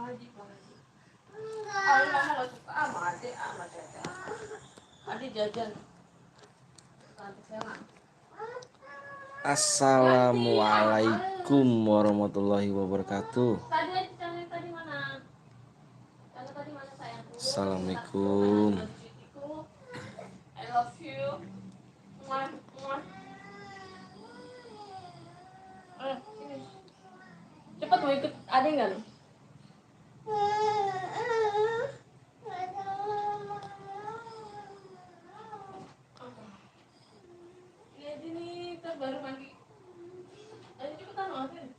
Haji, Bang Haji. Ah, mama nggak suka sama adik, sama Tete. Adik jajan. Nanti saya nggak. Assalamualaikum warahmatullahi wabarakatuh. Tadi mana? Tadi mana sayang? Assalamualaikum. I love you. Muah, muah. Sini. Cepat mau ikut adik nggak nih? Lihat ini, ntar baru mandi. Ayo cepetan maafin.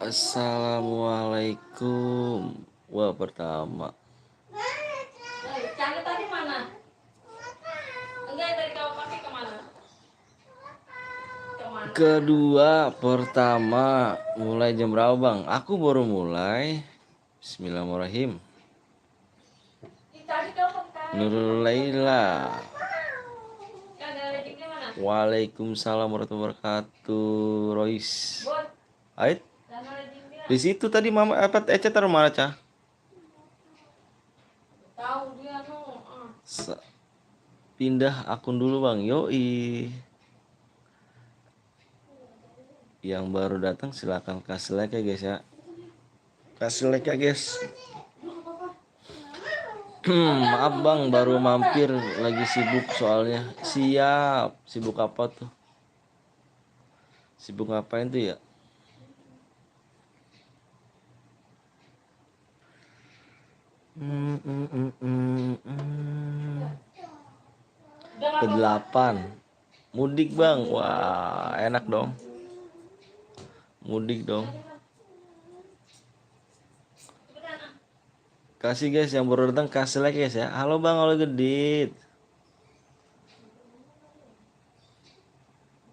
Assalamualaikum. Wah, pertama. Canda tadi mana? Enggak, tadi kamu pakai kemana? Kedua, pertama, mulai jam berapa bang? Aku baru mulai. Bismillahirrahmanirrahim. Nurul Laila. Waalaikumsalam warahmatullahi wabarakatuh. Rois. Ait. Di situ tadi mama apa Ece taruh mana cah? Tahu dia Pindah akun dulu bang. Yoi. Yang baru datang silakan kasih like ya guys ya. Kasih like ya guys. Maaf bang baru mampir lagi sibuk soalnya. Siap. Sibuk apa tuh? Sibuk ngapain tuh ya? Ke-8 mudik bang. Wah enak dong. Mudik dong. Kasih guys yang baru datang kasih like guys ya. Halo bang, halo Gedit.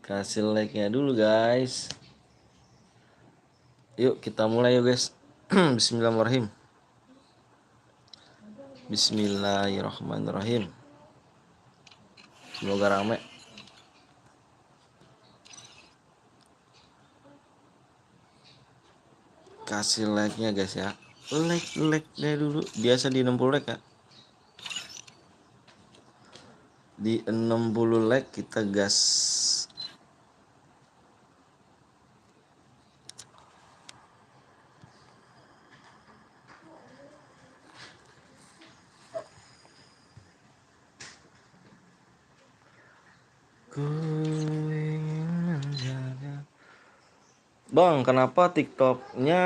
Kasih like nya dulu guys. Yuk kita mulai yuk guys. Bismillahirrahmanirrahim. Bismillahirrahmanirrahim. Semoga rame. Kasih like nya guys ya. Like-nya dulu. Biasa di 60 like ya. Di 60 like kita gas. Ku ingin menjaga. Bang, kenapa TikToknya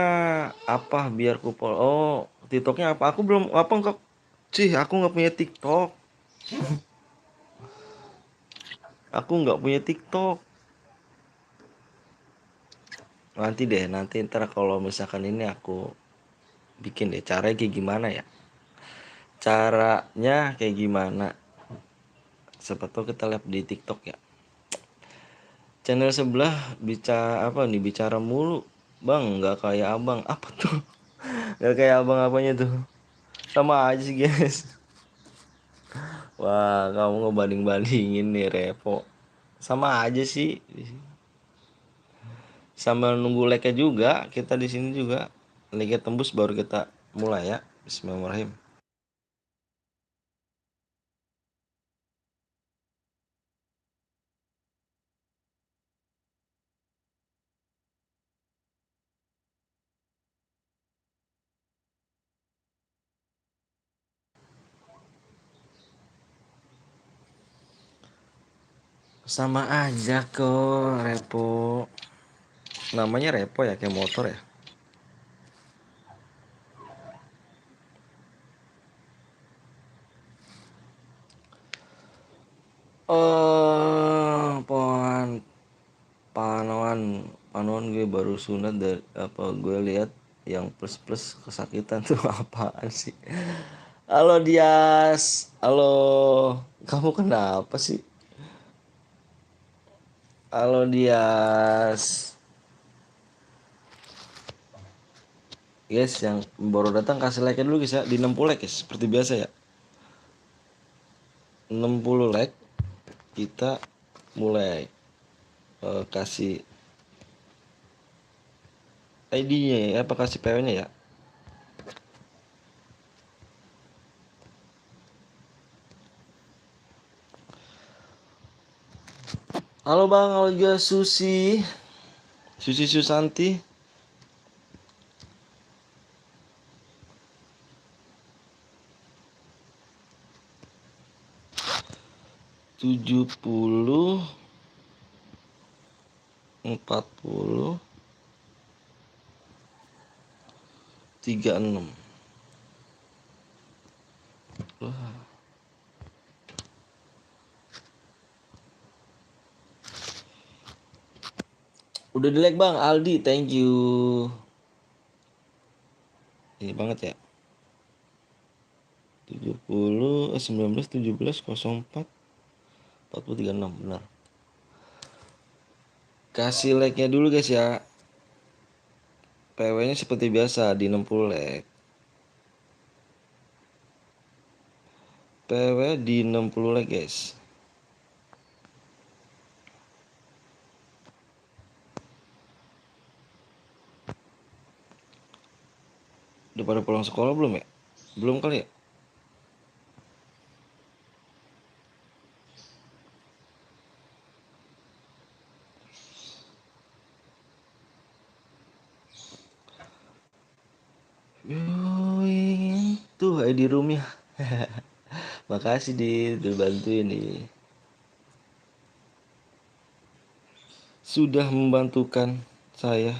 apa biar kupol? Oh, TikToknya apa? Aku belum apa enggak. Aku nggak punya TikTok. Aku nggak punya TikTok. Nanti ntar kalau misalkan ini aku bikin deh. Caranya kayak gimana ya? Caranya kayak gimana? Siapa tahu kita lihat di TikTok ya. Channel sebelah bicara apa nih? Bicara mulu. Bang, nggak kayak abang. Apa tuh? Nggak kayak abang apanya tuh? Sama aja sih guys. Wah, kamu ngebanding-bandingin nih Repo. Sama aja sih. Sambil nunggu like-nya juga, kita di sini juga like-nya tembus baru kita mulai ya. Bismillahirrahmanirrahim. Sama aja kok Repo. Namanya Repo ya kayak motor ya. Oh, panuan gue baru sunat dari apa gue lihat yang plus kesakitan tuh apaan sih? Halo Dias, halo, kamu kenapa sih? Halo Dias, guys yang baru datang kasih like dulu guys ya di 60 like guys seperti biasa ya. 60 like kita mulai kasih ID-nya ya, apa kasih PW-nya ya? Halo Bang, halo juga Susi Susanti. Tujuh puluh 40 36. Wah. Udah di-like Bang, Aldi, thank you. Ini banget ya. 19 17 04 40 36 benar. Kasih like-nya dulu guys ya. PW-nya seperti biasa di 60 like. PW di 60 like guys. Udah pada pulang sekolah belum ya? Belum kali ya? Tuh ID room-nya. Makasih udah bantuin nih. Sudah membantukan saya.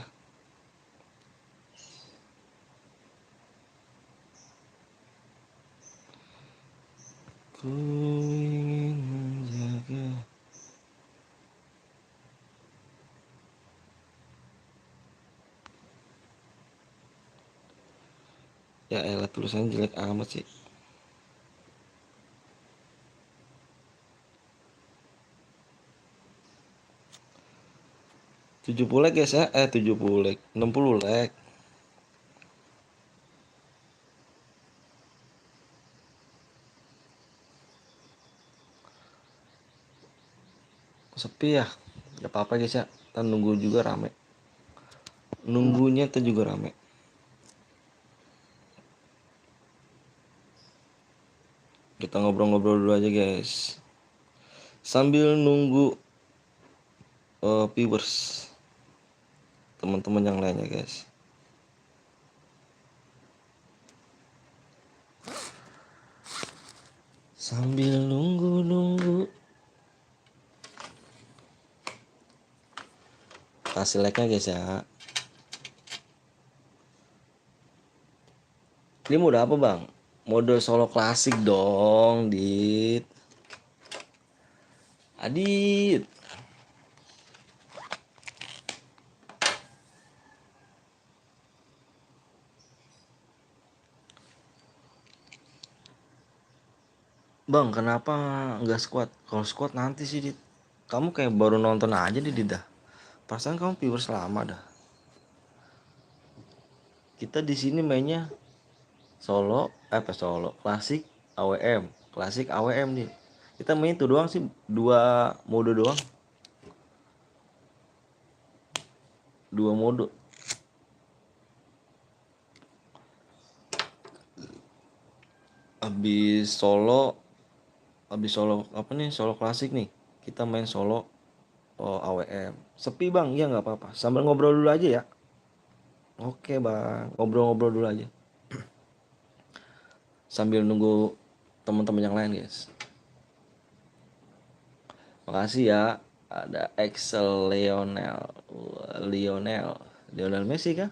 Ku ingin menjaga. Ya elah, tulisannya jelek amat sih. Tujuh 70 like guys ya. 70 like. 60 like. Sepi ya. Gak apa-apa guys ya. Kita nunggu juga rame. Nunggunya tuh juga rame. Kita ngobrol-ngobrol dulu aja guys. Sambil nunggu viewers. Teman-teman yang lainnya guys. Sambil nunggu. Kasih like-nya guys ya. Ini mode apa bang? Mode solo klasik dong, Dit. Adit. Bang, kenapa nggak squad? Kalau squad nanti sih, Dit. Kamu kayak baru nonton aja nih, Dit dah. Perasaan kamu viewers lama dah. Kita di sini mainnya solo, solo, klasik, AWM, klasik AWM nih. Kita main itu doang sih, dua mode doang. Dua mode. Habis solo apa nih? Solo klasik nih. Kita main solo AWM. Sepi bang, ya nggak apa-apa. Sambil ngobrol dulu aja ya. Oke bang, ngobrol-ngobrol dulu aja. Sambil nunggu teman-teman yang lain guys. Makasih ya. Ada Excel Lionel Messi kah?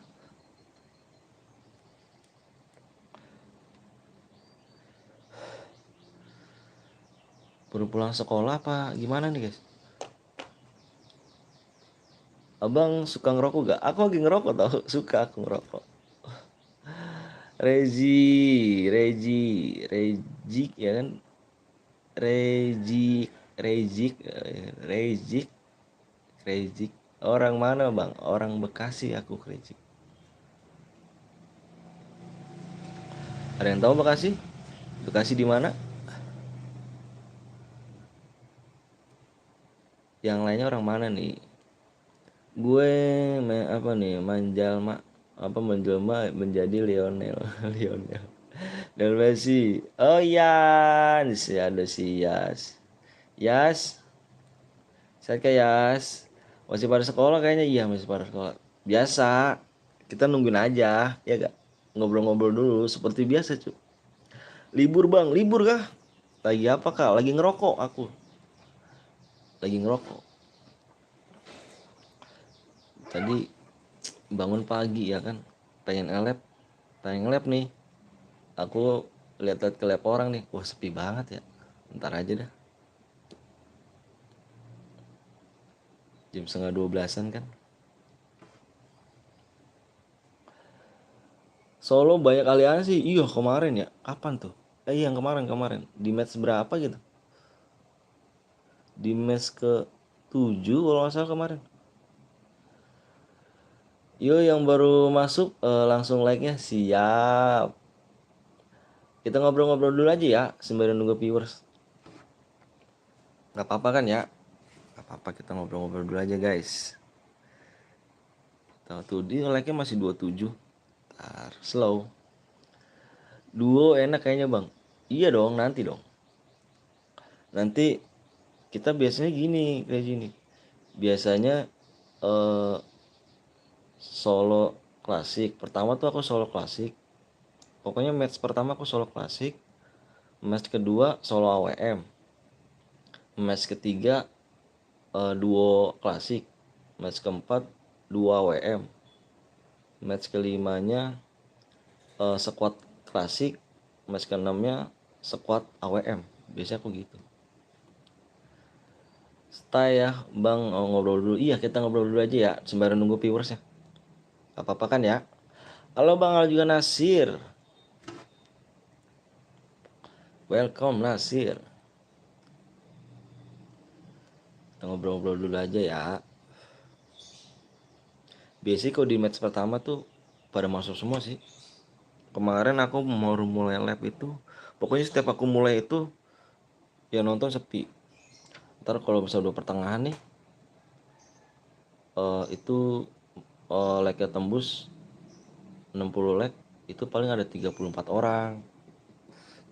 Baru pulang sekolah apa gimana nih guys? Abang suka ngerokok gak? Aku lagi ngerokok tau. Suka aku ngerokok. Regi ya kan? Regi Rejik Rejik. Orang mana bang? Orang Bekasi aku Rejik. Ada yang tahu Bekasi? Bekasi di mana? Yang lainnya orang mana nih? Gue apa nih? Manjalma. apa menjelma menjadi Lionel Lionel dan Messi. Oh Yas, ya ada si Yas. Yas, saya kayak Yas. Masih pada sekolah kayaknya, iya masih pada sekolah. Biasa, kita nungguin aja, ya gak? Ngobrol-ngobrol dulu seperti biasa cuy. Libur bang, libur kah? Lagi apa kak? Lagi ngerokok aku. Lagi ngerokok. Tadi bangun pagi ya kan, pengen ngelap nih. Aku lihat-lihat ke lab orang nih, wah sepi banget ya. Ntar aja dah, jam setengah 12-an kan. Solo banyak aliansi sih, iya kemarin ya. Kapan tuh? Yang kemarin di match berapa gitu? Di match ke 7 kalau nggak salah kemarin. Yo yang baru masuk langsung like-nya siap. Kita ngobrol-ngobrol dulu aja ya sembari nunggu viewers. Gak apa-apa kan ya? Gak apa-apa, kita ngobrol-ngobrol dulu aja guys. Tahu tuh dia like-nya masih 27. Ntar slow. Duo enak kayaknya bang. Iya dong, nanti dong. Nanti kita biasanya gini kayak gini. Biasanya eh, solo klasik. Pertama tuh aku solo klasik. Pokoknya match pertama aku solo klasik. Match kedua solo AWM. Match ketiga duo klasik. Match keempat duo AWM. Match kelimanya squad klasik. Match keenamnya squad AWM. Biasanya aku gitu. Stay ya bang, ngobrol dulu. Iya kita ngobrol dulu aja ya sembari nunggu viewers ya. Gak apa-apa kan ya. Halo bang Al juga Nasir. Welcome Nasir. Kita ngobrol-ngobrol dulu aja ya. Biasanya kalau di match pertama tuh pada masuk semua sih. Kemarin aku mau mulai lab itu, pokoknya setiap aku mulai itu ya nonton sepi. Ntar kalau misalnya udah pertengahan nih, itu like-nya tembus 60 like, itu paling ada 34 orang.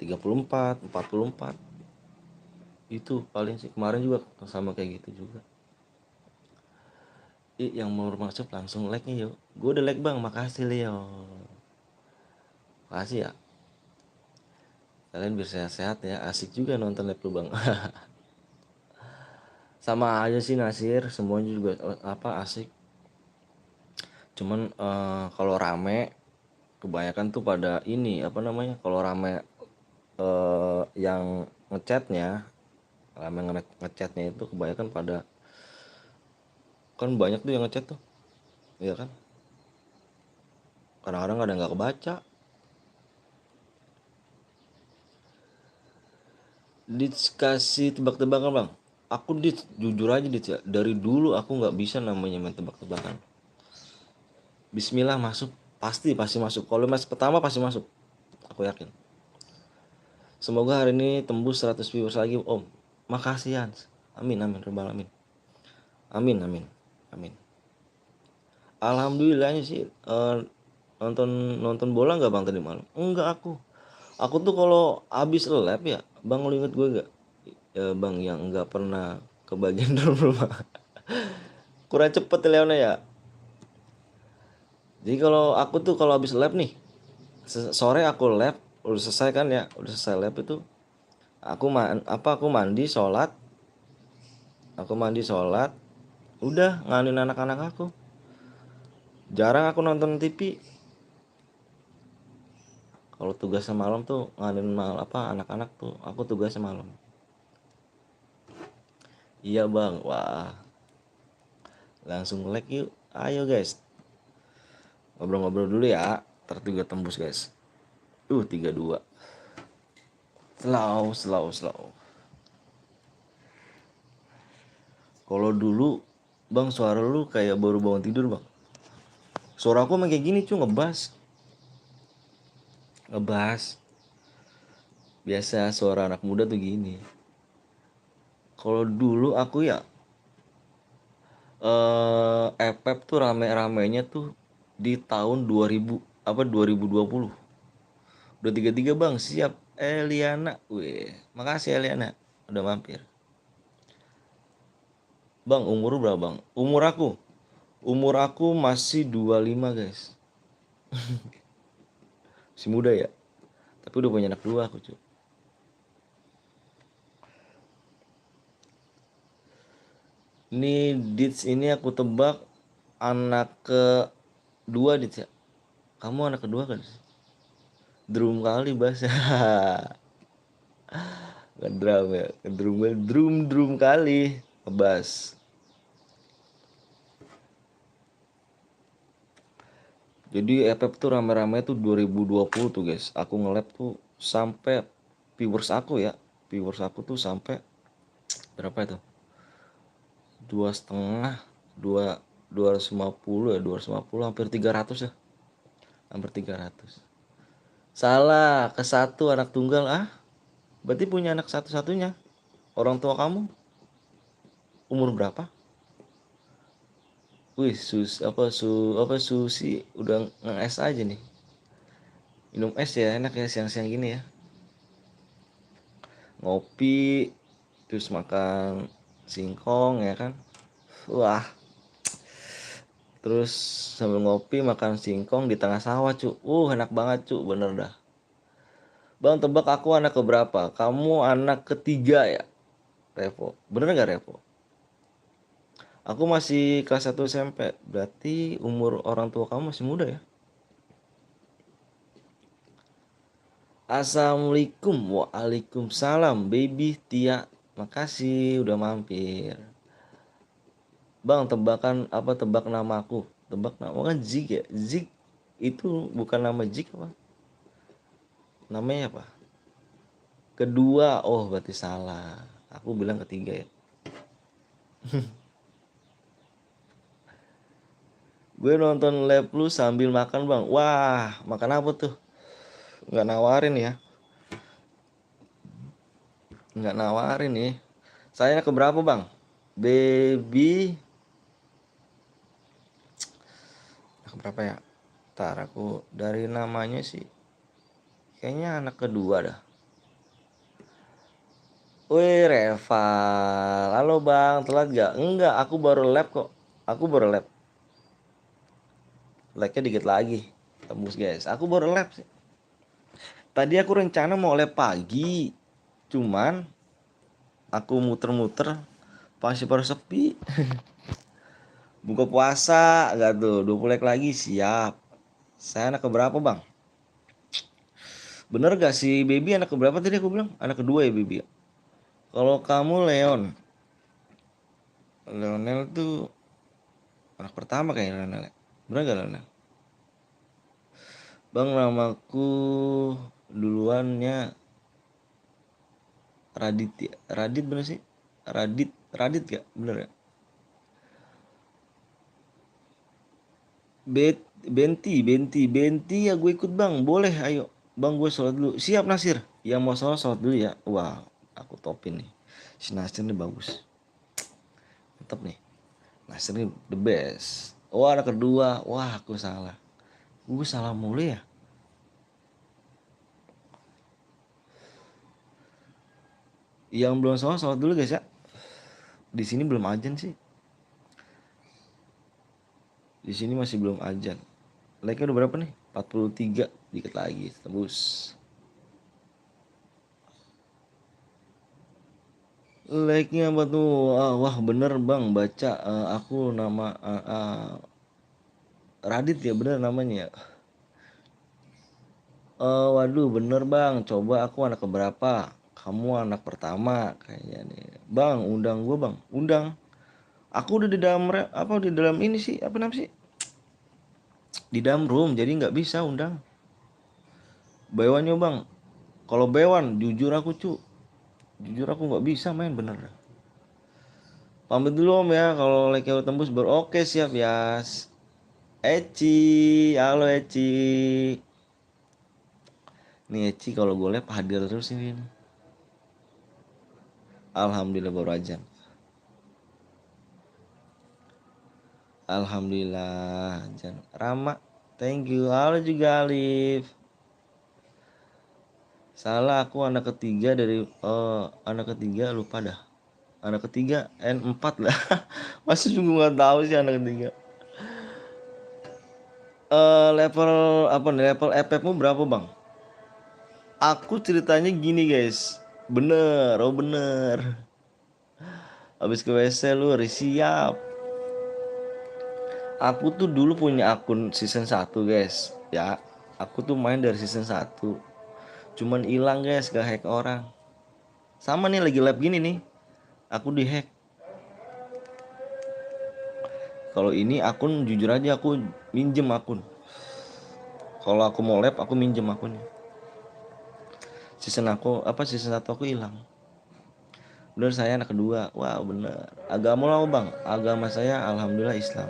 34, 44. Itu paling sih, kemarin juga sama kayak gitu juga. Yang mau masuk langsung like-nya yuk. Gue udah like bang, makasih Leo. Makasih ya. Kalian biar sehat-sehat ya, asik juga nonton live lu bang. Sama aja sih Nasir, semuanya juga apa asik. Cuman kalau rame kebanyakan tuh pada ini apa namanya, kalau rame yang ngechatnya, rame ngechatnya itu kebanyakan pada, kan banyak tuh yang ngechat tuh, iya kan, kadang-kadang ada nggak kebaca. Dikasih tebak-tebakan bang, aku jujur aja ya, dari dulu aku nggak bisa namanya main tebak-tebakan. Bismillah masuk, pasti masuk. Kalau match pertama pasti masuk, aku yakin. Semoga hari ini tembus 100 viewers lagi om. Makasih Hans. Amin amin rabbal alamin. Amin amin amin. Alhamdulillahnya sih nonton nonton bola nggak bang tadi malam? Enggak aku. Aku tuh kalau abis lab ya, bang lu inget gue gak? Ya, bang yang nggak pernah kebagian dalam rumah. Kurang cepet ya Leona ya. Jadi kalau aku tuh kalau abis lab nih, sore aku lab, udah selesai kan ya, udah selesai lab itu, aku mandi sholat, udah nganin anak-anak aku. Jarang aku nonton TV. Kalau tugasnya malam tuh nganin apa anak-anak tuh, aku tugasnya malam. Iya bang, wah langsung like yuk, ayo guys ngobrol-ngobrol dulu ya, tertiga tembus guys. 32. Slow. Kalau dulu bang suara lu kayak baru bangun tidur bang. Suara aku emang kayak gini cuy, ngebas. Biasa suara anak muda tuh gini. Kalau dulu aku ya FF tuh rame-ramenya tuh di tahun 2020. Udah 33 bang, siap. Eliana, wih, makasih Eliana, udah mampir. Bang, umur berapa bang? Umur aku masih 25 guys. Masih muda ya. Tapi udah punya anak dua aku cuy. Ini Dits ini aku tebak anak kedua Dits ya. Kamu anak kedua kan? Drum kali bahasa. Ngedrum ya. Drum kali. Ngebas. Jadi FF tuh rame-rame tuh 2020 tuh guys. Aku nge-lab tuh sampai viewers aku ya. Viewers aku tuh sampai berapa itu? 2,5, 250 ya, 250 hampir 300 ya. Hampir 300. Salah, ke satu anak tunggal ah. Berarti punya anak satu-satunya. Orang tua kamu umur berapa? Wih, Susi udah nge-es aja nih. Minum es ya, enak ya siang-siang gini ya. Ngopi, terus makan singkong ya kan. Wah, terus sambil ngopi makan singkong di tengah sawah cu. Enak banget cu, bener dah. Bang tebak aku anak keberapa? Kamu anak ketiga ya, Revo. Bener gak Revo? Aku masih kelas 1 SMP. Berarti umur orang tua kamu masih muda ya? Assalamualaikum. Waalaikumsalam baby Tia. Makasih udah mampir. Bang tebakan apa, tebak nama aku? Tebak nama kan Zik ya? Zik itu bukan nama Zik apa? Namanya apa? Kedua. Oh berarti salah. Aku bilang ketiga ya. Gue nonton live lu sambil makan bang. Wah makan apa tuh? Nggak nawarin ya. Nggak nawarin nih. Saya ke berapa bang? Baby. Ke berapa ya? Ntar aku dari namanya sih. Kayaknya anak kedua dah. Wih Reval. Halo bang, telat gak? Enggak, aku baru lab kok. Aku baru lab. Lagnya dikit lagi. Tembus guys. Aku baru lab sih. Tadi aku rencana mau lab pagi. Cuman aku muter-muter pasti pada sepi. Buka puasa gak tuh? 20 lag lagi siap. Saya anak keberapa bang? Bener gak sih baby anak keberapa tadi aku bilang? Anak kedua ya baby. Kalau kamu Leon. Leonel tuh anak pertama kayaknya Leonel ya. Bener gak Leonel? Bang namaku duluannya Radit ya. Radit bener sih? Radit gak? Bener ya? Benti ya gue ikut bang. Boleh ayo. Bang gue sholat dulu. Siap Nasir. Yang mau sholat dulu ya. Wah aku topin nih. Si Nasir nih bagus. Mantap nih. Nasir nih the best. Wah anak kedua. Wah aku salah. Gue salah mulu ya. Yang belum sholat dulu guys ya. Di sini belum ajan sih. Di sini masih belum ajan. Like-nya udah berapa nih? 43. Dikit lagi tembus. Like-nya apa tuh? Wah bener bang baca. Aku nama Radit ya bener namanya ya. Waduh bener bang. Coba aku anak keberapa? Kamu anak pertama kayaknya nih. Bang undang gue bang. Undang. Aku udah di dalam apa di dalam ini sih apa namanya sih? Di dalam room jadi nggak bisa undang. Bewannya bang. Kalau Bewan jujur aku cu. Jujur aku nggak bisa main bener. Pamit dulu om ya. Kalau like-nya udah tembus baru oke siap ya. Eci, halo Eci. Nih Eci kalau gue liat hadir terus ini. Alhamdulillah baru aja. Alhamdulillah Jan. Rama Thank you. Halo juga Alif. Salah, aku anak ketiga dari anak ketiga, lupa dah. Anak ketiga N4 lah. Masih juga nggak tahu sih anak ketiga. Level apa nih? Level FF-mu berapa, Bang? Aku ceritanya gini, guys. Bener, oh bener. Habis ke WC lu harus siap. Aku tuh dulu punya akun season 1, guys. Ya, aku tuh main dari season 1. Cuman hilang, guys, gak hack orang. Sama nih lagi live gini nih. Aku dihack. Kalau ini akun jujur aja aku minjem akun. Kalau aku mau live aku minjem akunnya. Season 1 aku hilang. Bener, saya anak kedua. Wow, bener. Agama lo, Bang? Agama saya alhamdulillah Islam.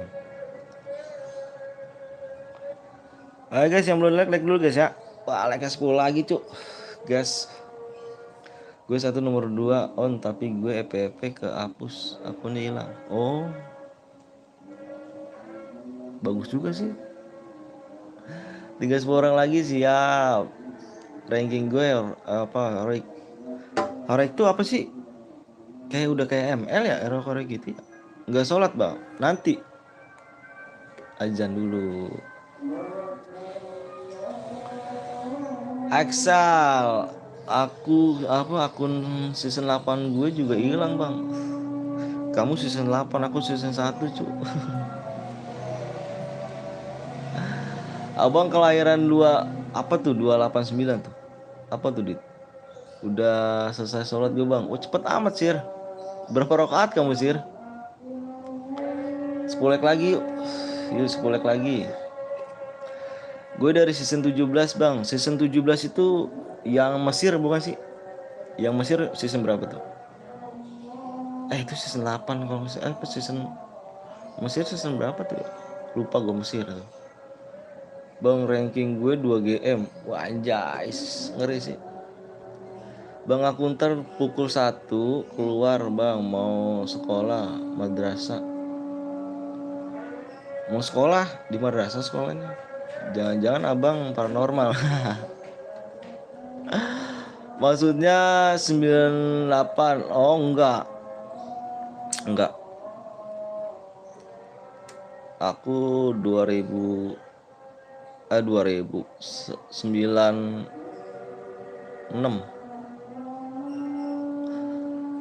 Ayo guys, yang belum like dulu guys ya. Wah, like 10 lagi cuk. Guys, gue 1 nomor 2 on, tapi gue EPP kehapus, akunnya hilang. Oh, bagus juga sih. Tinggal 10 orang lagi, siap. Ranking gue apa, Horek itu apa sih? Kayak udah kayak ML ya, Horek gitu ya. Nggak sholat, Bang. Nanti azan dulu. Aksal, akun season 8 gue juga hilang, Bang. Kamu season 8, aku season 1, cu. Abang kelahiran 289 tuh. Apa tuh, Dit? Udah selesai sholat gue, Bang. Oh, cepet amat, Sir. Berapa rakaat kamu, Sir? 10 like lagi yuk. Yuk 10 like lagi. Gue dari season 17, Bang. Season 17 itu yang Mesir bukan sih? Yang Mesir season berapa tuh? Itu season 8 kalau misalnya season Mesir season berapa tuh? Lupa gue Mesir tuh. Bang, ranking gue 2 GM. Wah, anjay, ngeri sih. Bang, aku ntar pukul 1 keluar, Bang. Mau sekolah madrasah. Mau sekolah di madrasah sekolahnya. Jangan-jangan abang paranormal. Maksudnya 98. Oh, enggak. Enggak. Aku 2096.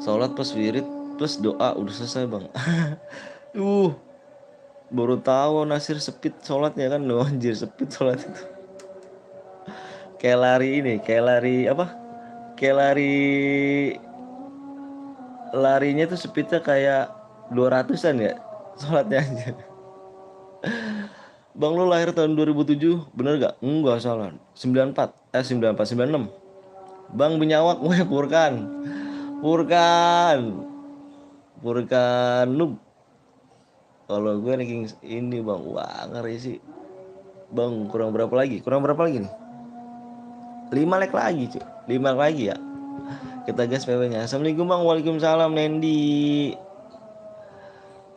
Sholat plus wirid plus doa udah selesai, Bang. Baru tahu Nasir speed sholatnya kan. Loh, anjir, speed sholat itu. Kayak lari apa? Kayak larinya tuh speednya kayak 200-an ya sholatnya aja. Bang, lu lahir tahun 2007, bener gak? Enggak, salah. 96. Bang Binyawak, weh, Furkan Noob. Kalau gue ranking ini, Bang, wah ngeri sih. Bang, kurang berapa lagi nih? 5 like lagi, cuy. 5 like lagi ya. Kita gas PW-nya. Assalamualaikum, Bang. Waalaikumsalam, Nendi.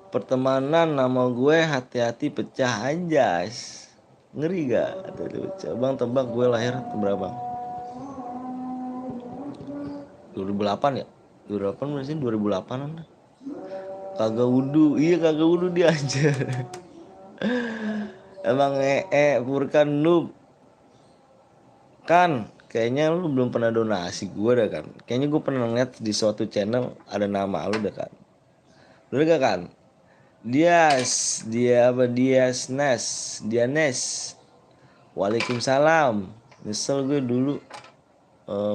Pertemanan nama gue hati-hati pecah, anjas. Ngeri gak? Bang, tebak gue lahir berapa? 2008 ya? 2008 berarti 2008-an. Kagak wudu. Iya, kagak wudu dia aja. Emang Furkan noob. Kan kayaknya lu belum pernah donasi gue dah kan. Kayaknya gue pernah ngeliat di suatu channel ada nama lu dah kan. Bener gak kan? Dianes. Waalaikumsalam. Nyesel gue dulu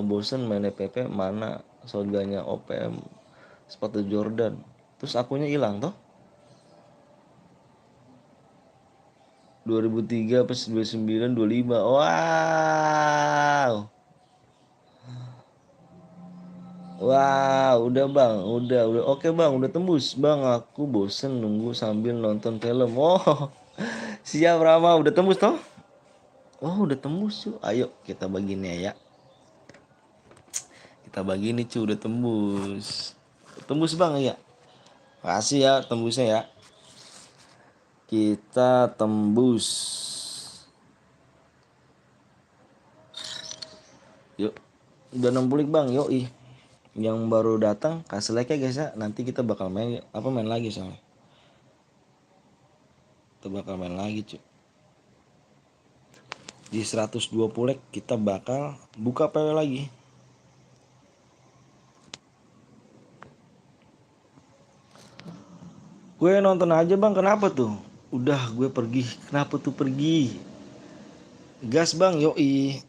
bosen main EPP, mana surganya OPM sepatu Jordan. Terus akunnya hilang toh. 2003 pas 29 25. Wow, udah, Bang. Udah. Oke, Bang, udah tembus. Bang, aku bosen nunggu sambil nonton film. Oh, siap Rama, udah tembus toh? Oh, udah tembus, cu. Ayo kita baginya ya. Kita bagi nih, cu, udah tembus. Tembus, Bang, ya. Makasih ya tembusnya ya. Kita tembus. Yuk. Udah 60 bang, yoi. Yang baru datang kasih like ya guys ya. Nanti kita bakal main lagi soalnya. Kita bakal main lagi cuy. Di 120 like kita bakal buka PW lagi. Gue nonton aja bang, kenapa tuh? Udah gue pergi, kenapa tuh pergi? Gas bang, yoi.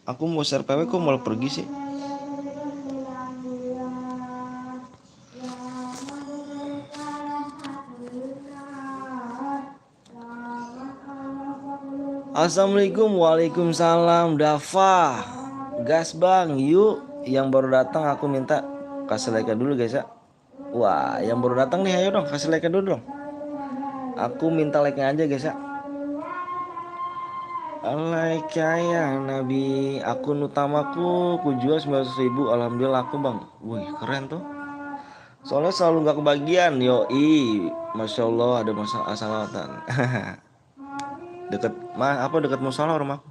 Aku mau share PW kok malah pergi sih. Assalamualaikum, waalaikumsalam Dava. Gas bang, yuk. Yang baru datang aku minta kasih like dulu guys ya. Wah, yang baru datang nih, ayo dong kasih like dulu dong. Aku minta like-nya aja guys ya. Like ya Nabi. Akun utamaku ku jual 900.000. Alhamdulillah aku bang. Wih keren tuh. Soalnya selalu gak kebagian. Yoi. Masya Allah ada masalah asalatan. Deket dekat musola rumahku.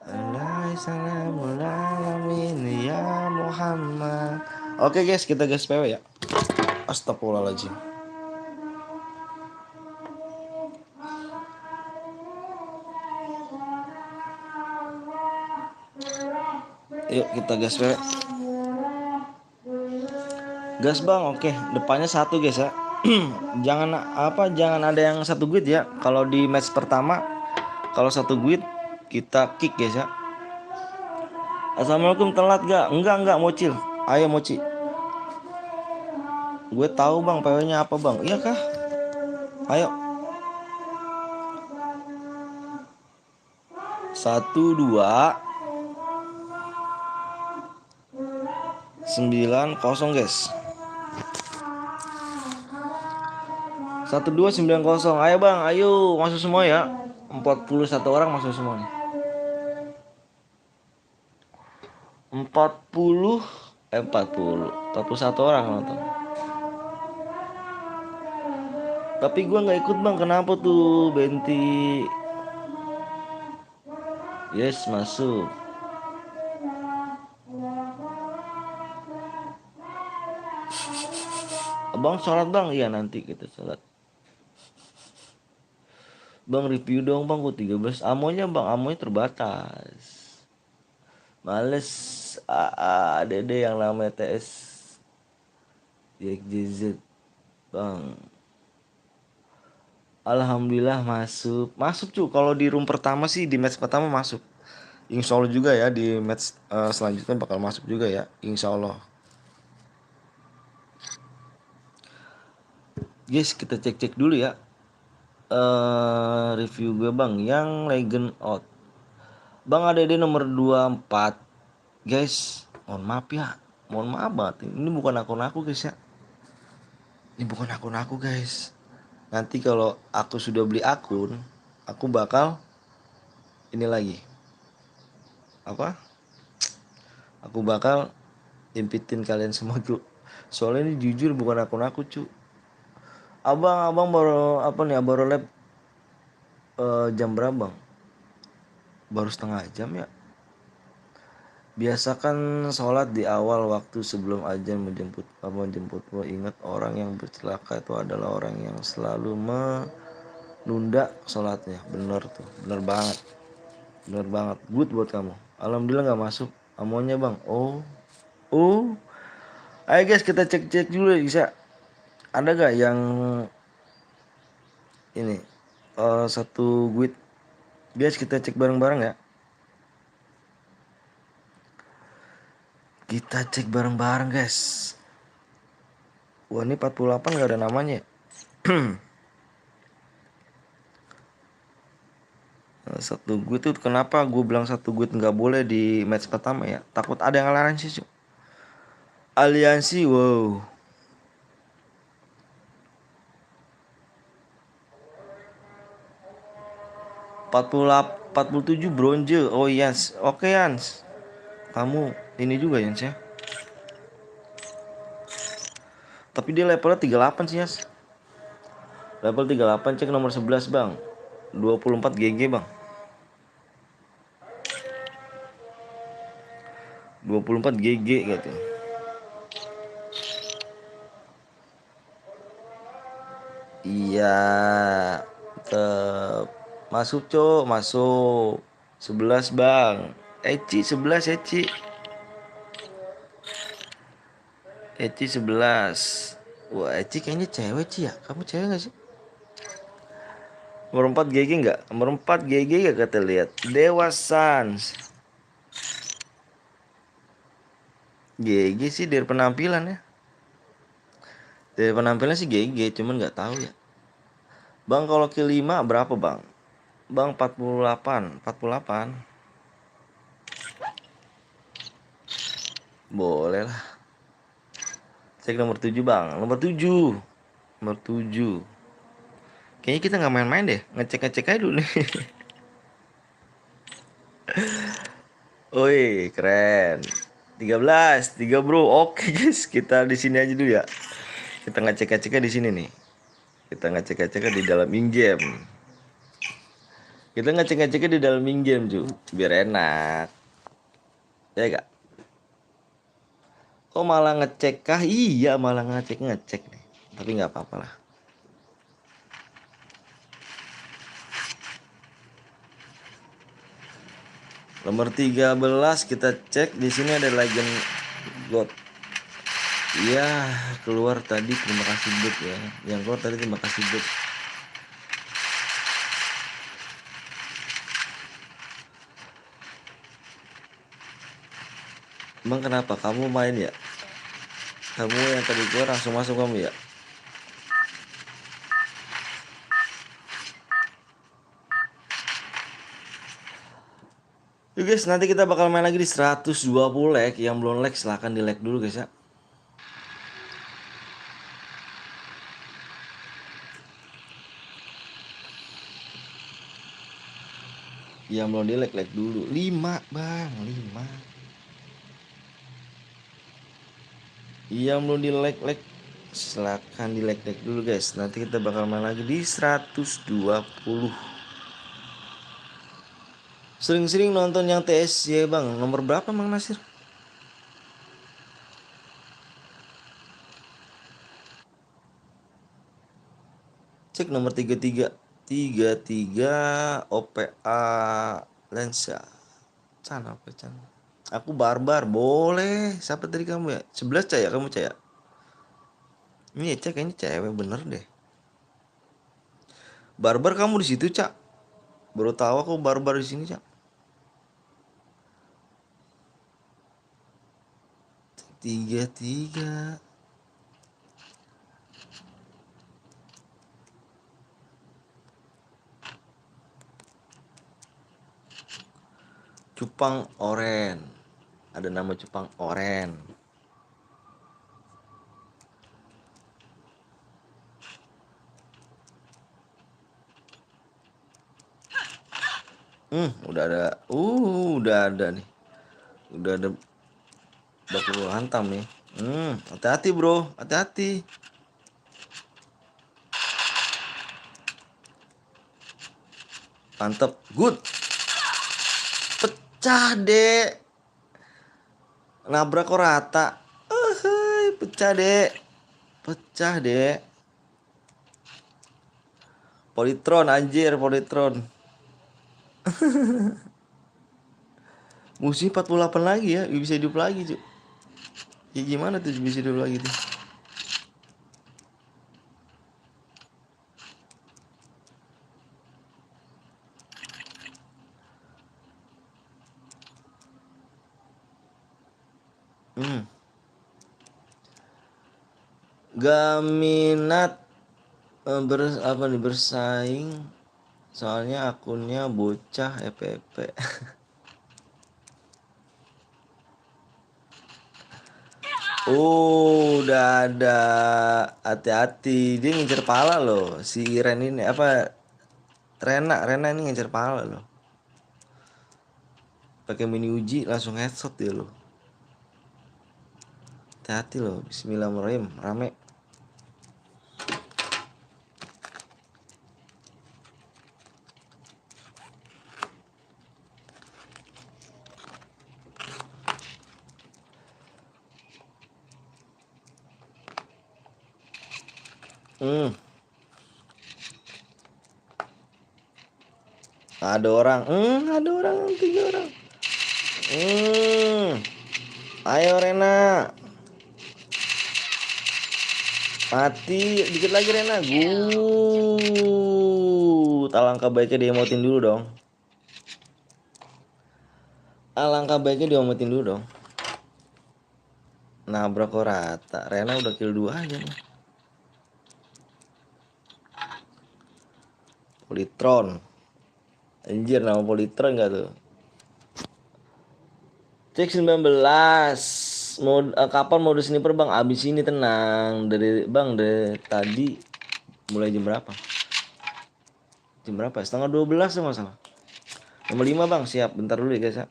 Assalamualaikum ya Muhammad. Oke guys, kita gas PW ya. Astagfirullahaladzim. Yuk kita gas PW. Gas bang, oke. Depannya 1 guys ya. Jangan ada yang 1 guide ya. Kalau di match pertama, kalau 1 guide kita kick guys ya. Assalamualaikum, telat gak? Enggak Mocil. Ayo Moci. Gue tahu bang PW-nya apa bang. Iya kah? Ayo. 1 2 9 0 guys. 1290. Ayo bang, ayo masuk semua ya. 41 orang masuk semua nih. 41 orang nonton. Tapi gua nggak ikut bang, kenapa tuh Benti? Yes masuk. Abang sholat bang, iya nanti kita sholat. Bang review dong bang, gue 13 amonya bang, amonya terbatas. Males dede yang namanya TS YXJZ bang. Alhamdulillah masuk cu. Kalau di room pertama sih, di match pertama masuk. Insya Allah juga ya di match selanjutnya bakal masuk juga ya, insya Allah. Guys kita cek dulu ya. Review gue bang yang Legend Out. Bang ada di nomor 24. Guys, mohon maaf banget. Ini bukan akun aku guys ya. Ini bukan akun aku guys. Nanti kalau aku sudah beli akun, aku bakal ini lagi. Apa? Aku bakal impitin kalian semua tuh. Soalnya ini jujur bukan akun aku cu. Abang baru baru lab jam berapa bang? Baru setengah jam ya. Biasakan sholat di awal waktu sebelum azan menjemputmu. Ingat orang yang bercelaka itu adalah orang yang selalu menunda sholatnya. Bener tuh, bener banget. Good buat kamu. Alhamdulillah gak masuk amonya bang. Oh ayo guys kita cek dulu ya bisa. Ada gak yang ini 1 guide. Guys kita cek bareng-bareng ya. Kita cek bareng-bareng guys. Wah ini 48 gak ada namanya. 1 guide tuh kenapa gue bilang 1 guide gak boleh di match pertama ya. Takut ada yang aliansi cu. Aliansi wow. Empat puluh 47 bronze. Oh yes. Oke Yans. Kamu ini juga Yans ya. Tapi dia levelnya 38 sih Yans. Level 38 cek nomor 11 bang. 24 GG bang. 24 GG gitu. Iya, tetep masuk cok, masuk 11 bang. Eci 11 Eci. Eci 11. Wah Eci kayaknya cewek Ci ya. Kamu cewek gak sih? Nomor 4 GG nggak? Nomor 4 GG gak kata lihat. Dewa Sans. GG sih dari penampilan ya. Dari penampilan sih GG, cuman nggak tahu ya. Bang kalau kill 5 berapa bang? Bang 48, 48. Boleh lah. Cek nomor 7 bang. Nomor 7. Nomor 7. Kayaknya kita nggak main-main deh. Ngecek-ngecek aja dulu nih. Woi, keren. 13, 3 bro. Oke guys, kita di sini aja dulu ya. Kita ngecek-ngeceknya di sini nih. Kita ngecek-ngeceknya di dalam in-game. Kita ngecek-ngeceknya di dalam in-game, cu. Biar enak. Ya gak? Kok malah ngecek kah? Iya, malah ngecek-ngecek nih. Tapi nggak apa-apa lah. Nomor 13 kita cek di sini ada Legend God. Iya, keluar tadi terima kasih bot ya. Yang keluar tadi terima kasih bot. Emang kenapa kamu main ya? Kamu yang tadi keluar langsung masuk kamu ya? Yuk guys, nanti kita bakal main lagi di 120 leg. Yang belum leg silahkan di leg dulu guys ya. Yang belum di leg dulu. 5 bang, 5. Yang belum di leg silahkan di leg dulu guys. Nanti kita bakal main lagi di 120. Sering-sering nonton yang TSY bang. Nomor berapa Mang Nasir? Cek nomor 33. 33 OPA Lensa. Can apa Can? Aku barbar boleh. Siapa tadi kamu ya? 11 Caya, kamu Caya. Ini ya, Cak kayaknya cewek bener deh. Barbar kamu di situ, Cak. Baru tahu aku barbar di sini, Cak. 33. Cupang Oren. Ada nama Cupang Oren. Udah ada nih. Udah ada baku hantam nih. Hati-hati bro, hati-hati. Mantep, good. Pecah dek. Nabrak kok rata. Pecah dek. Pecah dek. Polytron anjir, Polytron. Musuhnya 48 lagi ya, bisa hidup lagi cuy. Ya gimana tuh bisa hidup lagi tuh? Gak minat bersaing, soalnya akunnya bocah FPP. Udah ada, hati-hati dia ngincer pala loh si Ren ini apa Rena ini ngincer pala loh. Pakai mini uji langsung headshot dia loh. Hati-hati loh. Bismillahirrahmanirrahim. Rame. Hmm, ada orang. Ada orang, 3 orang. Ayo Rena. Mati, dikit lagi Rena. Alangkah baiknya diemotin dulu dong. Alangkah baiknya diemotin dulu dong. Nabrak kok rata. Rena udah kill 2 aja nih. Politron. Anjir, nama Politron gak tuh? Cek 19. Kapan mode sniper bang? Abis ini tenang. Dari tadi. Mulai jam berapa? Jam berapa? Setengah 12 tuh nggak salah. Nomor 5 bang, siap. Bentar dulu ya guys ya.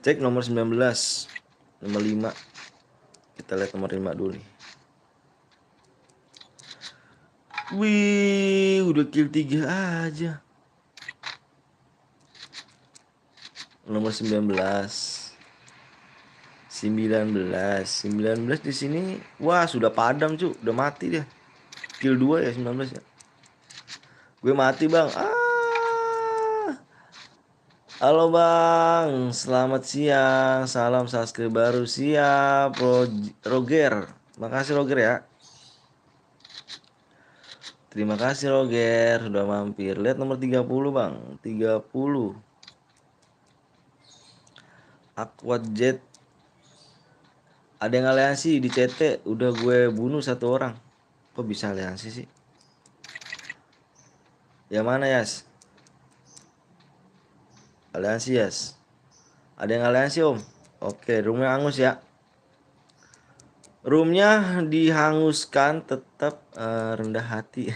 Cek nomor 19. Nomor 5. Kita lihat nomor 5 dulu nih. Wih, udah kill 3 aja. Nomor 19. 19 di sini. Wah, sudah padam, cu. Udah mati dia. Kill 2 ya 19 ya. Gue mati, Bang. Halo, Bang. Selamat siang. Salam subscribe baru. Siap, Roger. Makasih Roger ya. Terima kasih Roger sudah mampir. Lihat nomor 30, Bang. 30. Aqua Jet. Ada yang aliansi di CT. Udah gue bunuh 1 orang. Kok bisa aliansi sih? Yang mana, Yas? Aliansi, Yas. Ada yang aliansi, Om? Oke, roomnya hangus ya. Roomnya dihanguskan, tetap rendah hati.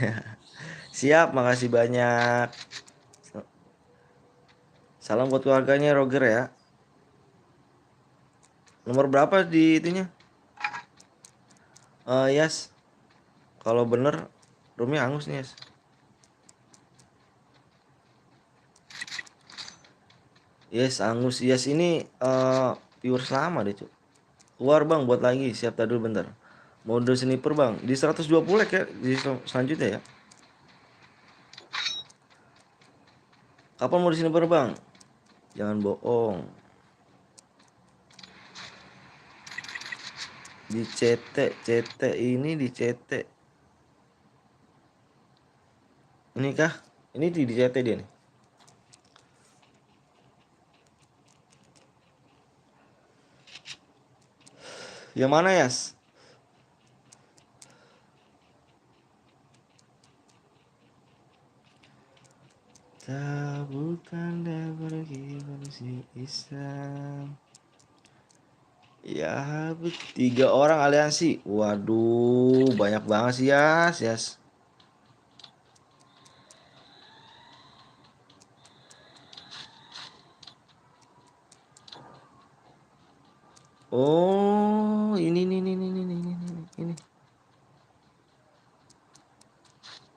Siap, makasih banyak. Salam buat keluarganya Roger ya. Nomor berapa di itunya? Yes. Kalau bener roomnya hangus nih, Yes. Yes, hangus. Yes, ini viewers lama deh, Cuk. Keluar Bang, buat lagi. Siap, tadi dulu bentar. Mode sniper Bang, di 120 like ya di selanjutnya ya. Kapan mode sniper Bang? Jangan bohong. Di CT ini di CT. Ini kah? Ini di CT dia nih. Yang mana, Yas? Tak bukan dia pergi manusia Islam. Ya, 3 orang aliansi. Waduh, banyak banget sih, Yas, Yas. Oh, ini.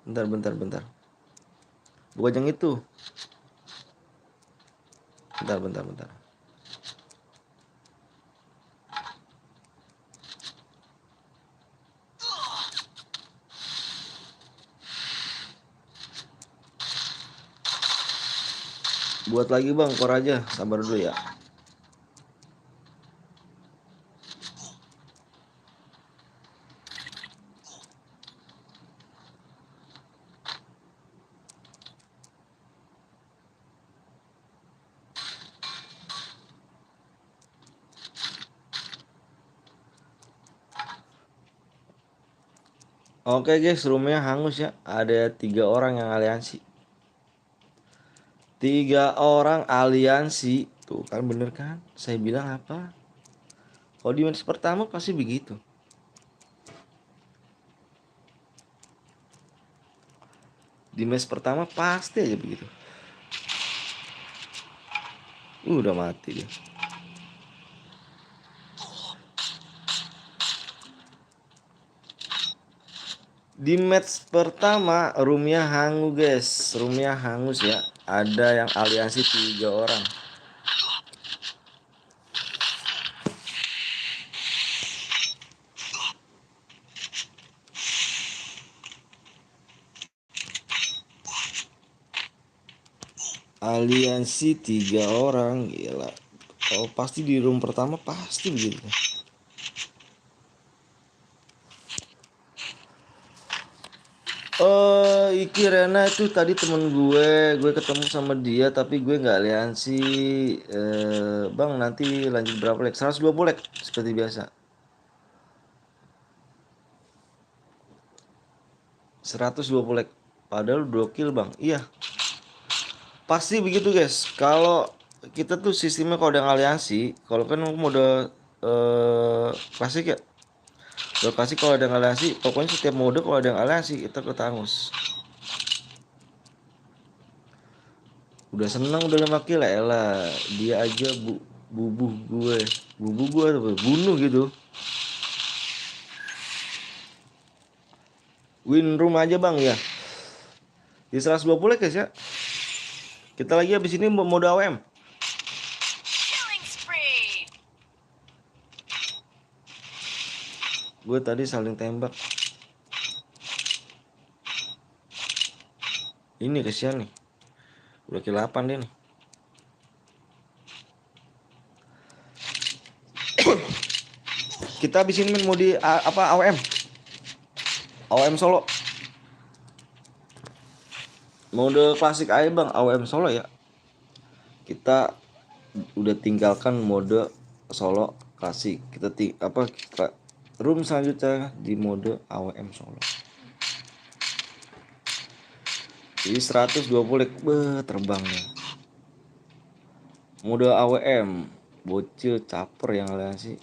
Bentar. Bukan yang itu. Bentar. Buat lagi Bang, kor aja. Sabar dulu ya. Oke guys, roomnya hangus ya. Ada 3 orang yang aliansi. 3 orang aliansi. Tuh kan bener kan? Saya bilang apa? Kalau di match pertama pasti begitu. Di match pertama pasti aja begitu. Udah mati dia. Di match pertama roomnya hangus guys. Roomnya hangus ya. Ada yang aliansi 3 orang. aliansi 3 orang, gila. Oh pasti di room pertama pasti begitu. Iki Rena itu tadi temen gue ketemu sama dia tapi gue nggak aliansi. Bang nanti lanjut berapa leg? 120 leg seperti biasa. 120 leg. Padahal 2 kill bang. Iya. Pasti begitu guys. Kalau kita tuh sistemnya kalau ada yang aliansi, kalau kan mode klasik ya. Lokasi kalau ada yang aliansi, pokoknya setiap mode kalau ada yang aliansi kita ketangus. Udah seneng udah 5 kill lah, elah. Dia aja bubuh gue tuh bunuh gitu. Win room aja bang ya. Di 120 guys ya. Kita lagi habis ini mode AWM. Gue tadi saling tembak. Ini kesian nih. Udah kill 8 dia nih. Kita habis ini mau di AWM. AWM solo. Mode klasik aja bang, AWM solo ya. Kita udah tinggalkan mode solo klasik. Kita room selanjutnya di mode AWM solo. Jadi 120 terbangnya. Mode AWM bocil caper yang aliansi.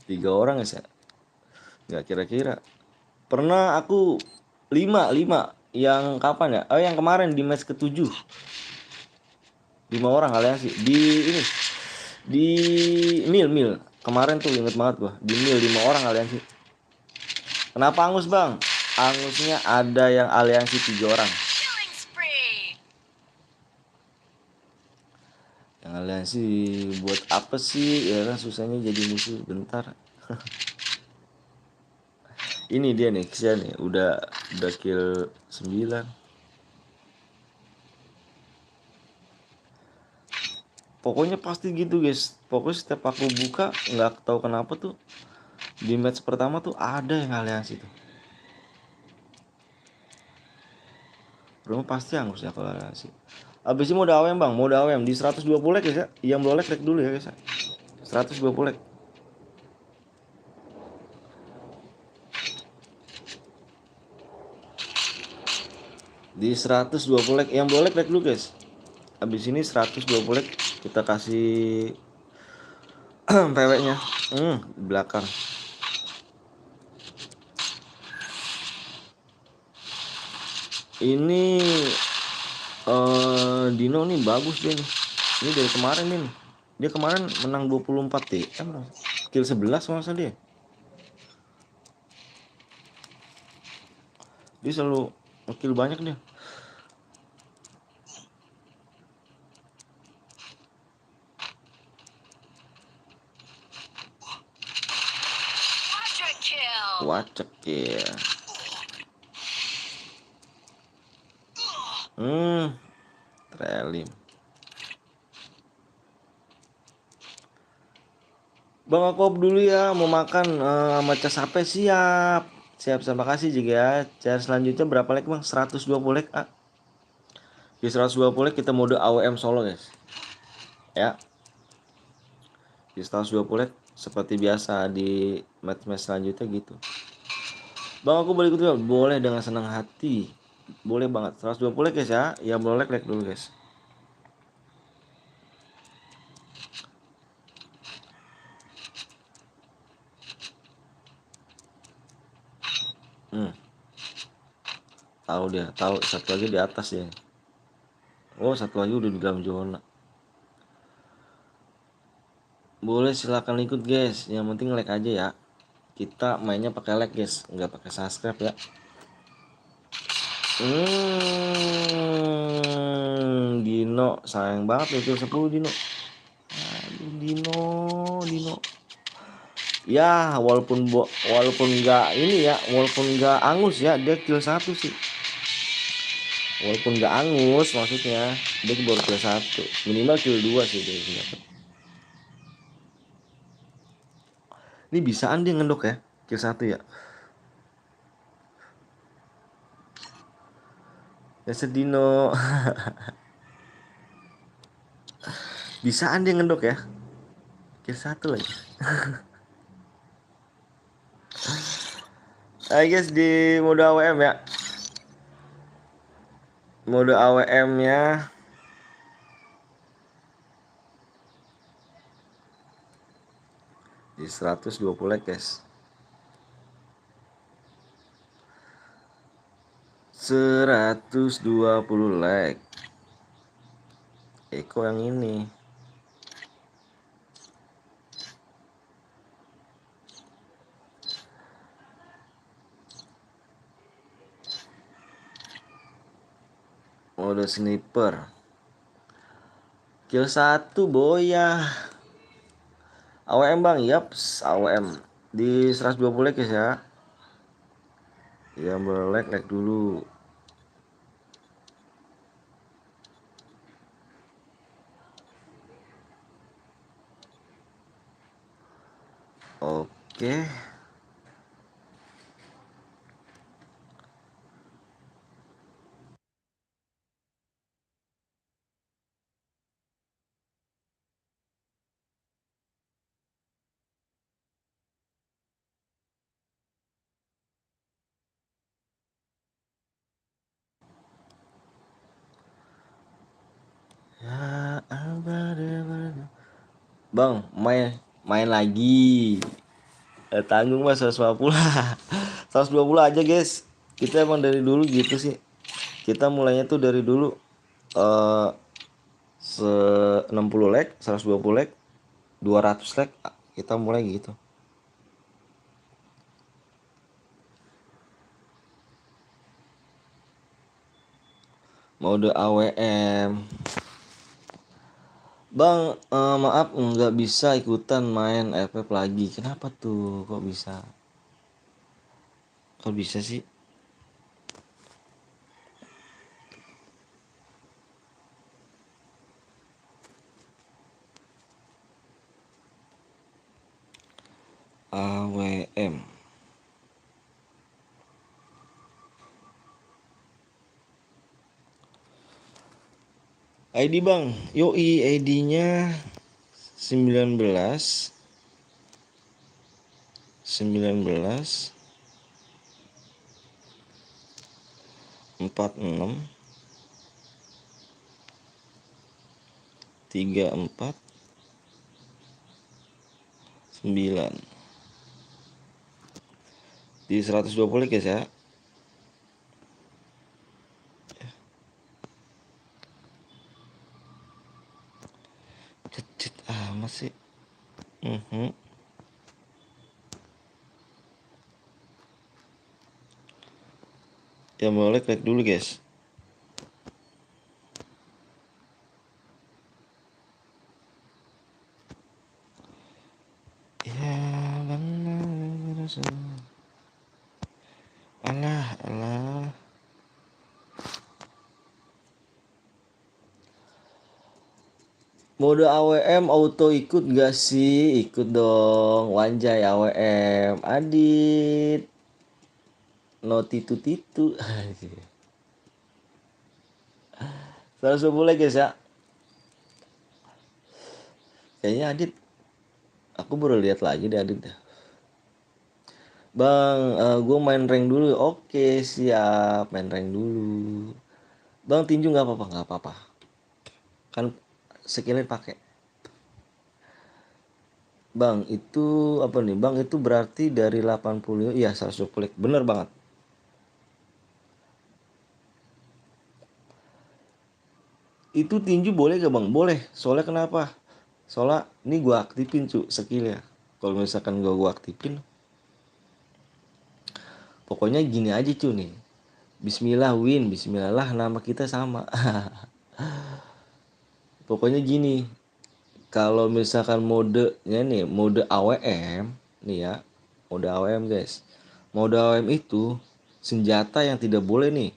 3 orang ya. Nggak kira-kira. Pernah aku 5 yang kapan ya? Yang kemarin di match ke-7. 5 orang aliansi di ini. Di mil. Kemarin tuh inget banget gua. Di mil 5 orang aliansi. Kenapa angus, Bang? Angusnya ada yang aliansi 3 orang. Yang aliansi buat apa sih? Ya kan susahnya jadi musuh bentar. Ini dia nih, kesian nih, udah kill 9. Pokoknya pasti gitu guys. Pokoknya setiap aku buka nggak tahu kenapa tuh di match pertama tuh ada yang aliansi tuh. Rumah pasti angus ya kalau aliansi. Abis ini mode AWM bang, mode AWM di 120 guys ya. Yang belum like dulu ya guys ya. 120 like. Di 120 like, yang belum like dulu guys. Abis ini 120 like kita kasih PW nya di belakang. Ini Dino nih bagus dia nih. Ini dari kemarin nih. Dia kemarin menang 24 TM. Kill 11 masa dia. Dia selalu kill banyak dia. Wacek ya. Trelim. Bang aku up dulu ya, mau makan sama cas HP. Siap, terima kasih juga ya. Cara selanjutnya berapa like bang? 120 like. Di 120 like kita mode AWM solo guys. Ya. Di 120 like seperti biasa di match-match selanjutnya gitu. Bang aku boleh ikut juga? Boleh dengan senang hati. Boleh banget. 120 like guys ya. Yang belum like dulu guys. Tahu dia, tahu satu lagi di atas ya. Oh, satu lagi udah di dalam zona. Boleh silakan ikut guys. Yang penting like aja ya. Kita mainnya pakai like guys, nggak pakai subscribe ya. Dino sayang banget itu 10 Dino. Aduh Dino. Ya walaupun nggak ini ya, walaupun nggak angus ya, dia kill 1 sih. Walaupun nggak angus maksudnya, dia baru kill 1. Minimal kill 2 sih dia dapat. Ini bisaan dia ngendok ya, kill 1 ya. Ya sedino. Bisaan dia ngendok ya, kill 1 lagi. Nah guys, di mode AWM ya. Mode AWM nya di 120 like guys. 120 like. Eko yang ini. Mode sniper. Kill 1 boya. AWM bang, yaps, AWM di 120 like guys ya. Yang like dulu. Oke. Ya, bang, main lagi. Tanggung mas 150 lah. 120 aja guys. Kita emang dari dulu gitu sih. Kita mulainya tuh dari dulu eh 60 like, 120 like, 200 like, kita mulai gitu. Mode AWM. Bang, maaf nggak bisa ikutan main FF lagi. Kenapa tuh? Kok bisa? Kok bisa sih? AWM. ID bang, yoi ID-nya 19 46 34 9 di 120 guys ya. Cecit amat sih. Ya boleh klik dulu guys. Ya benar. Alah. Mode AWM auto ikut gak sih? Ikut dong. Wanjay AWM. Adit. No titu. 120 guys ya. Kayaknya Adit. Aku baru lihat lagi deh Adit. Bang, gue main rank dulu. Oke, siap. Main rank dulu. Bang, tinju nggak apa-apa, nggak apa-apa. Kan skillnya pakai. Bang, itu apa nih? Bang, itu berarti dari 80, iya 120. Bener banget. Itu tinju boleh gak bang? Boleh. Soalnya kenapa? Soalnya ini gue aktifin cu skillnya. Kalau misalkan gue aktifin, pokoknya gini aja cu nih. Bismillah win, Bismillah lah nama kita sama. Pokoknya gini. Kalau misalkan modenya nih, mode AWM, Nih ya, mode AOM guys. Mode AOM itu senjata yang tidak boleh nih.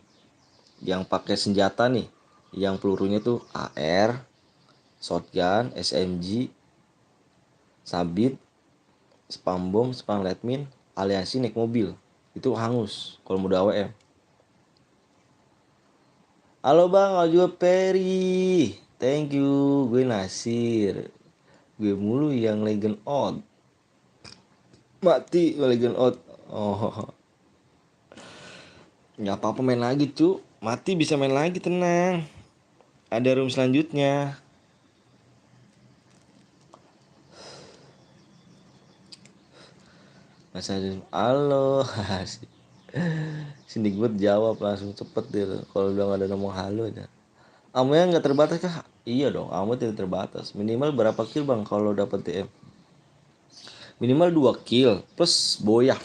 Yang pakai senjata nih, yang pelurunya tuh AR, shotgun, SMG, sabit, spam bom, spam lead mine, aliansi naik mobil. Itu hangus kalau mode AWM. Halo bang, halo juga Perry. Thank you, gue Nasir. Gue mulu yang Legend Out. Mati Legend Out. Oh, nggak apa-apa main lagi cu. Mati bisa main lagi tenang. Ada room selanjutnya. Mas Adin, halo. Sini gue jawab langsung cepet deh. Kalau udah gak ada ngomong halo aja. Amunya nggak terbatas kah? Iya dong, amu tidak terbatas. Minimal berapa kill bang kalau dapat DM? Minimal 2 kill plus boyah.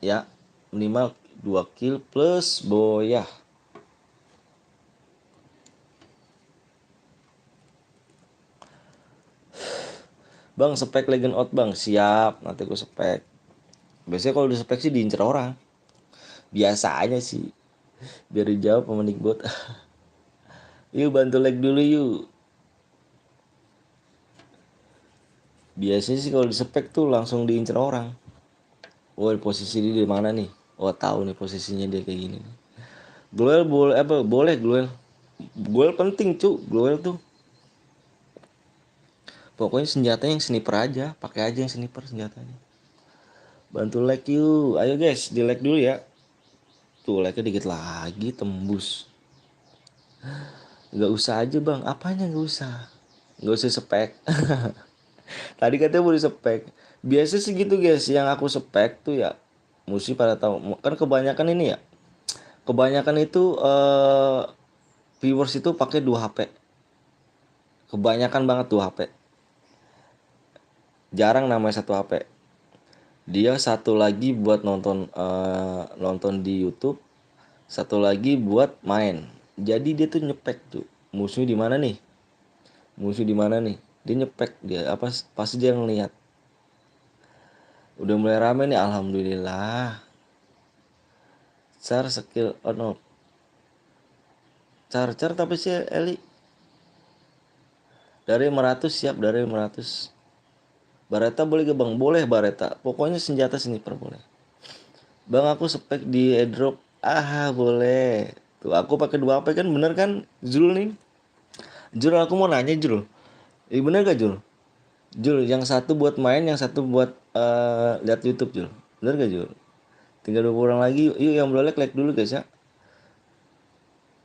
Ya, minimal 2 kill plus boyah. Bang, spek Legend Out bang. Siap, nanti gue spek. Biasanya kalau di spek sih diincer orang. Biasanya sih. Biar dijawab sama Nickbot. Yuk bantu like dulu yuk. Biasanya sih kalau di spek tuh langsung diincer orang. Oh, posisi dia di mana nih? Oh, tahu nih posisinya dia kayak gini. Gloel boleh apa? Boleh Gloel. Gloel penting, cu. Gloel tuh. Pokoknya senjatanya yang sniper aja, pakai aja yang sniper senjatanya. Bantu like yuk. Ayo guys, di like dulu ya. Tuh, like-nya dikit lagi tembus. Gak usah aja bang, apanya gak usah? Gak usah spek. Tadi katanya mau di spek. Biasa segitu guys, yang aku spek tuh ya mesti pada tahu. Kan kebanyakan ini ya. Kebanyakan itu viewers itu pakai 2 HP. Kebanyakan banget 2 HP. Jarang namanya 1 HP. Dia satu lagi buat nonton di YouTube, satu lagi buat main. Jadi dia tuh nyepek tuh. Musuh di mana nih? Musuh di mana nih? Dia nyepek dia apa pasti dia ngelihat. Udah mulai rame nih alhamdulillah. Char skill on off. Char tapi sih Eli dari 500 siap dari 500. Bareta boleh gak bang? Boleh Bareta. Pokoknya senjata sniper boleh. Bang aku spek di airdrop. Ah boleh. Tuh aku pakai 2 HP kan bener kan Jul nih. Jul aku mau nanya Jul. Bener gak Jul? Jul yang satu buat main, yang satu buat lihat YouTube Jul. Bener gak Jul? Tinggal 20 orang lagi. Yuk yang boleh like dulu guys ya.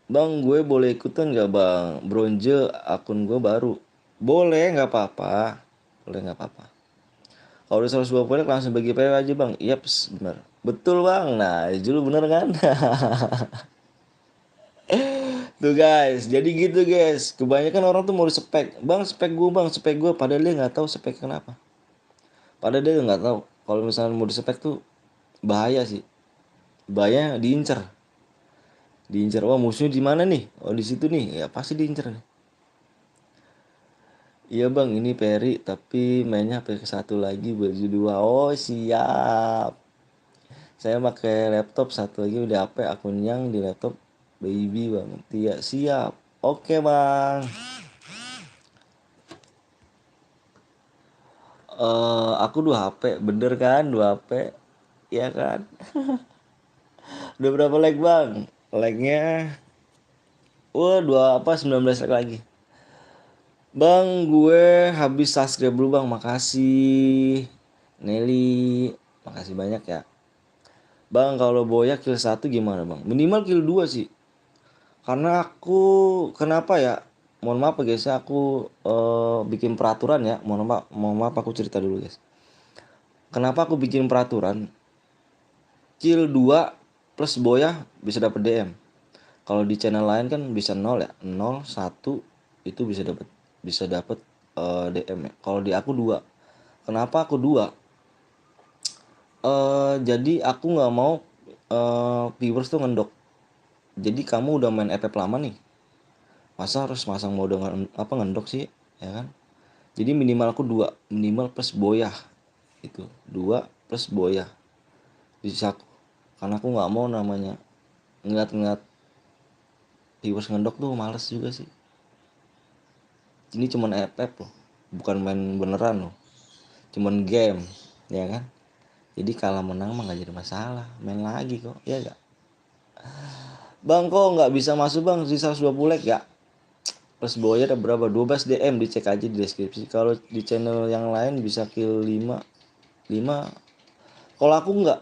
Bang gue boleh ikutan gak bang? Bronze akun gue baru. Boleh gak apa-apa. Boleh gak apa-apa. Kalau udah 120 like langsung bagi PW aja bang. Yaps bener. Betul bang. Nah Jul bener kan? Tuh guys, jadi gitu guys. Kebanyakan orang tuh mau di spek. Bang, spek gue. Padahal dia nggak tahu spek kenapa. Padahal dia nggak tahu. Kalau misalnya mau di spek tuh bahaya sih. Bahaya diincer. Diincer. Wah musuhnya di mana nih? Oh di situ nih. Ya pasti diincer nih. Iya bang, ini Peri. Tapi mainnya pakai satu lagi baju 2. Oh siap. Saya pakai laptop satu lagi udah HP akun yang di laptop baby bang. Iya siap. Oke bang. Aku 2 HP, bener kan 2 HP, ya kan? Udah berapa like bang? Like-nya, wah 19 like lagi. Bang, gue habis subscribe dulu bang, makasih. Nelly, makasih banyak ya. Bang, kalau Boya kill 1 gimana bang? Minimal kill 2 sih. Karena aku, kenapa ya? Mohon maaf ya guys ya, aku bikin peraturan ya. Mohon maaf aku cerita dulu guys. Kenapa aku bikin peraturan? Kill 2 plus Boya bisa dapat DM. Kalau di channel lain kan bisa 0 ya. 0 1 itu bisa dapat DM ya. Kalau di aku 2. Kenapa aku 2? Jadi aku nggak mau viewers tuh ngendok. Jadi kamu udah main FF lama nih. Masa harus masang mode ngendok sih, ya kan? Jadi minimal aku 2, minimal plus Boya. Itu 2 plus Boya bisa aku. Karena aku nggak mau namanya ngeliat viewers ngedok tuh males juga sih. Ini cuman FF loh, bukan main beneran loh, cuman game, ya kan. Jadi kalah menang mah gak jadi masalah, main lagi kok, ya gak. Bang kok nggak bisa masuk bang di 120 like ya. Plus Boya ada berapa? 12 DM, dicek aja di deskripsi. Kalau di channel yang lain bisa kill 5. Kalau aku nggak,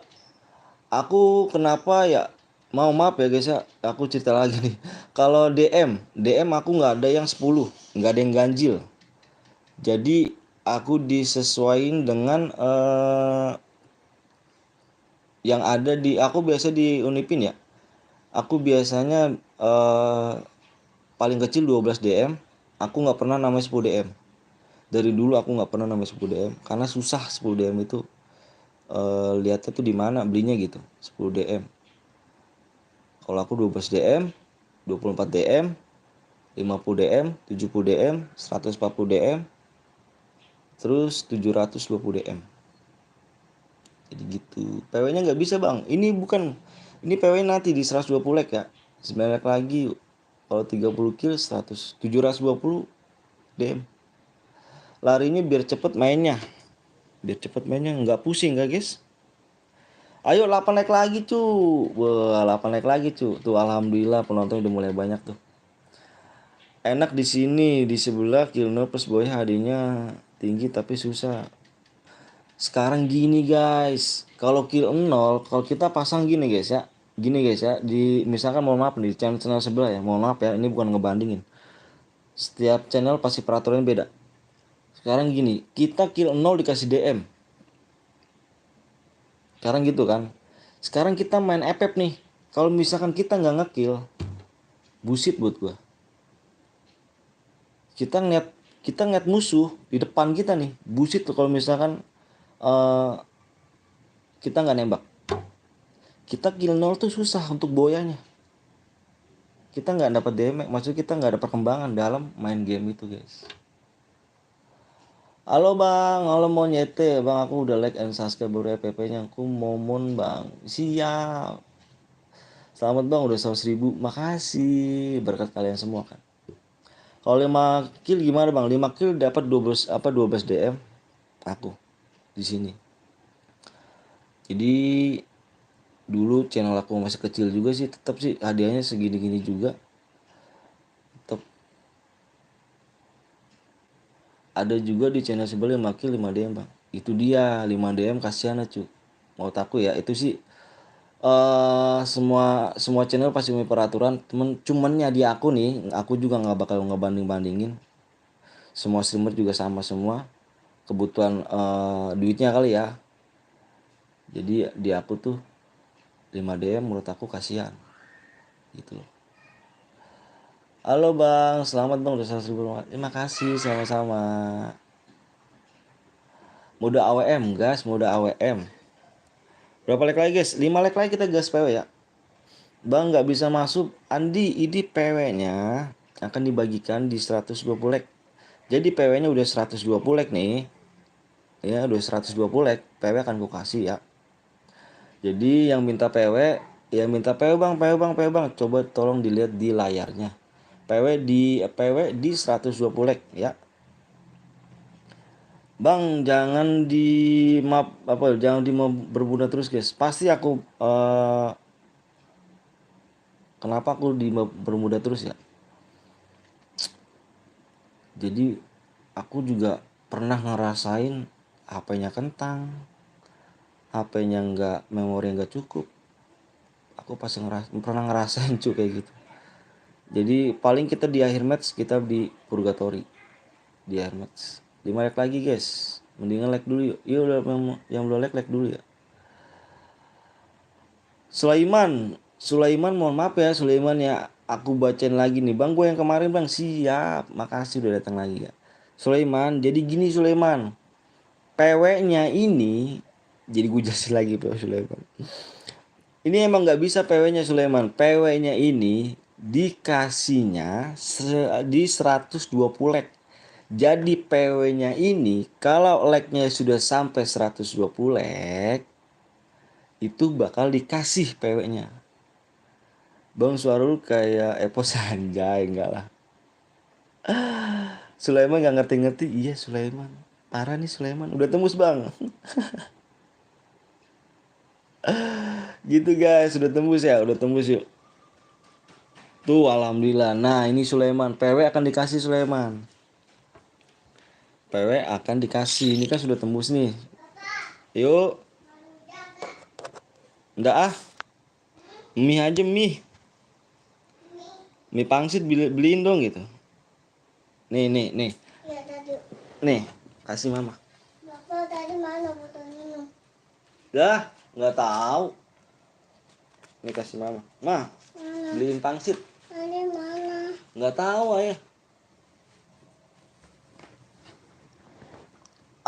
aku kenapa ya, mau maaf ya guys ya, aku cerita lagi nih. Kalau DM aku nggak ada yang 10, nggak ada yang ganjil. Jadi aku disesuaikan dengan yang ada di, aku biasa di Unipin ya. Aku biasanya paling kecil 12 DM. Aku nggak pernah namanya 10 DM. Dari dulu aku nggak pernah namanya 10 DM karena susah 10 DM itu. Lihatnya tuh di mana belinya gitu. 10 DM. Kalau aku 12 DM, 24 DM, 50 DM, 70 DM, 140 DM, terus 720 DM. Jadi gitu. PW-nya nggak bisa bang. Ini bukan, ini PW nanti di 120 like ya. 9 like lagi. Kalau 30 kill 100, 720 DM. Larinya biar cepet mainnya. Biar cepet mainnya, nggak pusing gak guys. Ayo 8 like lagi cu. Wah 8 like lagi cu. Tuh alhamdulillah penonton udah mulai banyak tuh. Enak di sini, di sebelah kill no plus Boy HD-nya tinggi tapi susah. Sekarang gini guys, kalau kill 0, kalau kita pasang gini guys ya. Gini guys ya, di misalkan mohon maaf nih channel sebelah ya. Mohon maaf ya, ini bukan ngebandingin. Setiap channel pasti peraturan beda. Sekarang gini, kita kill 0 dikasih DM. Sekarang gitu kan. Sekarang kita main FF nih. Kalau misalkan kita nggak ngekill, bullshit buat gua. Kita ngeliat musuh di depan kita nih, bullshit tuh kalau misalkan kita nggak nembak. Kita kill 0 tuh susah untuk boyanya. Kita nggak dapat damage, maksudnya kita nggak ada perkembangan dalam main game itu guys. Halo bang, halo mau nyete bang, aku udah like and subscribe baru FPP-nya, aku momon bang, siap. Selamat bang udah 100.000, makasih berkat kalian semua kan. Kalau 5 kill gimana bang? 5 kill dapat 12 DM aku di sini. Jadi dulu channel aku masih kecil juga sih, tetap sih hadiahnya segini-gini juga. Tetap ada juga di channel sebelah 5 kill 5 DM bang. Itu dia 5 DM kasihan cu. Mau takut ya itu sih semua channel pasti punya peraturan. Cumannya di aku nih, aku juga nggak bakal ngebanding-bandingin. Semua streamer juga sama semua. Kebutuhan duitnya kali ya. Jadi di aku tuh 5 DM menurut aku kasihan. Gitu loh. Halo bang, selamat bang udah 100.000. Terima kasih sama-sama. Mode AWM guys, mode AWM. Berapa like lagi guys? 5 like lagi kita gas PW ya. Bang nggak bisa masuk, Andi ini PW-nya akan dibagikan di 120 like. Jadi PW-nya udah 120 like nih. Ya udah 120 like, PW akan gue kasih ya. Jadi yang minta PW, ya minta PW bang, PW bang, PW bang. Coba tolong dilihat di layarnya. PW di 120 like ya. Bang jangan di map apa, jangan di map bermuda terus guys. Pasti aku kenapa aku di map bermuda terus ya? Jadi aku juga pernah ngerasain HP-nya kentang, HP-nya memori nggak cukup. Aku pasti pernah ngerasain cuy kayak gitu. Jadi paling kita di akhir match kita di purgatory. Di akhir match 5 like lagi guys. Mendingan like dulu yuk. Iya udah, yang belum like dulu ya. Sulaiman mohon maaf ya Sulaiman ya. Aku bacain lagi nih bang, gue yang kemarin bang. Siap, makasih udah datang lagi ya Sulaiman. Jadi gini Sulaiman, PW-nya ini, jadi gue jelasin lagi PW Sulaiman. Ini emang nggak bisa PW-nya Sulaiman. PW-nya ini dikasihnya di 120 like. Jadi PW-nya ini kalau like-nya sudah sampai 120 like, itu bakal dikasih PW-nya. Bang Suarul kayak Epo Sanjay, enggak lah. Sulaiman nggak ngerti-ngerti. Iya Sulaiman, parah nih Sulaiman, udah tembus bang. Gitu guys, udah tembus ya, udah tembus yuk. Tuh alhamdulillah. Nah ini Sulaiman, PW akan dikasih Sulaiman. PW akan dikasih, ini kan sudah tembus nih. Yuk. Enggak ah, mie aja mie. Mie pangsit beliin dong gitu. Nih. Ya tadi. Nih, kasih mama. Bapak tadi mana botol minum? Dah, nggak tahu. Nih kasih mama. Ma, Mana? beliin pangsit. Tadi mana? Nggak tahu ayah.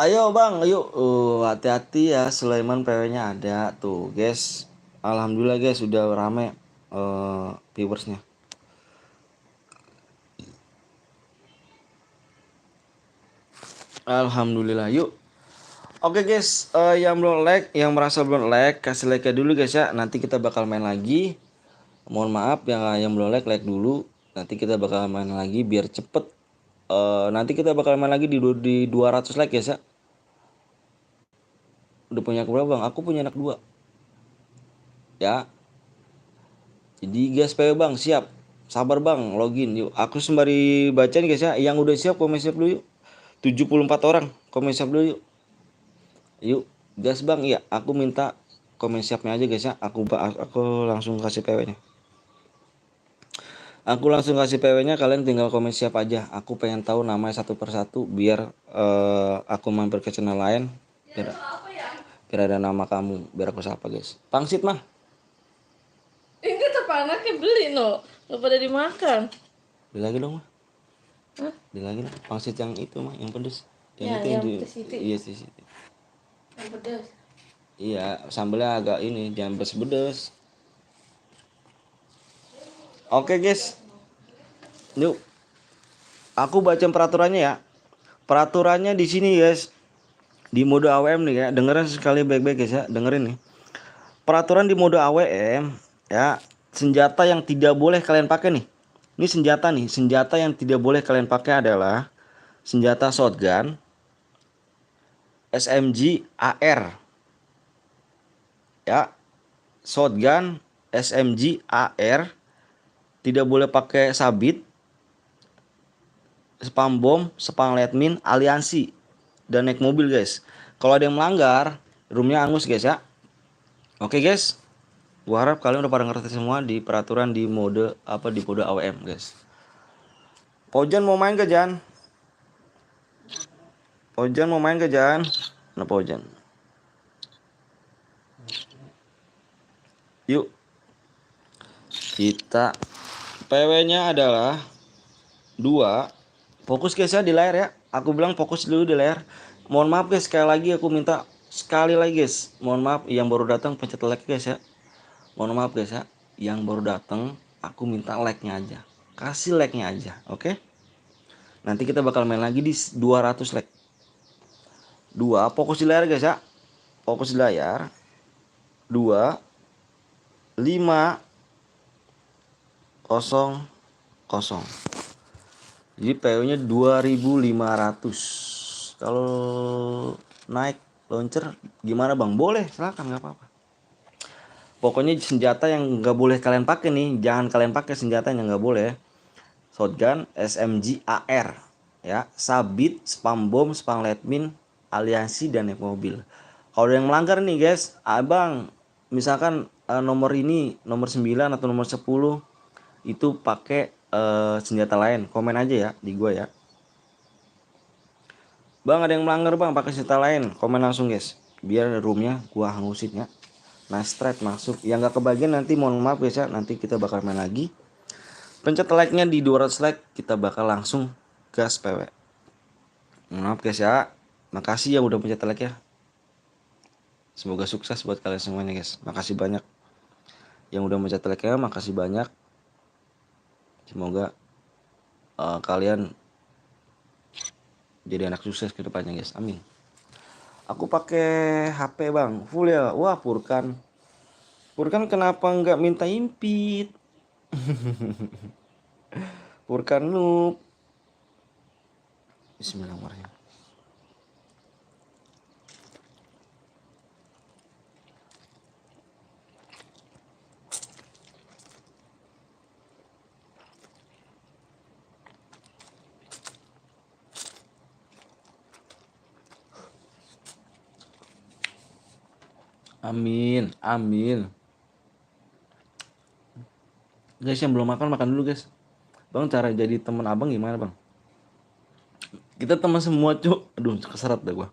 Ayo bang, ayo. Hati-hati ya, Sulaiman PW-nya ada tuh guys. Alhamdulillah guys, sudah rame viewersnya. Alhamdulillah, yuk. Oke guys, yang belum like, yang merasa belum like, kasih like dulu guys ya. Nanti kita bakal main lagi. Mohon maaf yang belum like dulu. Nanti kita bakal main lagi biar cepet. Nanti kita bakal main lagi di 200 like guys ya. Udah punya berapa bang? Aku punya anak 2. Ya. Jadi guys PW bang, siap. Sabar bang, login yuk. Aku sembari baca nih guys ya. Yang udah siap komen siap dulu yuk. 74 orang komen siap dulu yuk. Yuk, gas bang. Iya, aku minta komen siapnya aja guys ya. Aku langsung kasih PW-nya. Aku langsung kasih PW-nya, kalian tinggal komen siap aja. Aku pengen tahu namanya satu persatu biar aku mampir ke channel lain. Biar ada nama kamu, biar aku sapa guys. Pangsit mah. Enggak tuh anaknya beli no. Nggak pada dimakan. Beli lagi dong mah. Hah? Beli lagi lah. Pangsit yang itu mah, yang pedes. Ya, Itu yang di pedes itu. iya sih. Yang pedas. Iya, sambelnya agak ini, jangan pedes-pedes. Oke guys. Yuk. Aku baca peraturannya ya. Peraturannya di sini guys. Di mode AWM nih ya. Dengerin sekali baik-baik guys ya. Dengerin nih. Peraturan di mode AWM ya. Senjata yang tidak boleh kalian pakai nih. Ini senjata nih. Senjata yang tidak boleh kalian pakai adalah senjata shotgun, SMG, AR. Ya. Shotgun, SMG, AR. Tidak boleh pakai sabit, spam bom, spam lead-mine, aliansi, dan naik mobil guys. Kalau ada yang melanggar, roomnya angus guys ya. Oke guys, gua harap kalian udah pada ngerti semua di peraturan di mode AWM guys. Pojan mau main ke Jan? Pojan mau main ke Jan? Nah Pojan. Yuk. Kita PW-nya adalah 2. Fokus guys ya di layar ya. Aku bilang fokus dulu di layar. Mohon maaf guys, sekali lagi aku minta sekali lagi guys. Mohon maaf yang baru datang pencet like guys ya. Mohon maaf guys ya. Yang baru datang aku minta like-nya aja. Kasih like-nya aja, oke? Nanti kita bakal main lagi di 200 like. 2, fokus di layar guys ya. Fokus di layar. 2 5 0 0. Jadi PO-nya 2500. Kalau naik launcher gimana bang? Boleh, silakan, nggak apa-apa. Pokoknya senjata yang nggak boleh kalian pakai nih, jangan kalian pakai senjata yang nggak boleh. Shotgun, SMG, AR, ya, sabit, spam bom, spam lead-mine, aliansi, dan naik mobil. Kalau ada yang melanggar nih guys, abang, misalkan nomor ini, nomor 9 atau nomor 10 itu pakai senjata lain, komen aja ya di gua ya. Bang ada yang melanggar bang pakai senjata lain, komen langsung guys. Biar roomnya gua hangusin ya. Nah straight masuk. Yang nggak kebagian nanti mohon maaf guys ya. Nanti kita bakal main lagi. Pencet like-nya di 200 like. Kita bakal langsung gas PW. Mohon maaf guys ya. Makasih ya udah pencet like ya. Semoga sukses buat kalian semuanya guys. Makasih banyak. Yang udah pencet like ya, makasih banyak. Semoga kalian jadi anak sukses ke depannya guys, amin. Aku pakai HP bang, full ya. Wah Furkan kenapa nggak minta impit? Furkan noob. Bismillahirrahmanirrahim. Amin, amin. Guys yang belum makan, makan dulu guys. Bang, cara jadi teman abang gimana bang? Kita teman semua cuk. Aduh keserat deh gua.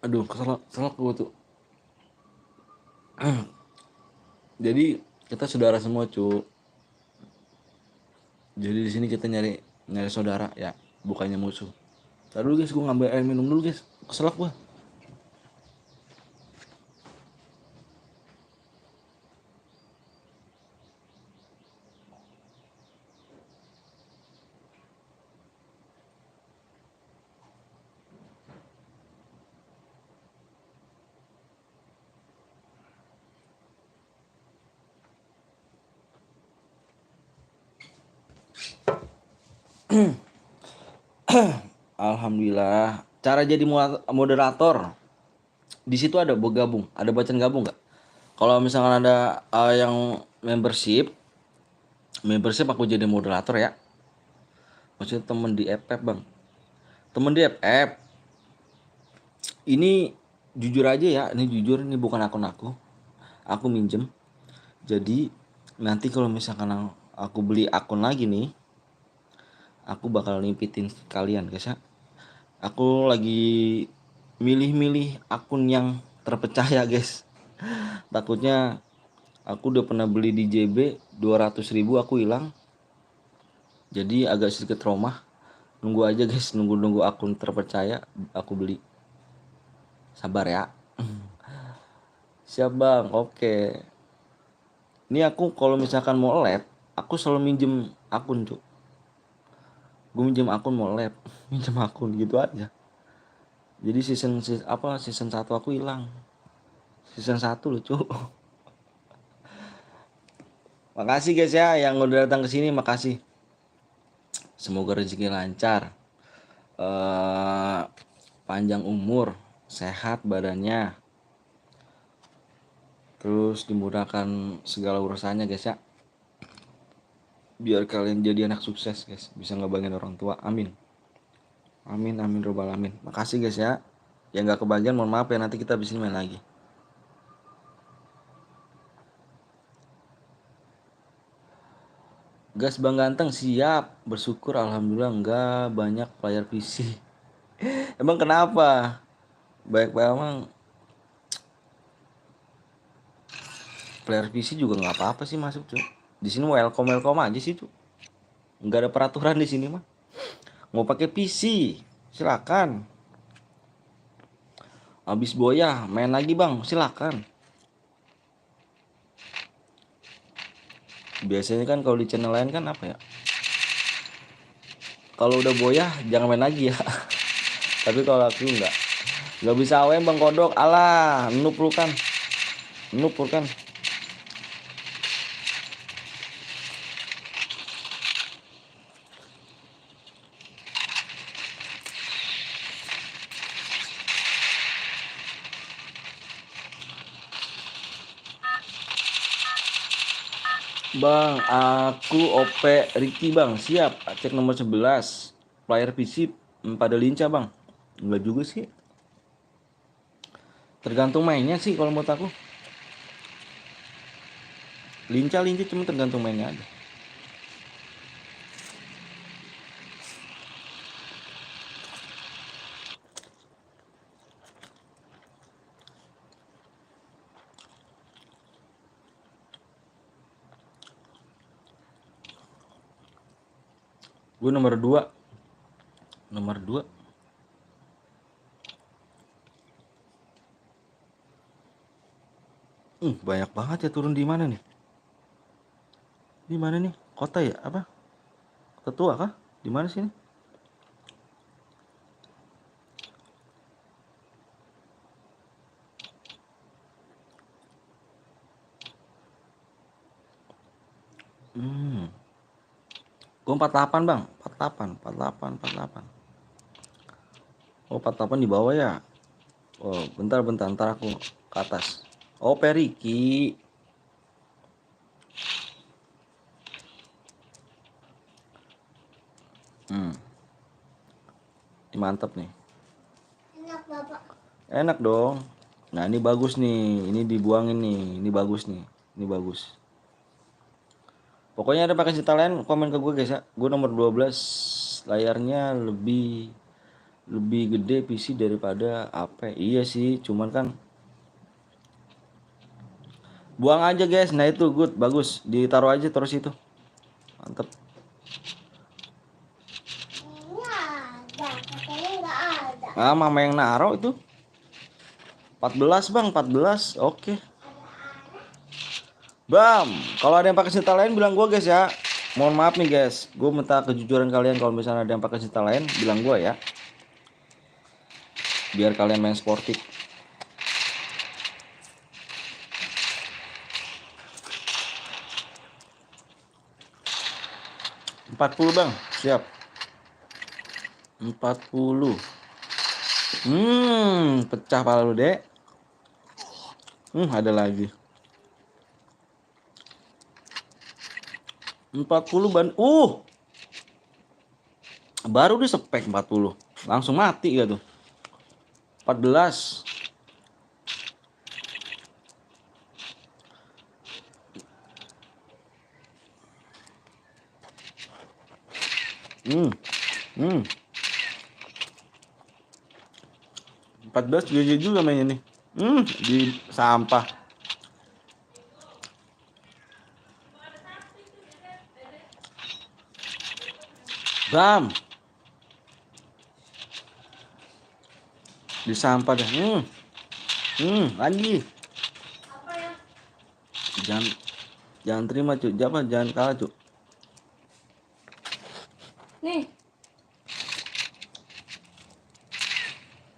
Aduh keselak gua tuh. Jadi kita saudara semua cuk. Jadi di sini kita nyari saudara ya, bukannya musuh. Ntar dulu guys, gua ngambil air minum dulu guys. Keselak gua. Alhamdulillah. Cara jadi moderator. Di situ ada bergabung, ada bacaan gabung nggak? Kalau misalkan ada yang membership aku jadi moderator ya. Maksudnya temen di FF bang. Temen di FF. Ini jujur aja ya, ini jujur, ini bukan akun aku. Aku minjem. Jadi nanti kalau misalkan aku beli akun lagi nih, aku bakal nimpitin kalian guys ya. Aku lagi milih-milih akun yang terpercaya guys. Takutnya aku udah pernah beli di JB 200.000 aku hilang. Jadi agak sedikit trauma. Nunggu aja guys, nunggu akun terpercaya aku beli. Sabar ya. Siap bang, oke. Ini aku kalau misalkan mau lab, aku selalu minjem akun cuk. Gue minjem akun mau lab, minjem akun gitu aja. Jadi season 1 aku hilang. Season 1 loh cuk. Makasih guys ya yang udah datang ke sini, makasih. Semoga rezeki lancar. Panjang umur, sehat badannya. Terus dimudahkan segala urusannya guys ya. Biar kalian jadi anak sukses guys, bisa ngebanggain orang tua, amin. Amin amin robbal alamin. Makasih guys ya. Yang gak kebagian mohon maaf ya, nanti kita bisa main lagi. Gas bang ganteng, siap. Bersyukur alhamdulillah enggak banyak player PC. Emang kenapa? Baik emang player PC juga nggak apa-apa sih masuk cuy. Di sini welcome aja sih tuh. Nggak ada peraturan di sini mah. Mau pakai PC silakan. Habis boya main lagi bang, silakan. Biasanya kan kalau di channel lain kan apa ya? Kalau udah boya jangan main lagi ya. Tapi kalau aku nggak bisa AW bang kodok. Alah, noob lu kan. Noob kan. Bang, aku OP Ricky bang, siap. Cek nomor 11. Player PC pada lincah bang. Enggak juga sih. Tergantung mainnya sih kalau menurut aku. Lincah cuma tergantung mainnya aja. Gue nomor 2. Nomor 2. Banyak banget ya turun di mana nih? Di mana nih? Kota ya? Apa? Kota tua kah? Di mana sini? Hmm. Gue 48 bang. 48, 48, 48. Oh 48 di bawah ya. Oh bentar ntar aku ke atas. Oh Periki. Hmm. Ini mantap nih. Enak bapak. Enak dong. Nah ini bagus nih. Ini dibuangin nih. Ini bagus nih. Ini bagus. Pokoknya ada pakai cerita lain komen ke gue guys ya. Gue nomor 12. Layarnya lebih gede PC daripada AP. Iya sih, cuman kan buang aja guys. Nah itu good, bagus. Ditaruh aja terus itu. Mantep. Ini ada, katanya nggak ada. Ah, mama yang naruh itu. 14 bang, 14. Oke. Bam, kalau ada yang pakai senjata lain bilang gue guys ya. Mohon maaf nih guys, gue minta kejujuran kalian kalau misalnya ada yang pakai senjata lain bilang gue ya. Biar kalian main sportif. 40 bang, siap. 40. Pecah pala lu dek. Ada lagi. 40 ban. Baru di spek 40. Langsung mati gak tuh? 14. Hmm. 14 GG juga mainnya nih. Di sampah. Bam. Di sampah dah. Lagi. Apa ya? Jangan terima, Cuk. Jangan kalah, Cuk. Nih.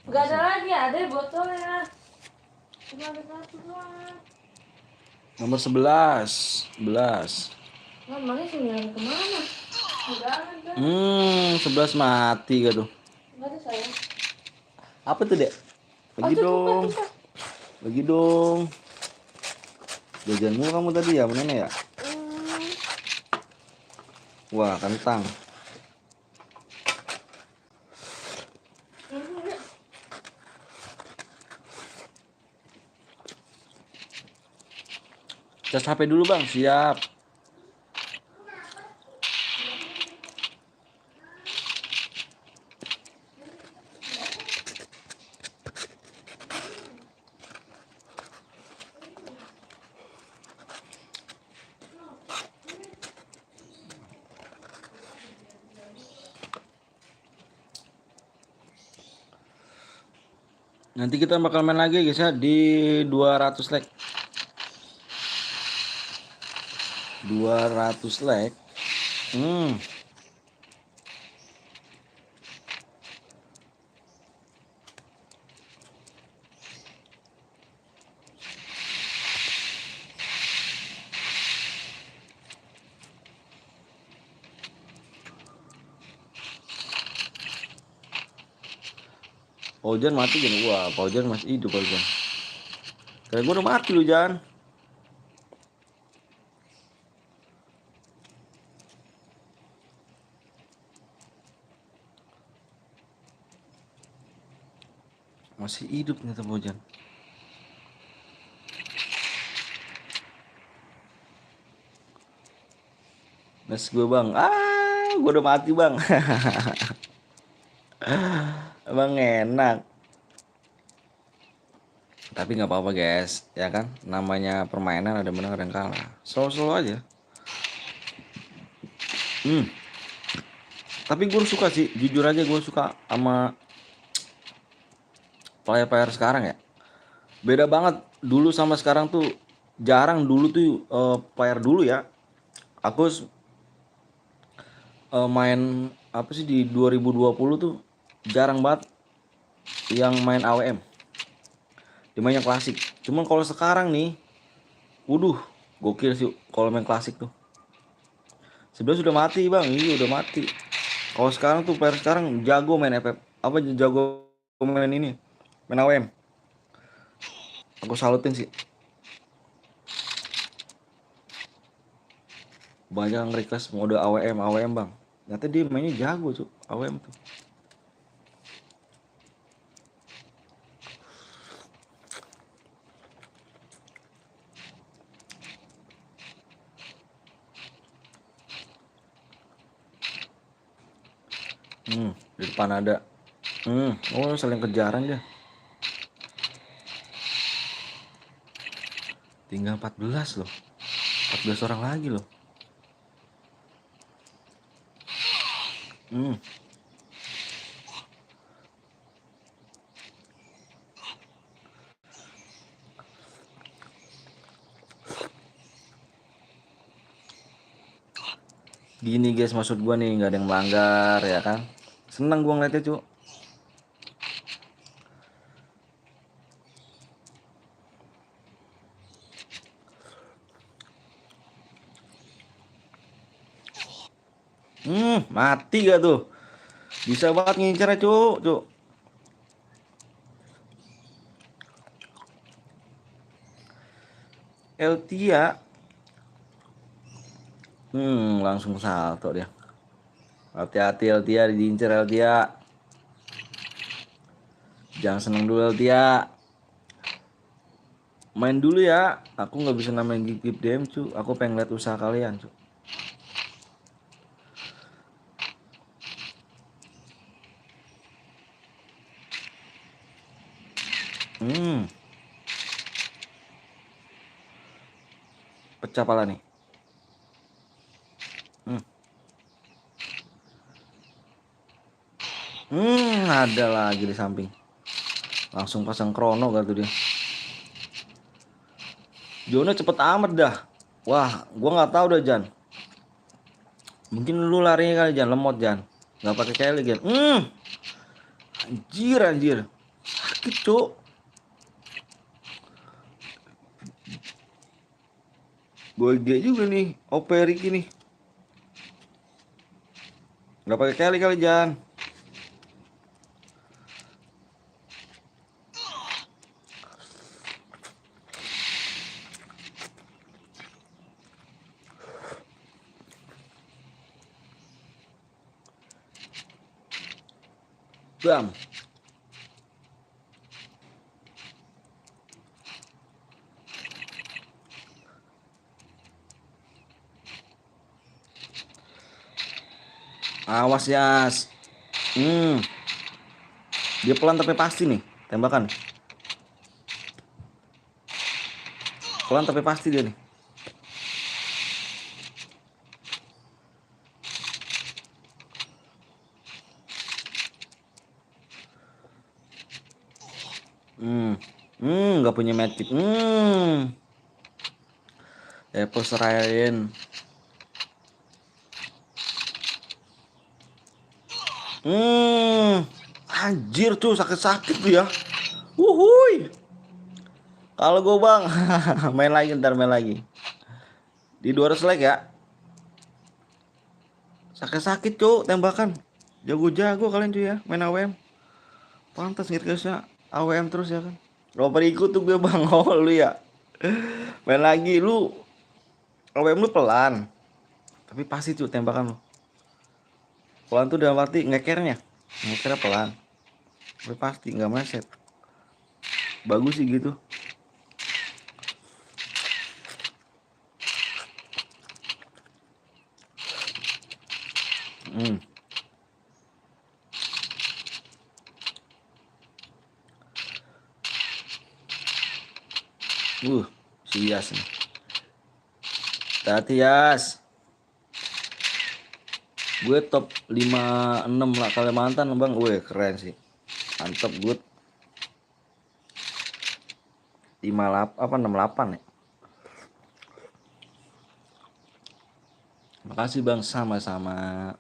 Gak ada lagi, ada botolnya. Cuma ada satu doang. Nomor 11. 11. Namanya sembilan kemana? Udah ada. 11 mati gak tuh? Gak ada saya. Apa tuh, Dek? Bagi tuh, dong. buka. Bagi dong. Jajanmu kamu tadi ya, mana ya? Wah, kentang. Cas HP dulu bang, siap. Nanti kita bakal main lagi guys ya di 200 like. 200 like. Ojan mati kan? Wah, Ojan masih hidup Ojan. Kayak gue udah mati lu Jan. Masih hidup ternyata Ojan. Nes gue bang. Gue udah mati bang. Emang enak. Tapi nggak apa-apa guys, ya kan? Namanya permainan ada menang ada yang kalah. Slow aja. Tapi gue suka sih, jujur aja gue suka sama player sekarang ya. Beda banget dulu sama sekarang tuh. Jarang dulu tuh player dulu ya. Aku main apa sih di 2020 tuh jarang banget yang main AWM. Dia main yang klasik. Cuman kalau sekarang nih, waduh, gokil sih kalau main klasik tuh. Sebenarnya sudah mati bang, iya udah mati. Kalau sekarang tuh player sekarang jago main FF, apa jago main ini, main AWM. Aku salutin sih. Banyak yang request mode AWM, AWM bang. Ternyata dia mainnya jago tuh, AWM tuh. Di depan ada. Oh saling kejaran dia. Tinggal 14 loh. 14 orang lagi loh. Hmm. Gini guys, maksud gua nih nggak ada yang melanggar ya kan. Seneng gua ngeliatnya cu. Mati gak tuh? Bisa banget ngincernya cu, cu. Eltia. Langsung salto dia. Hati-hati Eltia, diincer Eltia. Jangan seneng dulu Eltia. Main dulu ya. Aku nggak bisa namain gigip DM cu. Aku pengen lihat usaha kalian cu. Pecah pala nih. Ada lagi di samping. Langsung pasang krono gak tuh dia. Jono cepet amat dah. Wah, gua nggak tahu dah Jan. Mungkin lu larinya kali Jan, lemot Jan. Nggak pakai Kelly Jan. Anjir anjir. Sakit cuk. Gue dia juga nih, OP Ricky nih. Nggak pakai Kelly kali Jan. Bam. Awas Yas. Dia pelan tapi pasti nih tembakan. Pelan tapi pasti dia nih. Nggak punya magic. Apple serain. Anjir tuh sakit-sakit tuh ya. Wuhui. Kalau gue bang, main lagi ntar main lagi. Di 200 like ya. Sakit-sakit cuy tembakan. Jago-jago kalian cuy ya main AWM. Pantas ngerkesnya AWM terus ya kan. Lo pada ikut tuh gue bang. Oh lu ya. Main lagi lu. AWM lu pelan. Tapi pasti cuy tembakan lu. Pelan tuh dalam arti ngekernya. Ngekernya pelan. Tapi pasti nggak meleset. Bagus sih gitu. Si Yas nih. Hati Yas. Gue top 56 lah Kalimantan bang. Gue keren sih. Mantep good. 58 apa 68 ya. Makasih bang, sama-sama.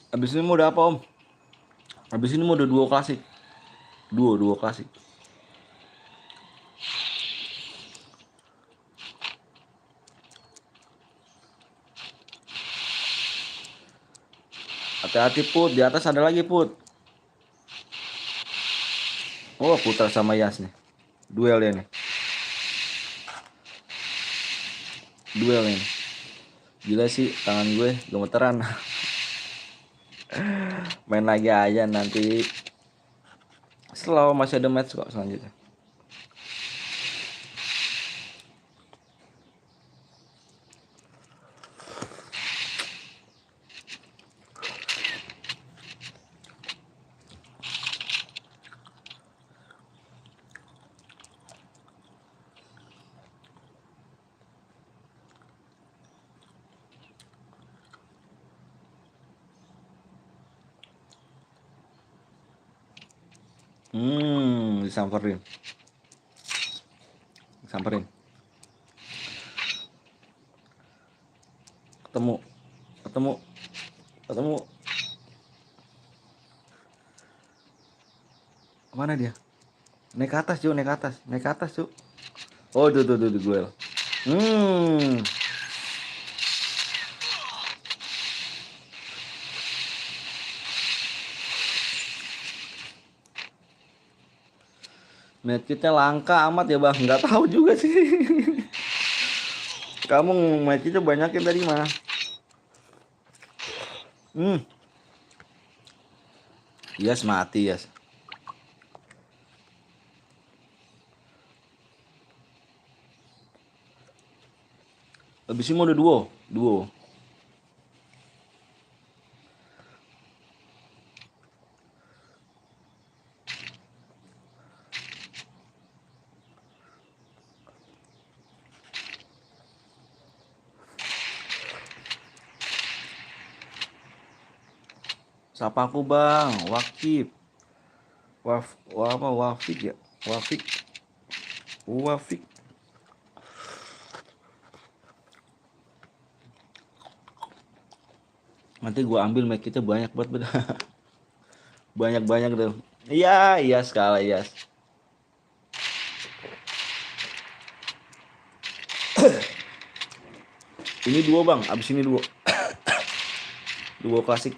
Abis ini mau udah apa om? Abis ini mau udah duo klasik. Duo klasik. Hati-hati Put, di atas ada lagi Put. Oh Putra sama Yas nih. Duel ya nih. Duel nih. Gila sih tangan gue gemeteran. Main lagi aja nanti. Selalu masih ada match kok selanjutnya. Disamperin. Samperin. Ketemu. Ketemu. Ketemu. Mana dia? Naik ke atas, Cuk, naik ke atas. Naik ke atas, Cuk. Oh, tuh duel. Medkitnya langka amat ya bang, nggak tahu juga sih. Kamu medkitnya banyakin dari mana? Yes mati yes. Habis ini mau ada duo. Siapa aku bang? Wakif. Wafik ya? Wafik. Nanti gua ambil mic kita banyak buat banyak tuh. Iya sekali yes. Ini duo bang, abis ini duo. Duo klasik.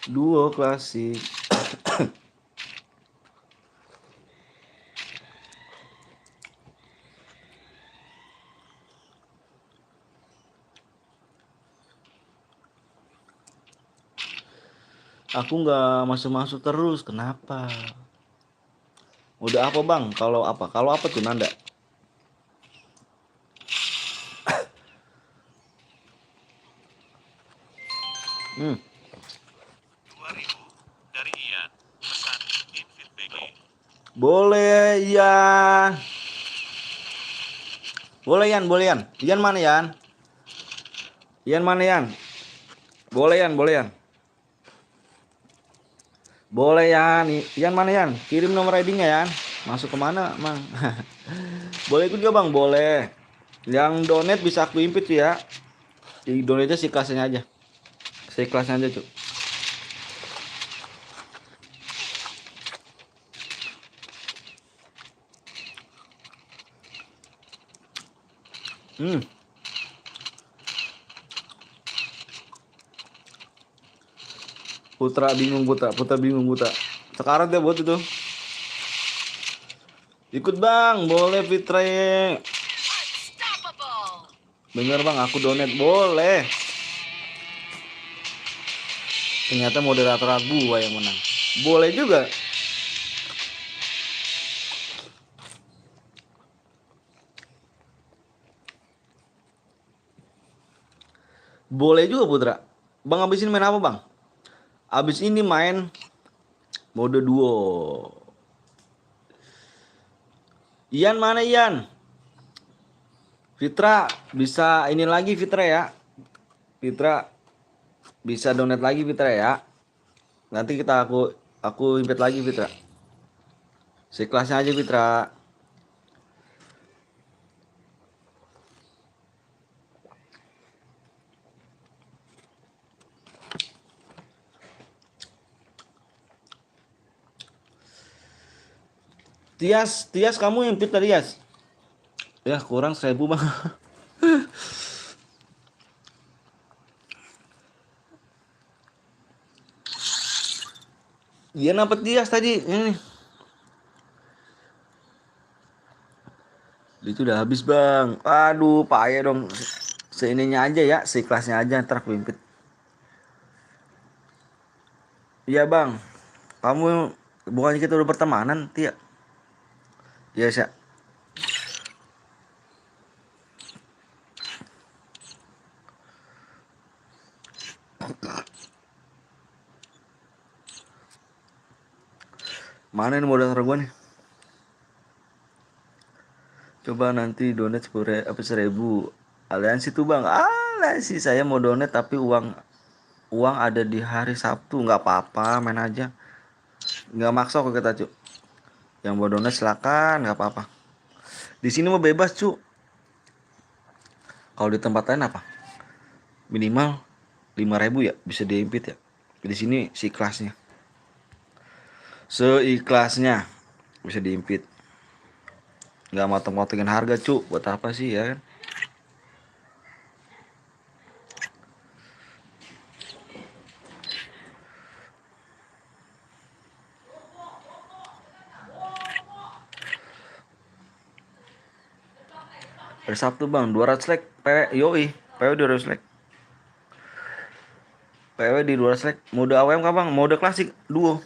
Duo klasik. Aku nggak masuk terus, kenapa? Udah apa bang? Kalau apa tuh Nanda? Hmm. 2000 dari Ian. Pesan invite BG. Boleh Ian. Boleh Ian. Ian mana Ian? Ian mana Ian? Boleh Ian. Boleh Ian. Ian mana Ian? Kirim nomor ID-nya Ian. Masuk kemana Mang? Boleh ikut gak bang? Boleh. Yang donate bisa aku invite ya. Di donate si kelasnya aja. Seikhlasnya aja tuh. Putra bingung. Sekarang dia buat itu. Ikut bang, boleh Fitre. Bener bang, aku donate boleh. Ternyata moderator gua yang menang. Boleh juga. Boleh juga Putra. Bang abis ini main apa bang? Abis ini main mode duo. Ian mana Ian? Fitra bisa ini lagi Fitra ya. Fitra bisa donate lagi Fitra ya. Nanti aku invite lagi Fitra. Seikhlasnya aja Fitra. Tias kamu impit tadi Yas? Ya kurang 1.000 bang. Dia dapat Tias tadi ini. Itu udah habis bang. Aduh payah dong. Seininya aja ya, seikhlasnya aja ntar aku impit. Iya bang. Kamu bukannya kita udah pertemanan, Tia? Iya sih. Mana nih modal gue nih? Coba nanti donat 10.000. Aliansi tuh bang. Aliansi saya mau donat tapi uang ada di hari Sabtu, nggak apa-apa, main aja. Nggak maksa kok kita cu. Yang mau donat silakan, nggak apa-apa. Di sini mau bebas cu. Kalau di tempat lain apa? Minimal 5.000 ya bisa diimpit ya. Di sini seikhlasnya. Seikhlasnya bisa diimpit. Nggak motong-motongin harga cu. Buat apa sih ya kan? Hari Sabtu bang 200 like PW yoi. PW 200 like. PW di 200 like. Mode AWM kah bang? Mode klasik duo.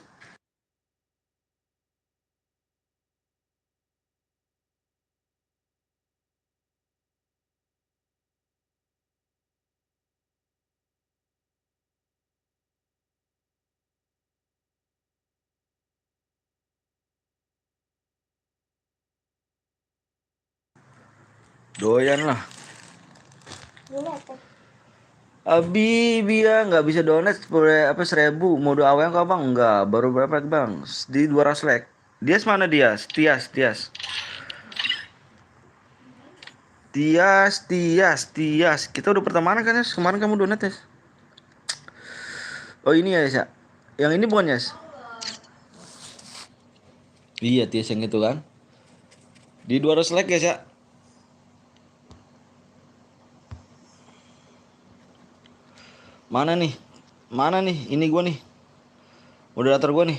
Doyan lah. Boleh tuh. Abi dia nggak bisa donat 1.000 mode AWM kah bang? Enggak, baru berapa bang? Di 200 like. Dias mana Dias? Tias. Tias. Kita udah pertemanan kan Yas? Kemarin kamu donat Yas? Oh ini ya Yas ya? Yang ini bukan Yas? Iya Tias yang itu kan? Di 200 like Yas ya? Mana nih? Mana nih? Ini gua nih. Moderator gua nih.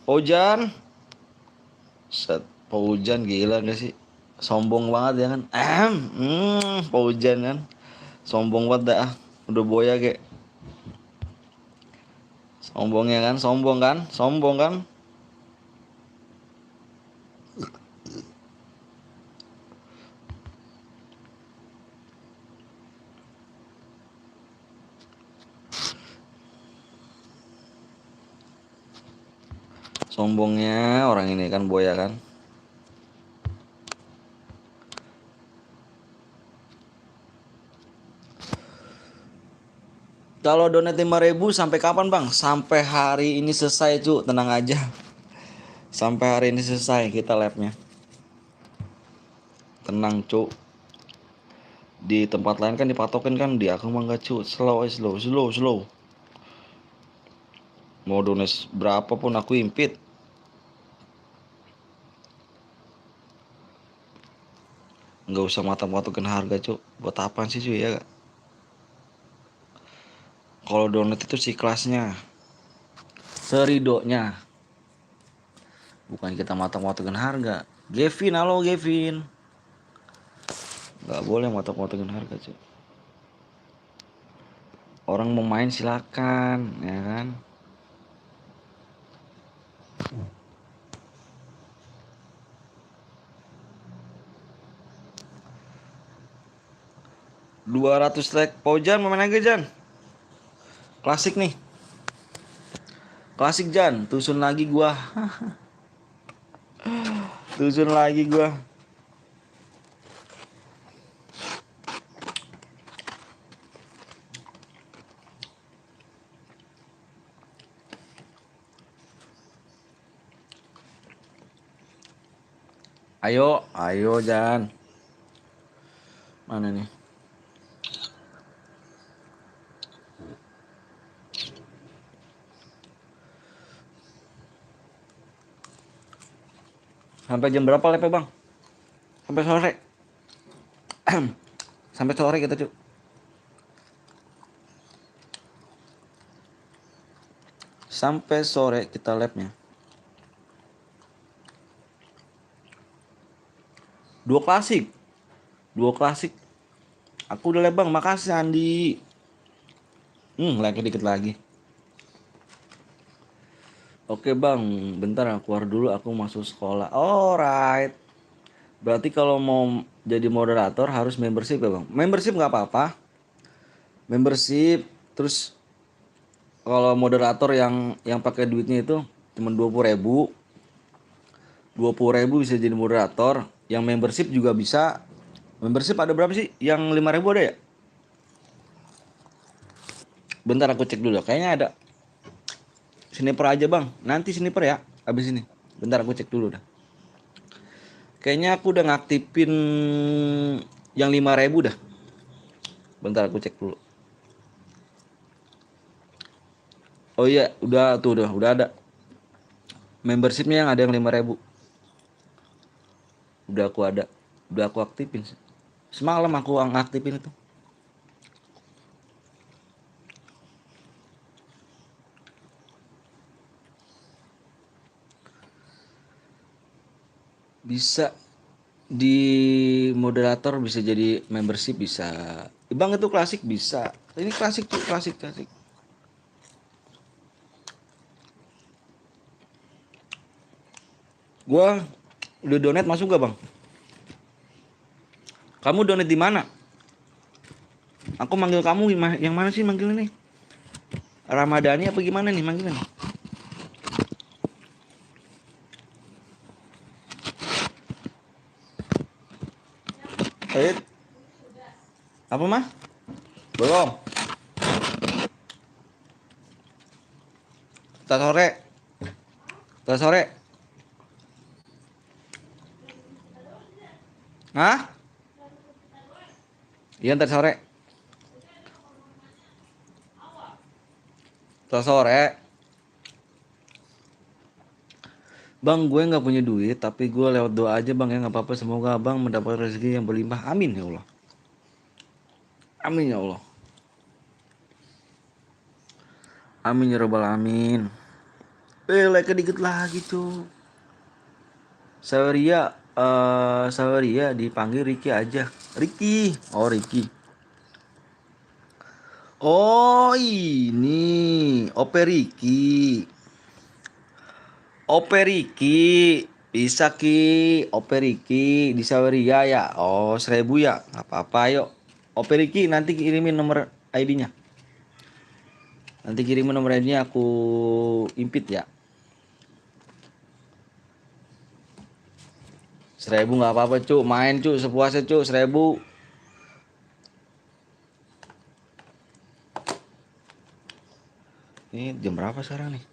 Ojan. Set. Paujan gila gak sih? Sombong banget ya kan? Paujan kan? Sombong banget dah. Udah boya kayak. Sombongnya kan? Sombong kan? Sombongnya orang ini kan boya kan? Kalau donat 5.000 sampai kapan bang? Sampai hari ini selesai cu, tenang aja. Sampai hari ini selesai kita labnya. Tenang cu. Di tempat lain kan dipatokin kan, di aku mah enggak cu. Slow. Mau donat berapa pun aku impit. Nggak usah mata-matokin harga cu. Buat apaan sih cu ya? Kalau donat itu sih kelasnya, seridonya. Bukan kita mata-matokin harga. Gavin, halo Gavin. Nggak boleh mata-matokin harga cu. Orang mau main silakan, ya kan? $200 like. Paujan mau main lagi Jan. Klasik nih. Klasik Jan, tusun lagi gua. Tusun lagi gua. Ayo Jan. Mana nih? Sampai jam berapa live bang? Sampai sore. Sampai sore kita Cuk. Sampai sore kita live-nya. Duo klasik. Aku udah live bang, makasih Andi. Like dikit lagi. Oke bang, bentar aku keluar dulu, aku masuk sekolah. Alright. Berarti kalau mau jadi moderator harus membership ya bang? Membership nggak apa-apa. Membership, terus kalau moderator yang pakai duitnya itu cuma 20.000. 20.000 bisa jadi moderator. Yang membership juga bisa. Membership ada berapa sih? Yang 5.000 ada ya? Bentar aku cek dulu. Kayaknya ada. Sniper aja bang. Nanti sniper ya. Abis ini. Bentar aku cek dulu dah. Kayaknya aku udah ngaktifin yang 5.000 dah. Bentar aku cek dulu. Oh iya, udah tuh udah ada. Membershipnya yang ada yang 5.000. Udah aku aktifin. Semalam aku ngaktifin itu. Bisa di moderator, bisa jadi membership bisa. Bang itu klasik bisa. Ini klasik tuh, klasik. Gua udah donate masuk gak bang? Kamu donate di mana? Aku manggil kamu yang mana sih manggil ini? Ramadhani apa gimana nih manggilnya? Apa mah? Belum. Ntar sore. Hah? Iya ntar sore. Ntar sore. Bang, gue nggak punya duit, tapi gue lewat doa aja bang ya, nggak apa-apa. Semoga abang mendapat rezeki yang berlimpah. Amin ya Allah. Amin ya Allah. Amin ya robbal alamin. Like dikit lagi tuh. Saweria dipanggil Ricky aja. Ricky. Oh Ricky. Oh ini Ope Ricky. Bisa Ki. Ope Ricky di Saweria ya. Oh 1.000 ya. Gak apa-apa yuk. Ope Ricky nanti kirimin nomor ID-nya. Aku impit ya. 1.000 nggak apa-apa cu, main cu sepuasnya cu 1.000. Ini jam berapa sekarang nih?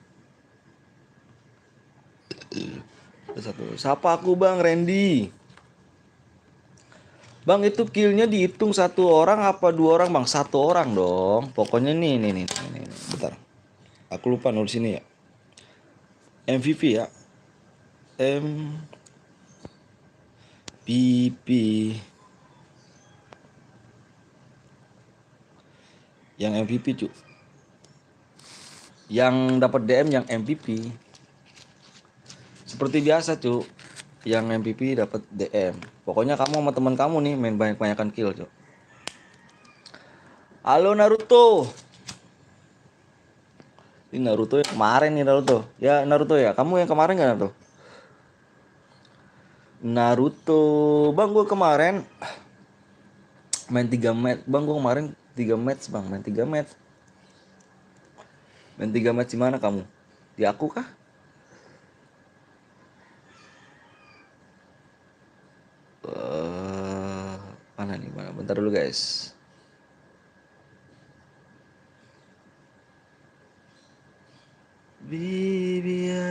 Siapa aku bang? Randy. Bang itu killnya dihitung 1 orang apa 2 orang bang? 1 orang dong. Pokoknya nih. Bentar. Aku lupa nulis ini ya. MVP ya. MVP. Yang MVP cu. Yang dapat DM yang MVP. Seperti biasa cu. Yang MVP dapat DM. Pokoknya kamu sama teman kamu nih main banyak-banyakan kill cu. Halo Naruto. Ini Naruto yang kemarin nih Naruto. Ya Naruto ya. Kamu yang kemarin gak Naruto? Naruto. Bang gue kemarin main 3 match. Bang gue kemarin 3 match bang. Main 3 match. Main 3 match di mana kamu? Di aku kah? Mana nih? Mana? Bentar dulu guys. Bibia.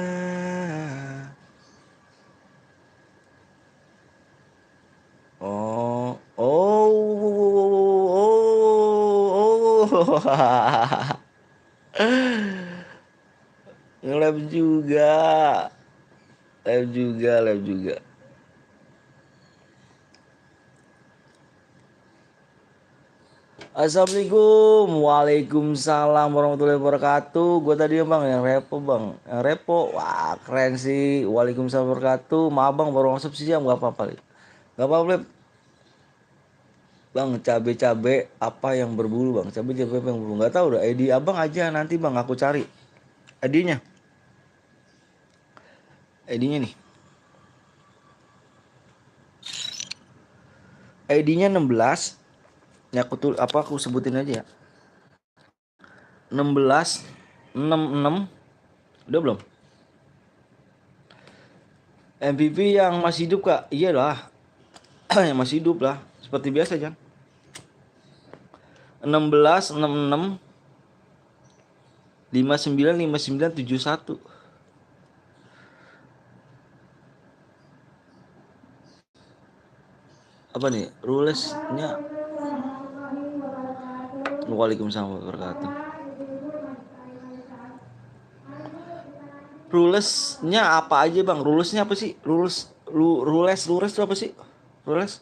Ngelap juga. Live juga, live juga. Assalamualaikum, waalaikumsalam warahmatullahi wabarakatuh. Gue tadi bang yang repo bang, yang repo, wah keren sih. Waalaikumsalam wabarakatuh. Maaf bang baru masuk sih jam, gak apa-apa, gak apa-apa Lip. Bang cabe-cabe apa yang berbulu bang? Cabe-cabe apa yang berbulu? Gak tahu udah. ID abang aja nanti bang aku cari. ID-nya, ID-nya nih. ID-nya 16. Ya aku tuh apa aku sebutin aja ya. 16 66. Udah belum? MVP yang masih hidup kak? Iyalah. Yang masih hidup lah. Seperti biasa Jan. 16 66 59 59 71. Apa nih? Rulesnya. Waalaikumsalam warahmatullahi wabarakatuh. Rulesnya apa aja bang? Rulesnya apa sih? Rules itu apa sih? Rules?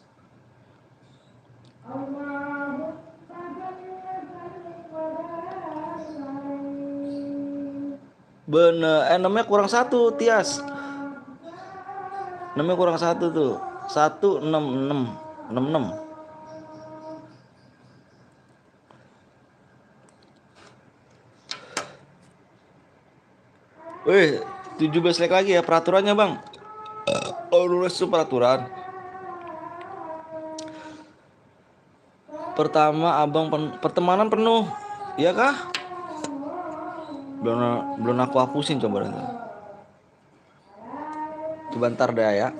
Bener, namanya kurang satu, Tias. Namanya kurang satu tuh. 166 66. Wih, 17 like lagi ya peraturannya bang. Oh, rules itu peraturan. Pertama abang pertemanan penuh, iya kah? Belum aku hapusin coba nanti. Coba ntar deh ya.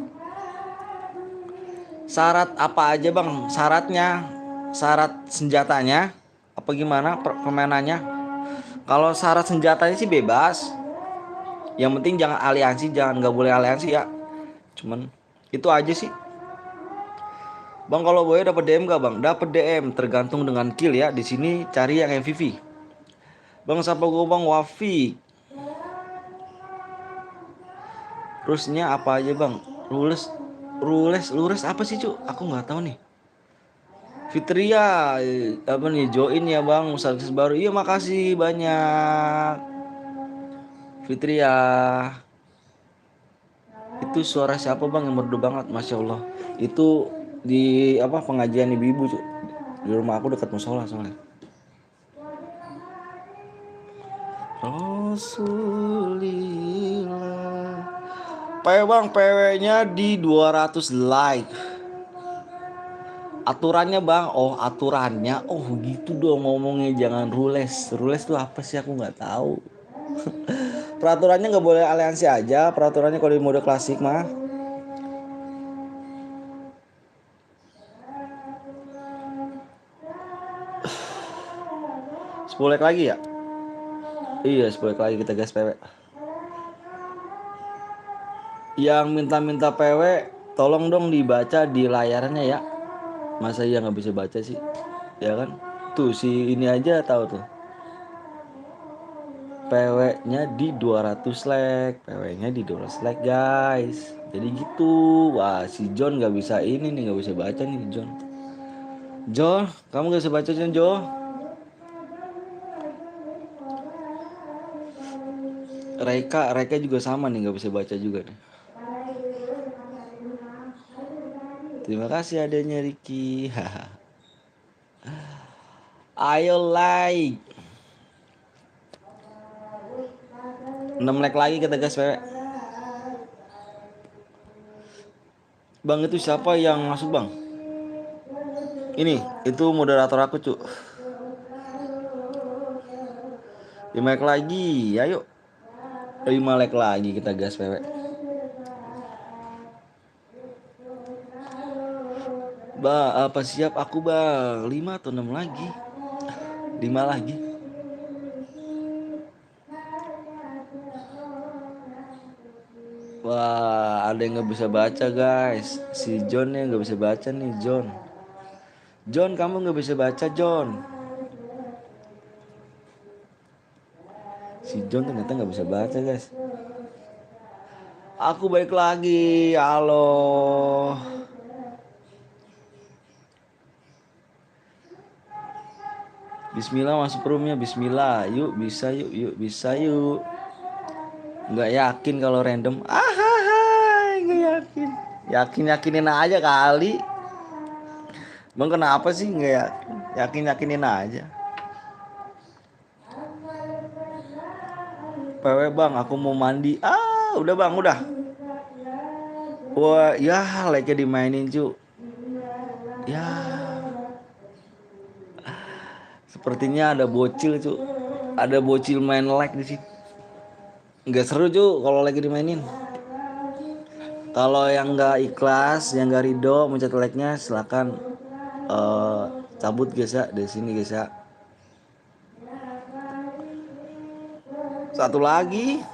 Syarat apa aja bang? Syarat senjatanya apa gimana permainannya? Kalau syarat senjatanya sih bebas. Yang penting jangan aliansi, nggak boleh aliansi ya. Cuman itu aja sih. Bang kalau boleh dapat DM gak bang? Dapat DM tergantung dengan kill ya. Di sini cari yang MVP. Bang siapa gue bang? Wafi. Terusnya apa aja bang? Rules apa sih cu? Aku nggak tahu nih. Fitria apa nih join ya bang Ustaz baru. Iya makasih banyak Fitria. Itu suara siapa bang yang merdu banget? Masya Allah. Itu di apa pengajian ibu-ibu cu. Di rumah aku dekat musola soalnya. Rasulillah. Bang PW-nya di 200 like. Aturannya bang, oh aturannya, oh gitu dong ngomongnya jangan rules. Rules tuh apa sih aku nggak tahu. Peraturannya nggak boleh aliansi aja. Peraturannya kalau di mode klasik mah. Sepuluh lagi ya? Iya 10 lagi kita gas PW. Yang minta-minta PW, tolong dong dibaca di layarnya ya. Masa iya nggak bisa baca sih? Ya kan? Tuh si ini aja tahu tuh. PW-nya di 200 like, PW-nya di 200 like guys. Jadi gitu. Wah si John nggak bisa ini nih, nggak bisa baca nih John. Jo, kamu nggak bisa baca John Jo? Reka juga sama nih nggak bisa baca juga nih. Terima kasih adanya Ricky. Ayo like. 6 like lagi kita gas PW. Bang itu siapa yang masuk bang? Ini, itu moderator aku cu. 5 like lagi, ayo. 5 like lagi kita gas PW. Apa siap aku bang? 5 atau 6 lagi? 5 lagi. Wah, ada yang nggak bisa baca guys. Si John yang nggak bisa baca nih John. John, kamu nggak bisa baca John. Si John ternyata nggak bisa baca guys. Aku balik lagi. Halo. Bismillah masuk roomnya. Bismillah. Yuk bisa yuk. Yuk bisa yuk. Nggak yakin kalau random. Nggak yakin. Yakin-yakinin aja kali. Bang kenapa sih nggak yakin? Yakin-yakinin aja. PW bang, aku mau mandi. Udah bang, udah. Wah, ya like-nya dimainin cu. Ya, sepertinya ada bocil cu. Ada bocil main like di sini. Nggak seru cu kalau lagi dimainin. Kalau yang nggak ikhlas, yang nggak ridho mencet like-nya, silakan cabut guys ya dari sini guys ya. Satu lagi,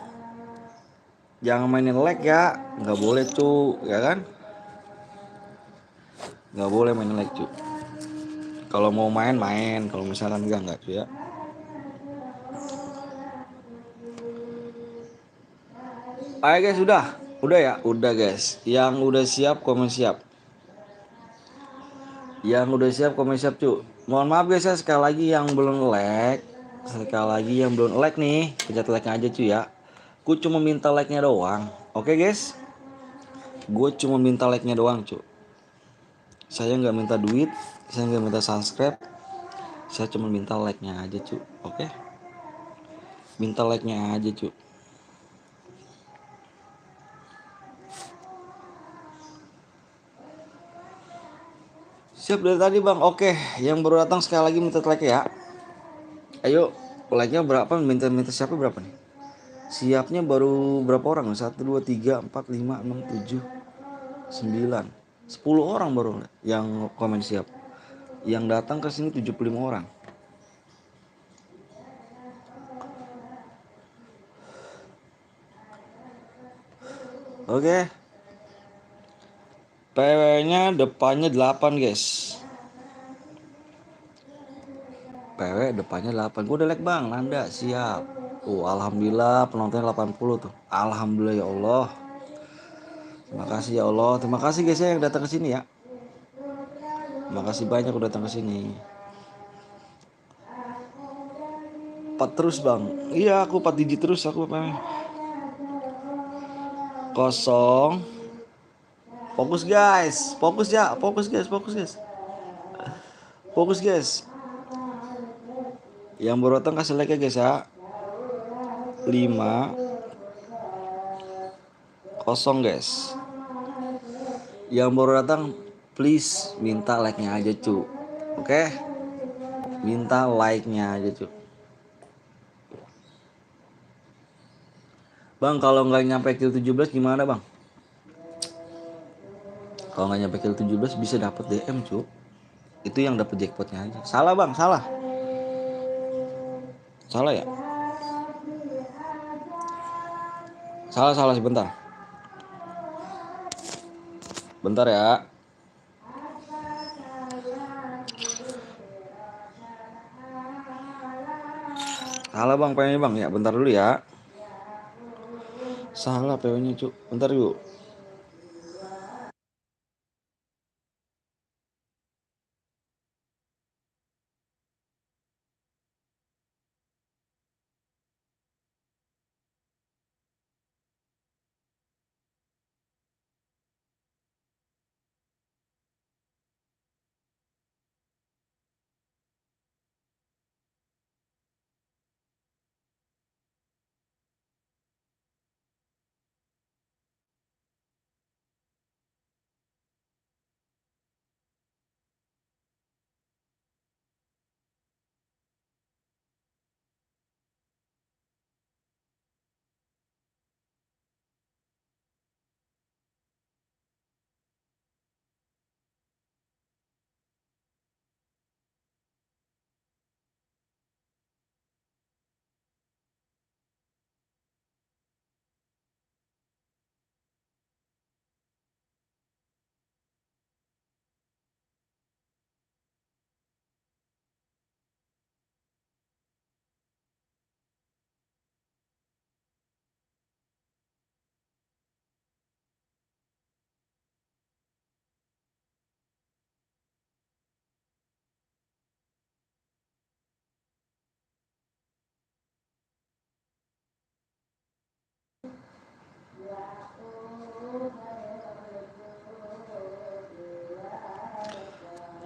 jangan mainin like ya, nggak boleh cu, ya kan? Nggak boleh mainin like cu. Kalau mau main main, kalau misalkan enggak cu ya. Ayo guys, udah ya, udah guys. Yang udah siap komen siap. Yang udah siap komen siap cu. Mohon maaf guys ya sekali lagi yang belum like. Sekali lagi yang belum like nih, pencet like-nya aja cu ya. Gue cuma minta like-nya doang. Oke guys. Gue cuma minta like-nya doang cu. Saya nggak minta duit, saya nggak minta subscribe. Saya cuma minta like-nya aja cu. Oke. Minta like-nya aja cu. Siap dari tadi bang. Oke, yang baru datang sekali lagi minta like ya. Ayo, like-nya berapa? Minta siapa berapa nih? Siapnya baru berapa orang? 1, 2, 3, 4, 5, 6, 7, 9, 10 orang baru yang komen siap. Yang datang ke sini 75 orang. Oke. PW-nya depannya 8 guys. PW depannya 8. Gue udah like bang, Nanda siap. Alhamdulillah penontonnya 80 tuh. Alhamdulillah ya Allah. Terima kasih ya Allah. Terima kasih guys ya yang datang ke sini ya. Terima kasih banyak udah datang ke sini. 4 terus bang. Iya aku 4 digit terus aku apa? Kosong. Fokus guys. Fokus ya. Fokus guys. Fokus guys. Fokus guys. Yang baru datang kasih like ya guys ya. 5 kosong guys. Yang baru datang please minta like-nya aja cu. Oke. Minta like-nya aja cu. Bang kalau nggak nyampe kill 17 gimana bang? Kalau nggak nyampe kill 17 bisa dapat DM cu. Itu yang dapat jackpotnya aja. Salah bang, salah. Salah ya? Salah sebentar. Bentar ya. Salah bang PW-nya bang ya, bentar dulu ya. Salah PW-nya cu. Bentar yuk.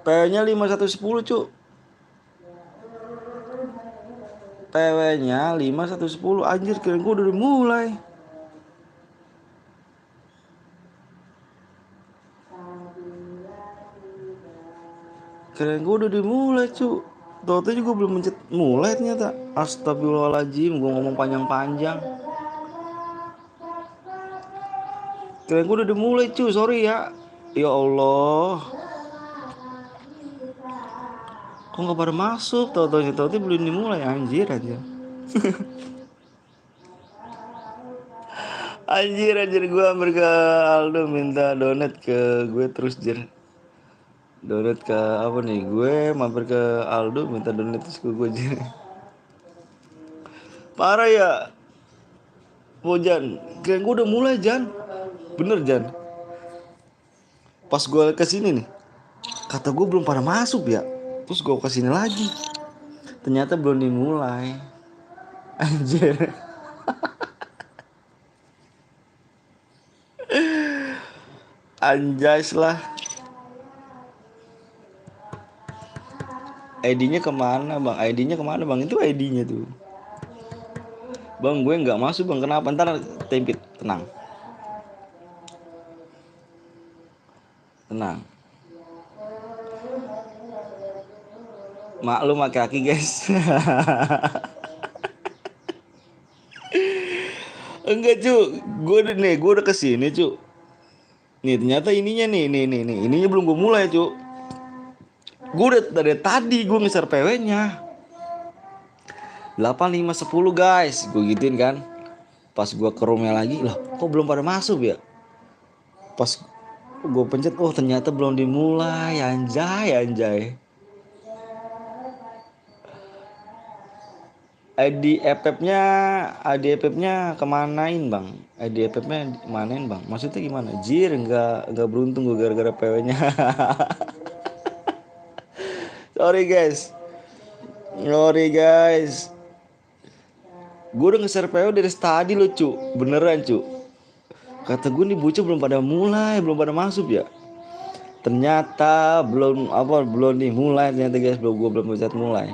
PW-nya 5110 cuk. PW-nya 5110 anjir, kirain gua udah dimulai. Kirain gua udah dimulai cuk. Tau-tau juga belum mencet mulai ternyata. Astagfirullahaladzim, gua ngomong panjang-panjang. Kirain gua udah dimulai cuy, sorry ya. Ya Allah. Kok nggak pada masuk? Tau-tau belum dimulai anjir anjir. Anjir gue hampir ke Aldo minta donat ke gue terus jir. Donat ke apa nih? Gue mampir ke Aldo minta donat terus ke gue jir. Parah ya. Oh Jan, kirain gue udah mulai Jan. Bener Jan. Pas gue kesini nih, kata gue belum pada masuk ya. Terus gue kesini lagi, ternyata belum dimulai. Anjir. Anjas lah. ID-nya kemana bang? ID-nya kemana bang? Itu ID-nya tuh. Bang gue nggak masuk bang, kenapa? Ntar tempit, tenang. Tenang. Maklum laki-laki guys. Enggak cu, gue udah kesini cu. Nih ternyata ininya nih, ininya belum gue mulai cu. Gue udah dari tadi gue ngeser PW-nya 8510 guys, gue gituin kan. Pas gue ke roomnya lagi, lah kok belum pada masuk ya. Pas gue pencet, oh ternyata belum dimulai, anjay. ID FF-nya kemanain bang? ID FF-nya kemanain bang? Maksudnya gimana? Jir, nggak beruntung gue gara-gara PW-nya. Sorry guys. Gue udah nge-share PW dari tadi lo cu, beneran cu. Kata gue nih bocah belum pada mulai, belum pada masuk ya. Ternyata belum dimulai ternyata guys, gue belum bisa mulai.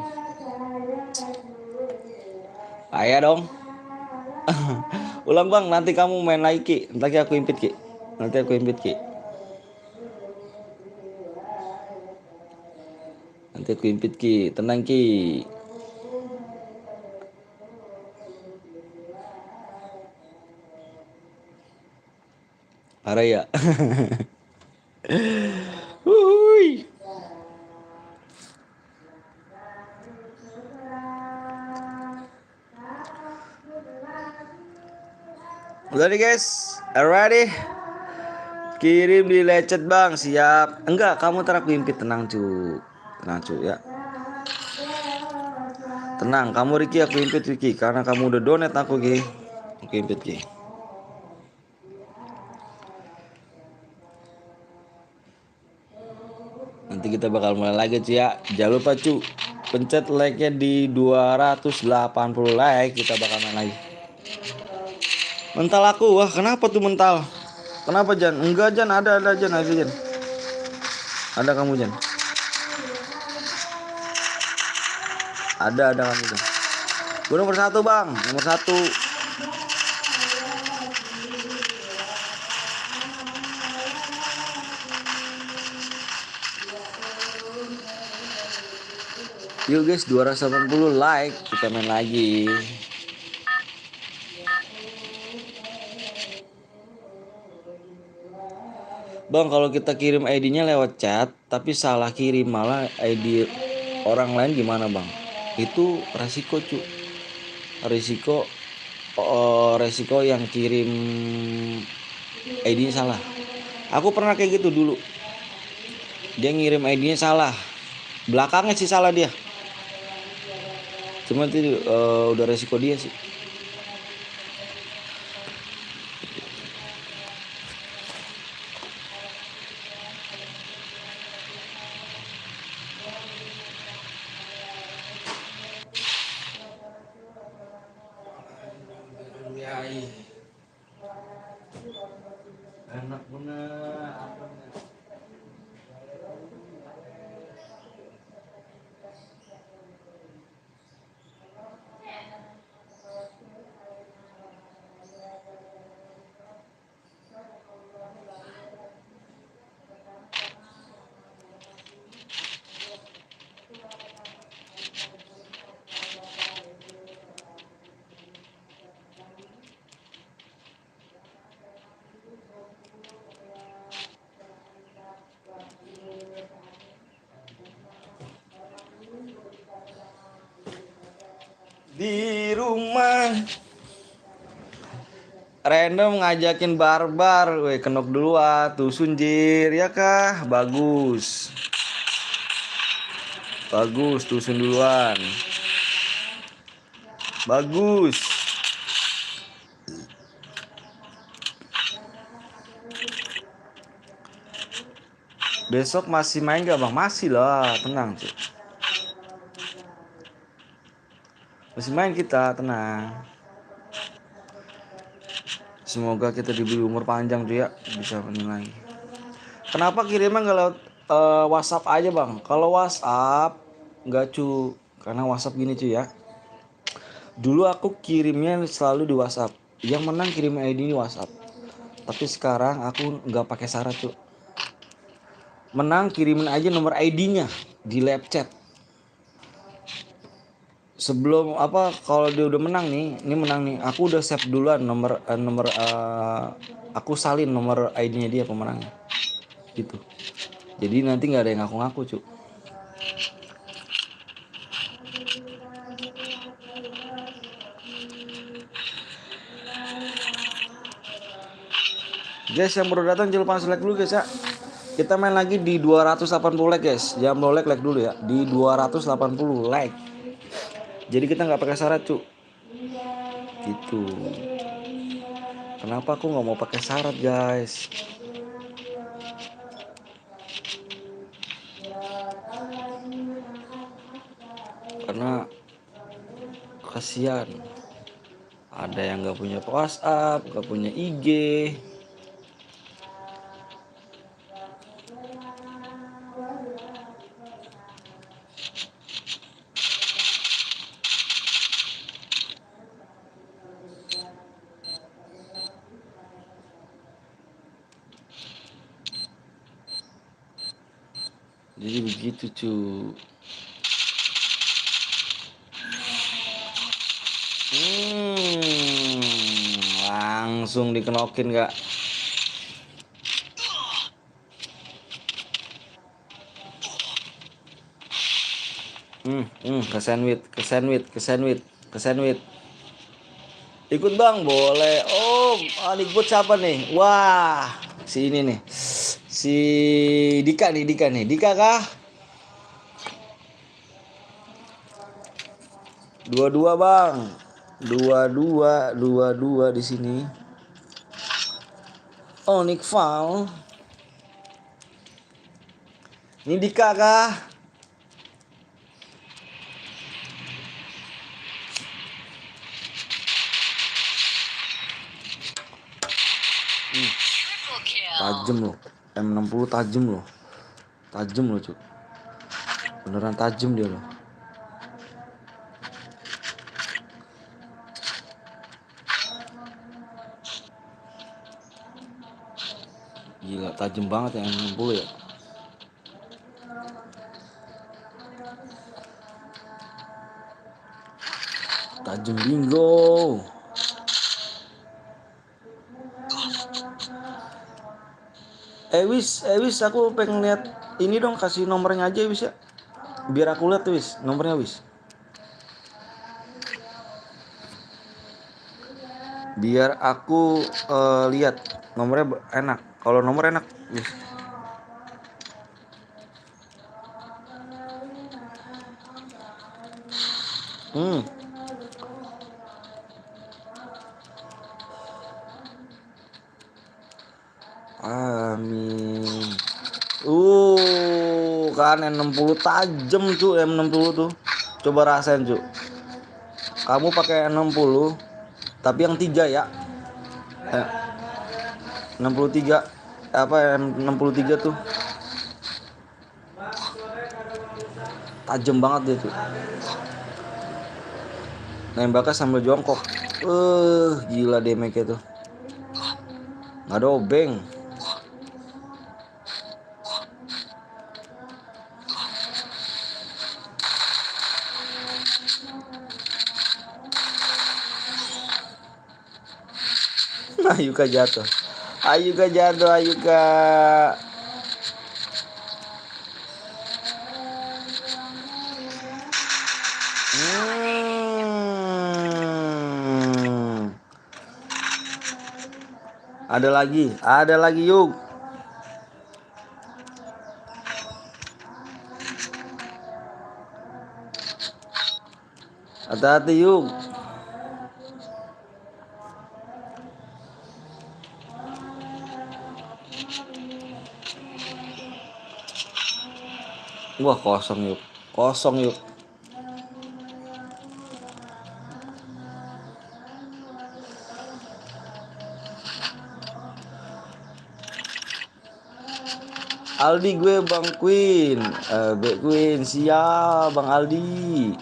Ayah dong. Ulang bang, nanti kamu main lagi Ki. Nanti aku impit Ki. Tenang Ki. Parah ya. Wuih. Udah nih guys, ready? Kirim di lecet bang, siap. Enggak, kamu ntar aku impit, tenang cu ya. Tenang, kamu Ricky aku impit Ricky, karena kamu udah donate aku Ki. Aku impit Ki. Nanti kita bakal mulai lagi cu ya. Jangan lupa cu, pencet like-nya di 280 like, kita bakal main lagi. Mental aku, wah kenapa tuh mental? Kenapa Jan? Enggak Jan, ada Jan. Ada kamu Jan. Ada kamu Jan. Gue nomor 1 bang, nomor 1. Yuk guys, 280 like, kita main lagi. Bang, kalau kita kirim ID-nya lewat chat, tapi salah kirim malah ID orang lain gimana bang? Itu resiko cu. Resiko yang kirim ID-nya salah. Aku pernah kayak gitu dulu. Dia ngirim ID-nya salah. Belakangnya sih salah dia. Cuma itu udah resiko dia sih. Enak bener. di rumah. Random ngajakin barbar, weh kenok dulu tuh sunjir ya kah? Bagus. Bagus tusun duluan. Bagus. Besok masih main gak bang? Masih lah, tenang cuy. Masih main kita, tenang. Semoga kita diberi umur panjang tuh ya, bisa menilai. Kenapa kirimnya nggak lewat WhatsApp aja bang? Kalau WhatsApp nggak cu, karena WhatsApp gini cuy ya. Dulu aku kirimnya selalu di WhatsApp. Yang menang kirim ID di WhatsApp. Tapi sekarang aku nggak pakai syarat cuy. Menang kirimin aja nomor ID-nya di live chat. Sebelum apa kalau dia udah menang nih, ini menang nih, aku udah save duluan nomor aku salin nomor ID-nya dia pemenangnya. Gitu. Jadi nanti nggak ada yang ngaku-ngaku, Cuk. Guys, yang baru datang jangan lupa like dulu guys ya. Kita main lagi di 280 like guys. Jangan mau like dulu ya. Di 280 like. Jadi kita nggak pakai syarat, Cuk. Gitu. Kenapa aku nggak mau pakai syarat guys? Karena kasihan. Ada yang nggak punya WhatsApp, nggak punya IG. Jadi begitu cuy. Langsung dikenokin gak? Ke sandwich. Ikut bang, boleh. Oh, ikut siapa nih? Wah, si ini nih. Si Dika nih. Dika kah? Dua bang. Dua di sini. Oh, Nick Val. Ini Dika kah? Tajem loh. M60 tajem loh. Cuk. Beneran tajem dia loh. Gila, tajem banget ya M60 ya. Tajem bingo. Wis aku pengen lihat ini dong, kasih nomornya aja wis ya. Biar aku lihat wis nomornya wis. Biar aku lihat nomornya enak. Kalau nomor enak wis. Amin. Kan M60 tajem cu, M60 tuh. Coba rasain cu. Kamu pakai M60 tapi yang 3 ya. 63 apa M63 tuh. Tajem banget dia tuh. Nembaknya sambil jongkok. Gila damage-nya tuh. Nggak ada obeng. Ayuka jatuh. Ayuka. Ada lagi yuk. Hati-hati yuk. Wah, kosong yuk. Kosong yuk. Aldi gue Bang Queen. Bang Queen siap Bang Aldi.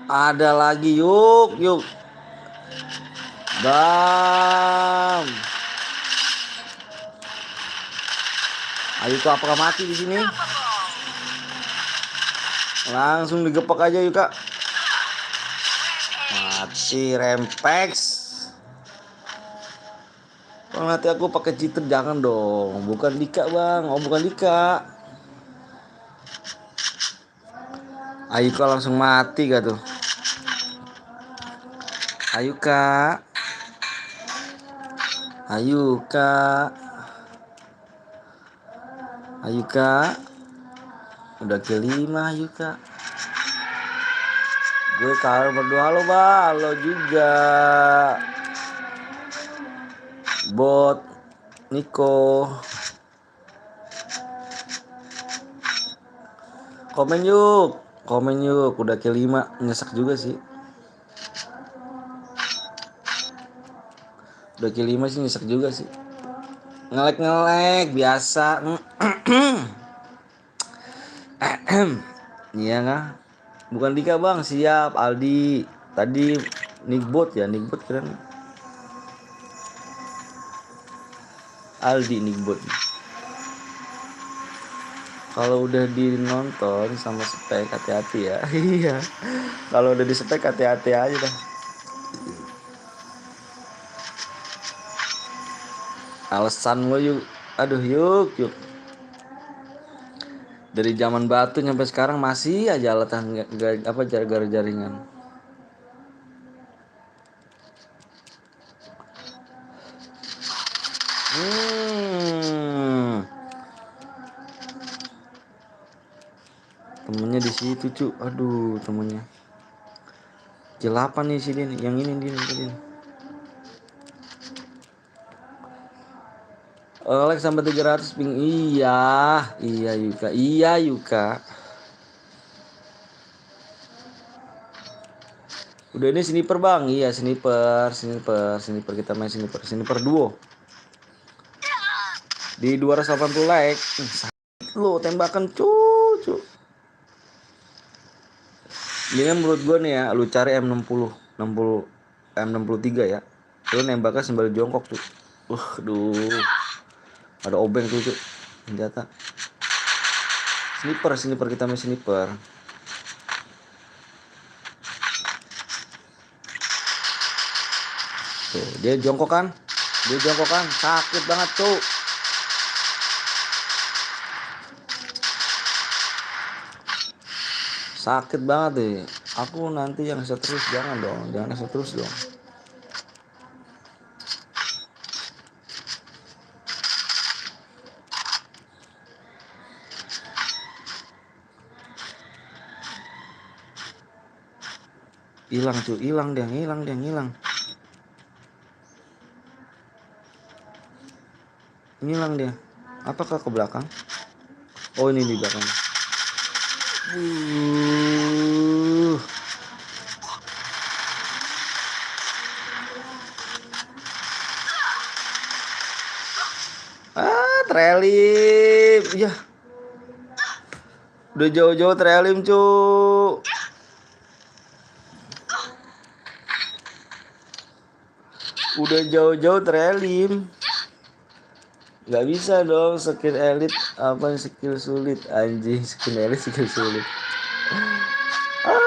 Ada lagi yuk, yuk. Bam. Ayo kak, apakah mati di sini? Langsung digepak aja yuk kak. Mati rempex. Bang, nanti aku pakai cheater jangan dong. Bukan Dika bang, oh bukan Dika. Ayo kak langsung mati gak tuh? Ayo kak. Ayo kak. Ayo kak. Udah kelima ayo kak. Gue kalah berdua lo bang. Lo juga. Bot Niko. Komen yuk. Komen yuk. Udah kelima. Nyesek juga sih. Udah kelima sih nyesek juga sih. Ngelek biasa. Iya nggak? Bukan Dika bang, siap Aldi. Tadi Nickbot ya, Nickbot keren. Aldi Nickbot. Kalau udah dinonton sama spek hati-hati ya. Iya. Kalau udah di spek hati-hati aja dah. Alasan lo yuk. Aduh yuk. Dari zaman batu sampai sekarang masih aja alatan apa gara-gara jaringan. Temennya di situ cu. Aduh temennya. Jelapan nih sini yang ini dia. Alex sampai 300 ping. Iya Yuka. Udah ini sniper bang. Iya sniper kita main sniper duo. Di 280 like. Lo tembakan cucu. Ini menurut gue nih ya, lu cari M60, M63 ya. Lu nembaknya sembari jongkok tuh. Aduh. Ada obeng tuh senjata. Sniper kita main sniper. Tuh, dia jongkok kan? Sakit banget tuh. Sakit banget deh. Aku nanti yang seterus jangan seterus dong. Hilang cuy, hilang dia. Hilang dia. Apakah ke belakang? Oh ini di belakang. Trelim. Ya. Udah jauh-jauh trelim cu. Udah jauh-jauh trelim. Nggak bisa dong skill elit apa skill sulit anjing, skill elit skill sulit. Ah.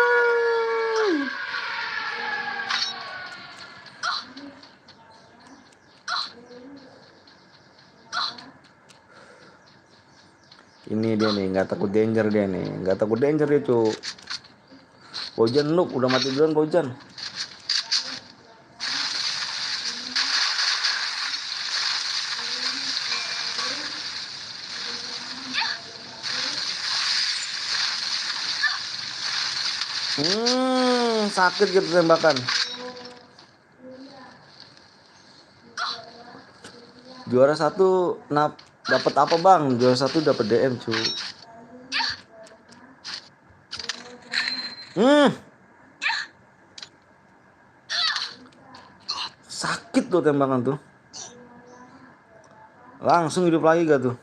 Ini dia nih nggak takut danger dia nih, nggak takut danger dia cu. Kojan noob udah mati duluan Kojan. Sakit gitu tembakan. Juara satu dapat apa bang? Juara satu dapat DM cu. Sakit tuh tembakan tuh. Langsung hidup lagi gak tuh?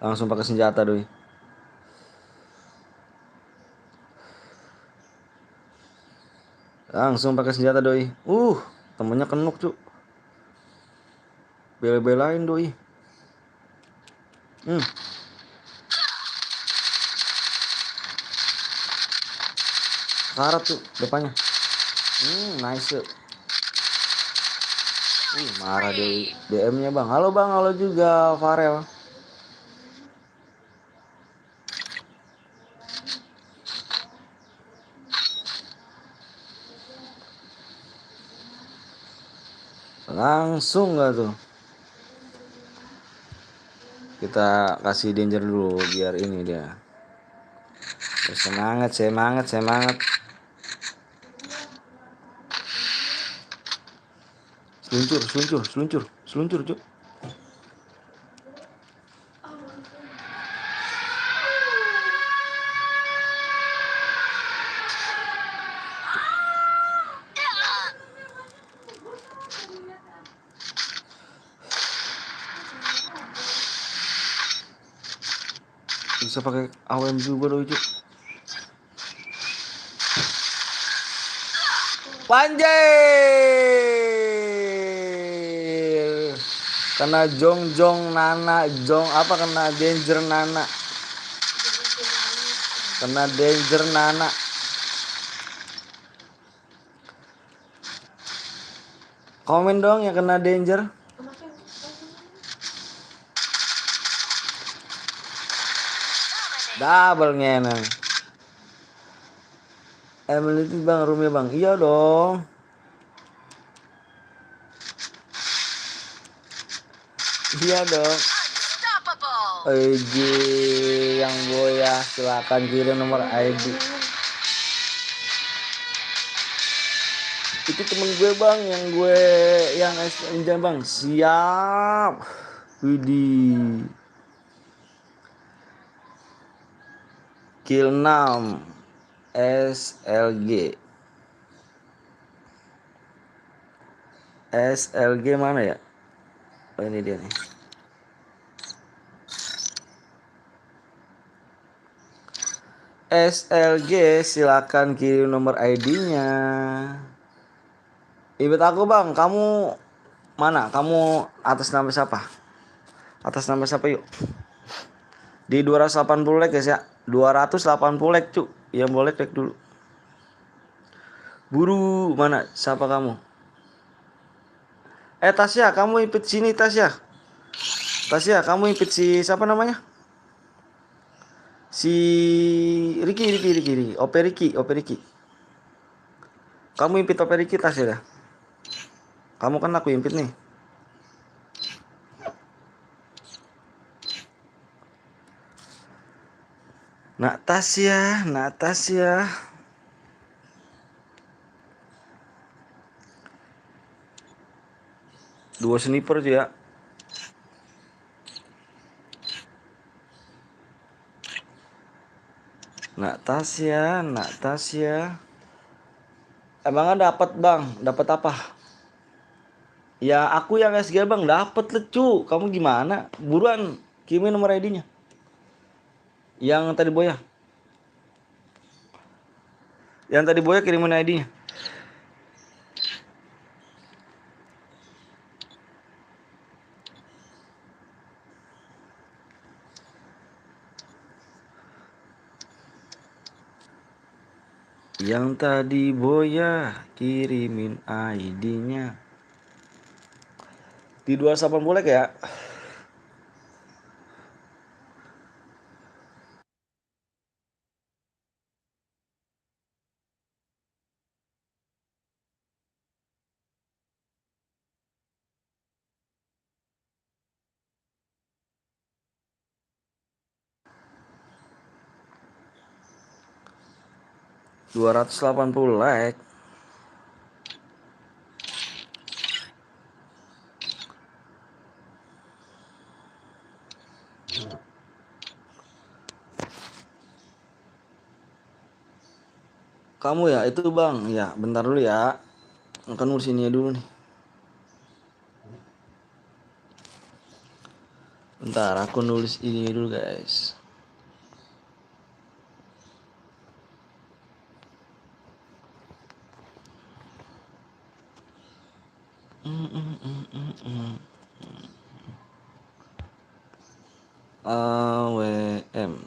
Langsung pakai senjata doi. Langsung pakai senjata doi. Temennya kenuk cu. Bela-belain doi. Karat tuh depannya. Nice. Marah doi. DM-nya bang. Halo bang, halo juga Farel. Langsung gak tuh? Kita kasih danger dulu biar ini dia. Semangat. Seluncur cuk. Bisa pakai AWM juga doi cuk. Panjir. Kena jong Nana, kena danger Nana. Kena danger Nana. Komen dong yang kena danger. Double ngeneng. Emily bang, Rumi bang. Iya dong. Iya dong. ID yang boya silakan kirim nomor ID. Itu temen gue bang, yang SNJ bang. Siap. Widih. Kill 6 SLG mana ya? Oh ini dia nih. SLG silakan kirim nomor ID-nya. Ibet aku bang, kamu mana? Kamu atas nama siapa? Atas nama siapa yuk? Di 280 like guys ya. 280 like cu. Yang boleh like dulu. Buru mana? Siapa kamu? Tasya, kamu ikut sini Tasya. Tasya, kamu ikut si siapa namanya? Si Ricky. Ope Ricky. Kamu impit Ope Ricky Tasya dah. Kamu kan aku impit nih. Natasya. Dua sniper tuh ya. Natasya. Emangnya dapat bang? Dapat apa? Ya aku yang SG bang dapat lecu. Kamu gimana? Buruan kirimin nomor ID-nya. Yang tadi boya. Kirimin ID-nya. Yang tadi Boya kirimin ID-nya di 28 boleh ya? $280 like. Kamu ya itu bang, ya bentar dulu ya. Akan ngurusinnya dulu nih. Bentar, aku nulis ini dulu guys. AWM.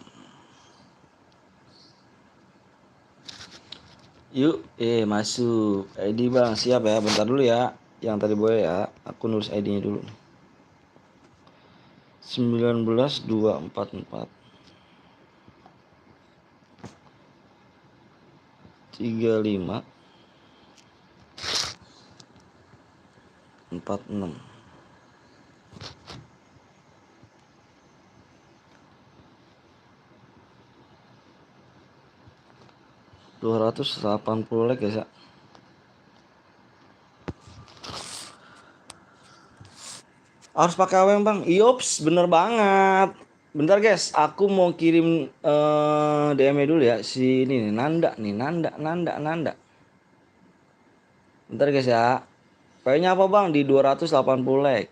Yuk, masuk. ID bang, siap ya. Bentar dulu ya. Yang tadi boleh ya. Aku nulis ID-nya dulu nih. 19244 35 46. $280 like guys ya. Harus pakai AWM bang. Iops, bener banget. Bentar guys, aku mau kirim DM-nya dulu ya. Si ini nih, Nanda. Bentar guys ya. Kayaknya apa bang? Di 280 like.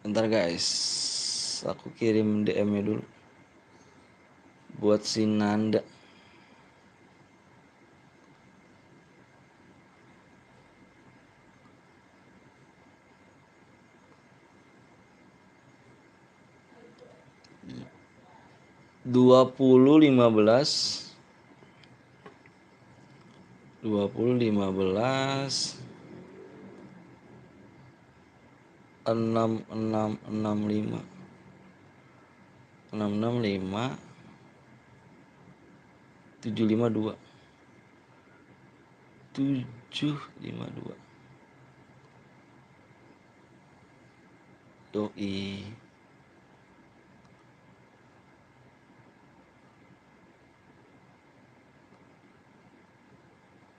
Bentar guys. Aku kirim DM-nya dulu. Buat si Nanda. Dua puluh lima belas 6665 752 752. Doi.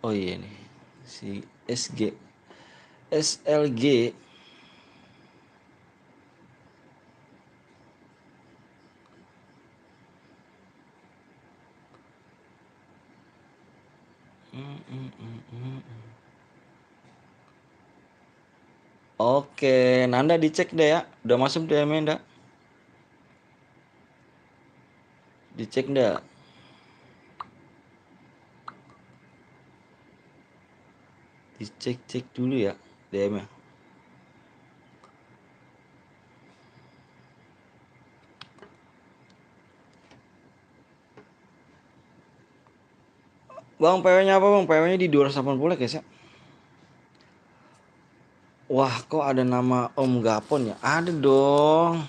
Oh iya nih. Si SLG. Oke, Nanda dicek deh ya. Udah masuk DM-nya enggak? Dicek enggak? Dicek dulu ya DM-nya. Bang, PW-nya apa bang? PW-nya di 280 guys ya. Wah, kok ada nama Om Gapon ya? Ada dong.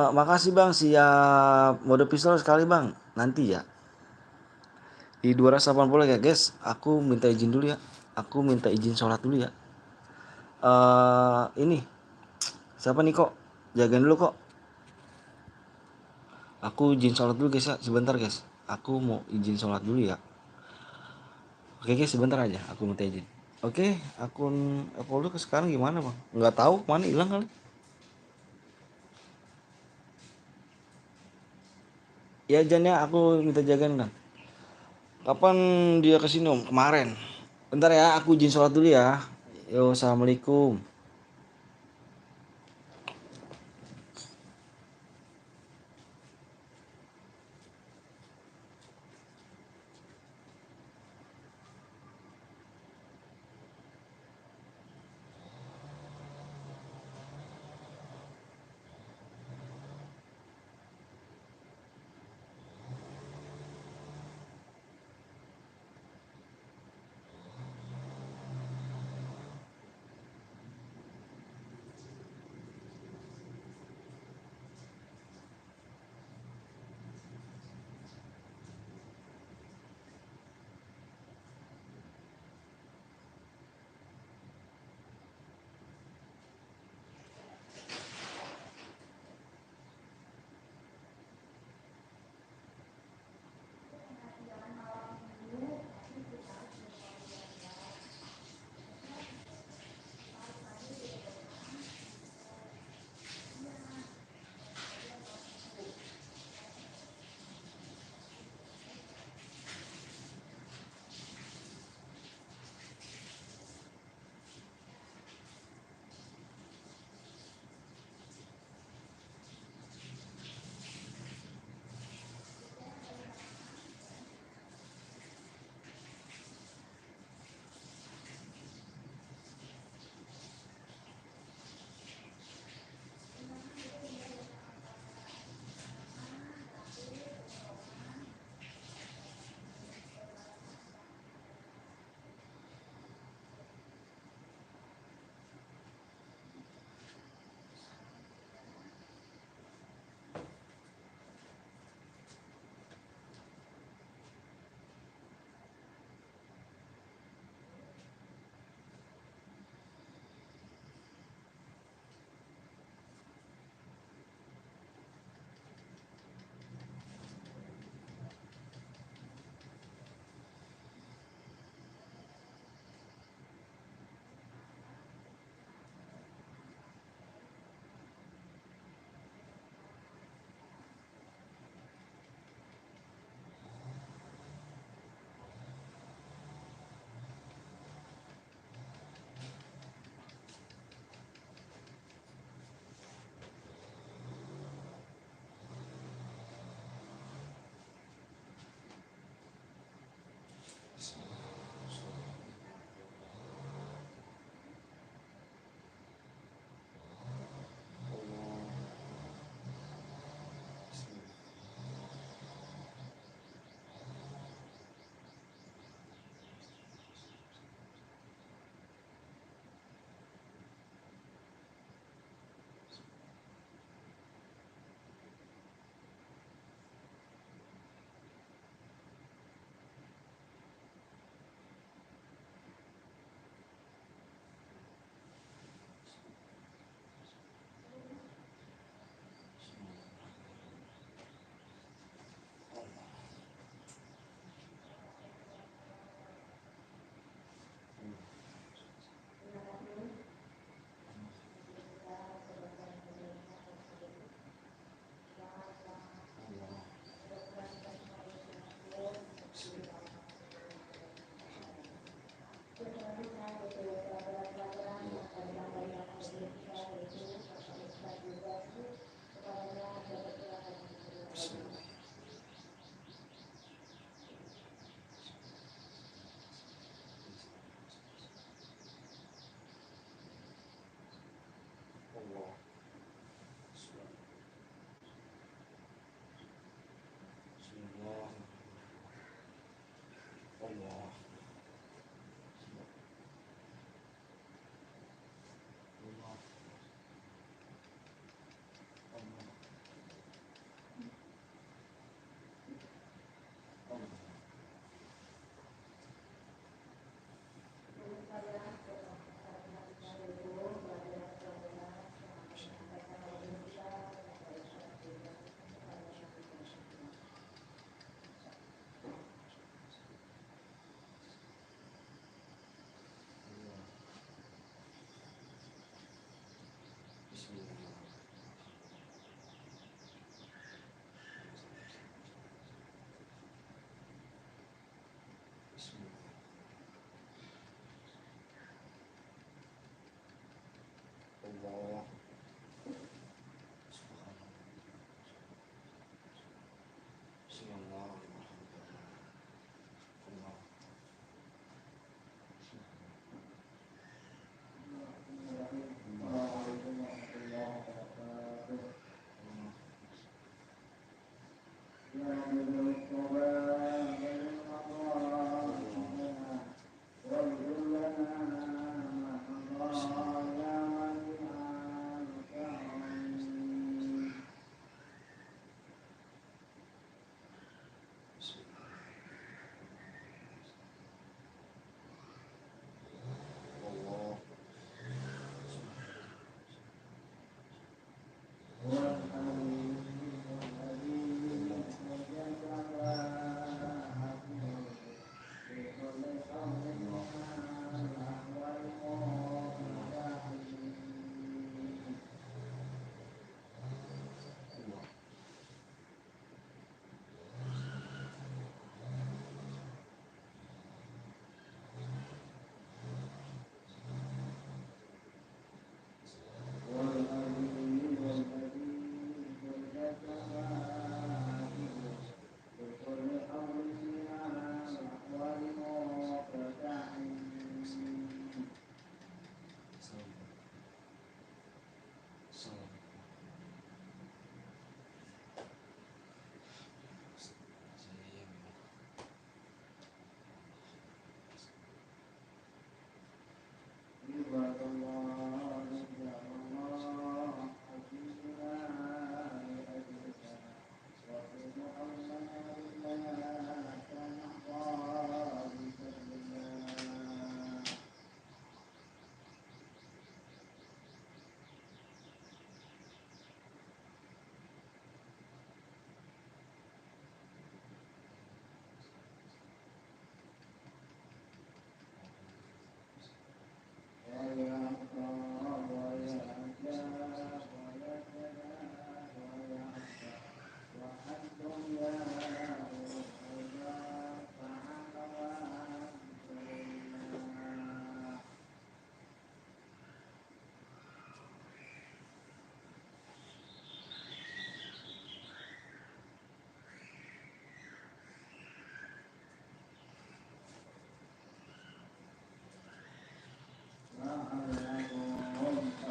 Makasih bang, siap. Mode pistol sekali bang. Nanti ya. Di 280 ya guys. Aku minta izin dulu ya. Aku minta izin sholat dulu ya. Ini siapa nih kok? Jagain dulu kok. Aku izin sholat dulu guys ya. Sebentar guys. Aku mau izin sholat dulu ya. Oke guys, sebentar aja. Aku minta izin. Oke, akun Apple lu sekarang gimana bang? Nggak tahu, mana hilang kali. Ya Jan ya, aku minta jagain kan. Kapan dia kesini om? Kemarin. Bentar ya, aku izin sholat dulu ya. Yo, assalamualaikum.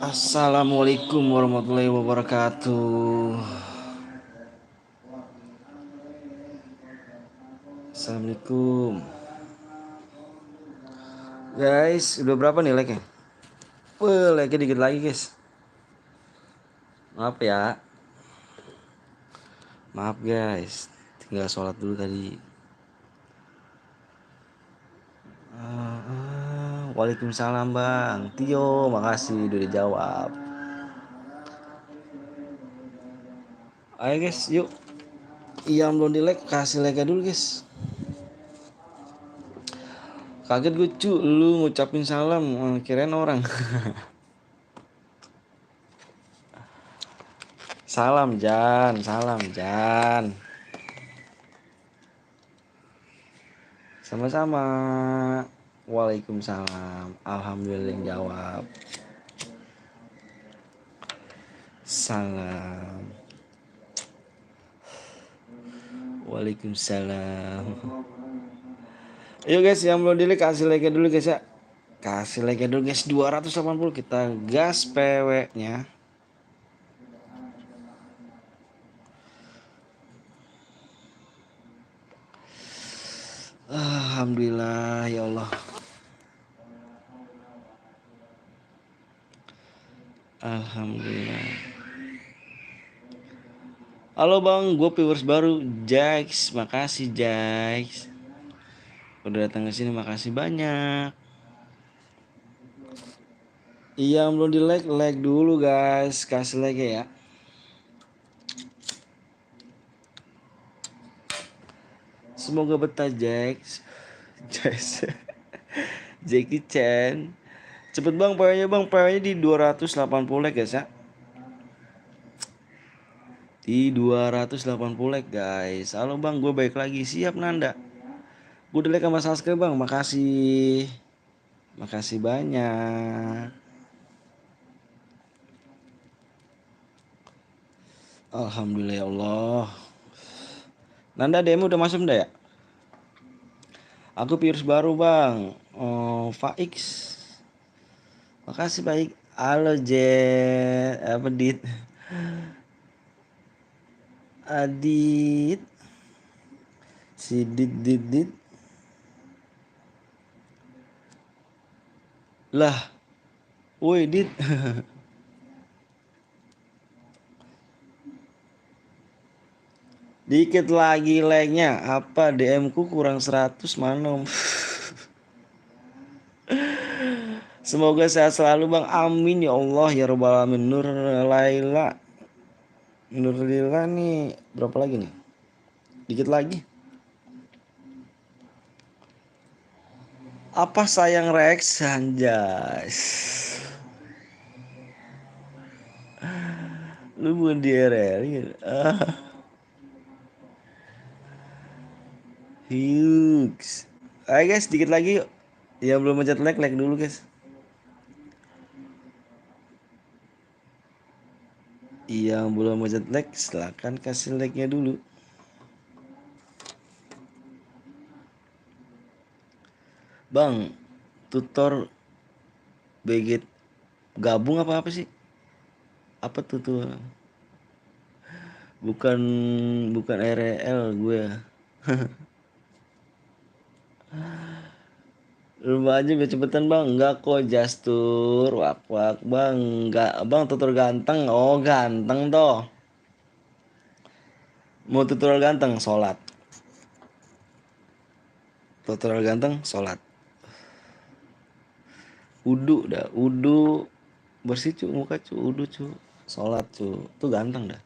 Assalamualaikum warahmatullahi wabarakatuh. Assalamualaikum. Guys, udah berapa nih like-nya? Like-nya dikit lagi guys. Maaf ya. Maaf guys. Tinggal sholat dulu tadi. Waalaikumsalam Bang Tio, makasih udah dijawab. Ayo guys, yuk. Yang belum di like, kasih like dulu guys. Kaget gue lu ngucapin salam, kirain orang. Salam Jan. Sama-sama. Waalaikumsalam. Alhamdulillah yang jawab. Salam. Waalaikumsalam. Yuk guys, yang belum di like kasih like dulu guys ya. Kasih like dulu guys, 280 kita gas PW nya. Alhamdulillah ya Allah. Alhamdulillah. Halo Bang, gue viewers baru Jax, makasih Jax. Udah datang ke sini, makasih banyak. Iya, yang belum di like dulu guys, kasih like ya. Semoga betah Jax. Jackie Chan. Cepet Bang, PW-nya Bang, PW-nya di 280 like guys ya. Di 280 like guys. Halo Bang, gue baik lagi, siap Nanda. Gue udah like sama subscribe Bang, makasih. Makasih banyak. Alhamdulillah ya Allah. Nanda DM udah masuk enggak ya? Aku viewers baru Bang. Faix. Makasih baik. Halo Jet. Apa Dit? Adit. Si Dit. Lah. Woi Dit. Dikit lagi like-nya. Apa DM ku kurang 100 manom. Semoga sehat selalu Bang. Amin ya Allah ya rabbal alamin. Nur Lila nih berapa lagi nih? Dikit lagi. Apa sayang Rex anjas? Lu bukan di RR gitu. Hughes. Ayo guys, dikit lagi yuk. Yang belum mencet like dulu guys. Yang belum mencet like silahkan kasih like-nya dulu. Bang, tutor BG gabung apa sih? Apa tuh? Bukan RL gue. Lu aja biar cepetan Bang. Enggak kok Jastur. Wak Bang. Enggak Bang, tutor ganteng. Oh ganteng toh. Mau tutorial ganteng sholat. Tutorial ganteng sholat. Udu dah. Udu bersih cu muka cu. Udu cu. Sholat cu. Tuh ganteng dah.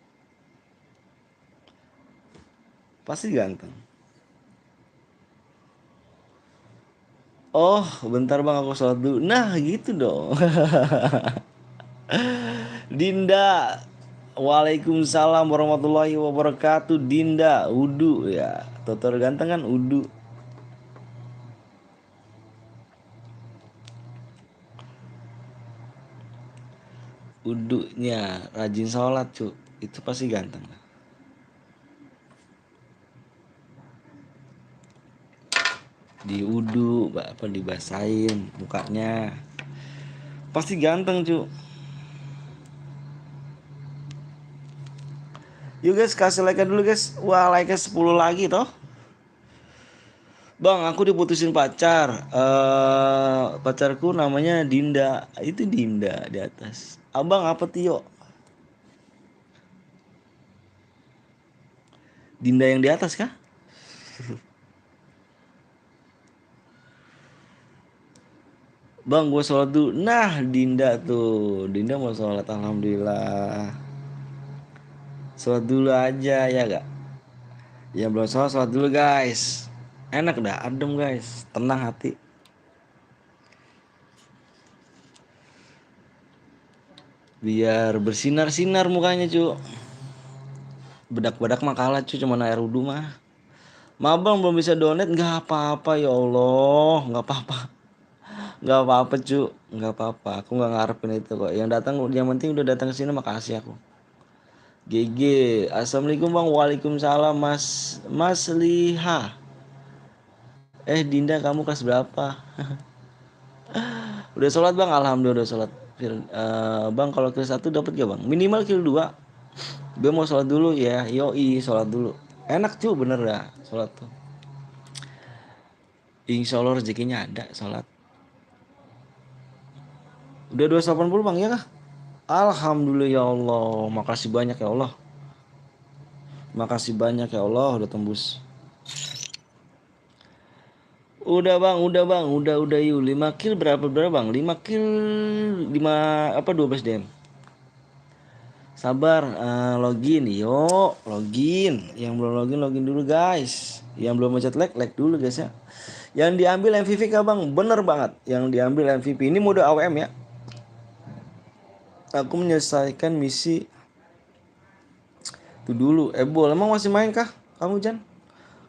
Pasti ganteng. Oh bentar Bang, aku sholat dulu. Nah gitu dong. Dinda. Waalaikumsalam warahmatullahi wabarakatuh. Dinda. Udu ya. Tutor ganteng kan udu. Udunya rajin sholat cu. Itu pasti ganteng. Di udu apa dibasahin mukanya. Pasti ganteng cu. Yuk guys, kasih like dulu guys. Wah, like 10 lagi toh. Bang, aku diputusin pacar. Pacarku namanya Dinda. Itu Dinda di atas. Abang apa Tio? Dinda yang di atas kah? Bang, gue sholat dulu. Nah, Dinda tuh. Dinda mau sholat, alhamdulillah. Sholat dulu aja ya gak? Yang belum sholat, sholat dulu guys. Enak dah, adem guys. Tenang hati. Biar bersinar-sinar mukanya cu. Bedak-bedak mah kalah cu, cuman air wudhu mah. Mabang belum bisa donate, nggak apa-apa ya Allah, nggak apa-apa, nggak apa-apa cu, nggak apa-apa. Aku nggak ngarepin itu kok. Yang datang, yang penting udah datang ke sini, makasih aku. GG, assalamualaikum bang, waalaikumsalam mas, mas Liha. Dinda kamu kelas berapa? Udah sholat bang, alhamdulillah udah sholat. Bang kalau kill 1 dapat gak bang? Minimal kill 2. Gue mau sholat dulu ya, yoi sholat dulu. Enak cuy bener dah sholat tuh. Insya Allah rezekinya ada sholat. Udah 280 bang ya kah? Alhamdulillah ya Allah. Makasih banyak ya Allah. Makasih banyak ya Allah udah tembus. Udah bang, udah yuk. 5 kill berapa bang? 5 kill 5 apa 12 DM. Sabar, login yuk, login. Yang belum login login dulu guys. Yang belum mencet like dulu guys ya. Yang diambil MVP kah bang? Bener banget. Yang diambil MVP ini mode AWM ya. Aku menyelesaikan misi itu dulu. Bol, emang masih main kah kamu Jan?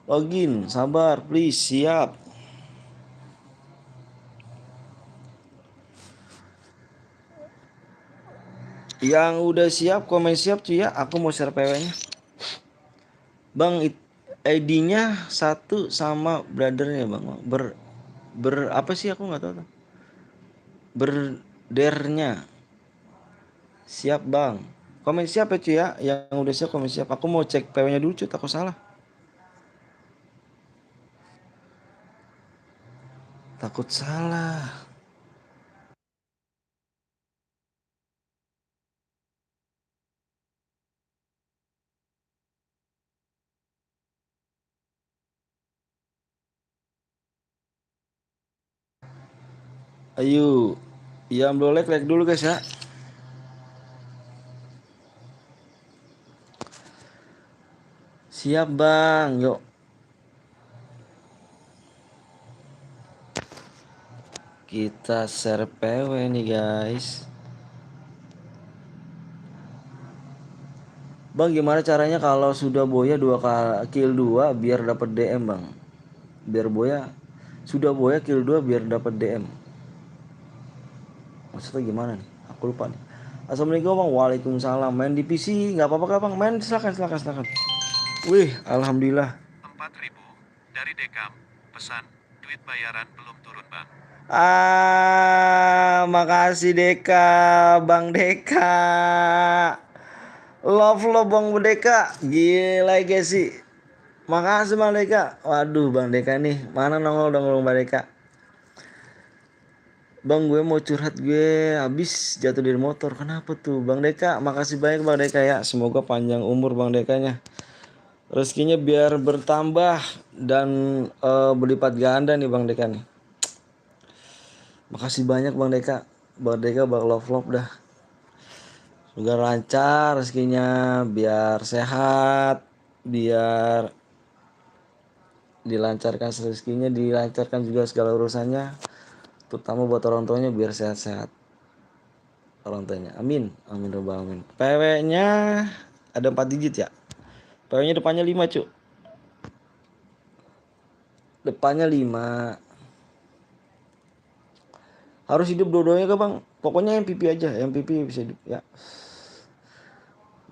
Login, sabar, please, siap. Yang udah siap, komen siap cuy ya. Aku mau share PW-nya. Bang, ID-nya satu sama brothernya bang. Apa sih aku nggak tahu. Berdernya. Siap bang. Komen siap ya cuy ya. Yang udah siap komen siap. Aku mau cek PW-nya dulu cuy, takut salah. Takut salah. Ayo. Yang belum like dulu guys ya. Siap bang, yuk. Kita share PW nih guys. Bang gimana caranya kalau sudah boya 2 kill 2 biar dapat DM bang? Biar boya sudah boya kill 2 biar dapat DM. Maksudnya gimana nih? Aku lupa nih. Assalamualaikum bang, waalaikumsalam. Main di PC nggak apa-apa bang? Main silakan. Wih, alhamdulillah. 4.000 dari Dekam. Pesan, duit bayaran belum turun bang. Makasih Deka, Bang Deka. Love lo Bang Deka. Gila guys sih. Makasih Bang Deka. Waduh Bang Deka nih. Mana nongol dong Bang Deka. Bang gue mau curhat, gue habis jatuh dari motor. Kenapa tuh Bang Deka? Makasih banyak Bang Deka ya. Semoga panjang umur Bang Dekanya. Rezekinya biar bertambah dan berlipat ganda nih Bang Deka nih. Makasih banyak Bang Deka. Bang Deka bang love dah. Semoga lancar rezekinya, biar sehat, biar dilancarkan rezekinya, dilancarkan juga segala urusannya, terutama buat orang tuanya biar sehat-sehat orang tuanya. Amin, amin robbal alamin. PW-nya ada 4 digit ya. PW-nya depannya 5 cu. Depannya 5. Harus hidup dua-duanya ke bang. Pokoknya MPP aja, MPP bisa hidup ya.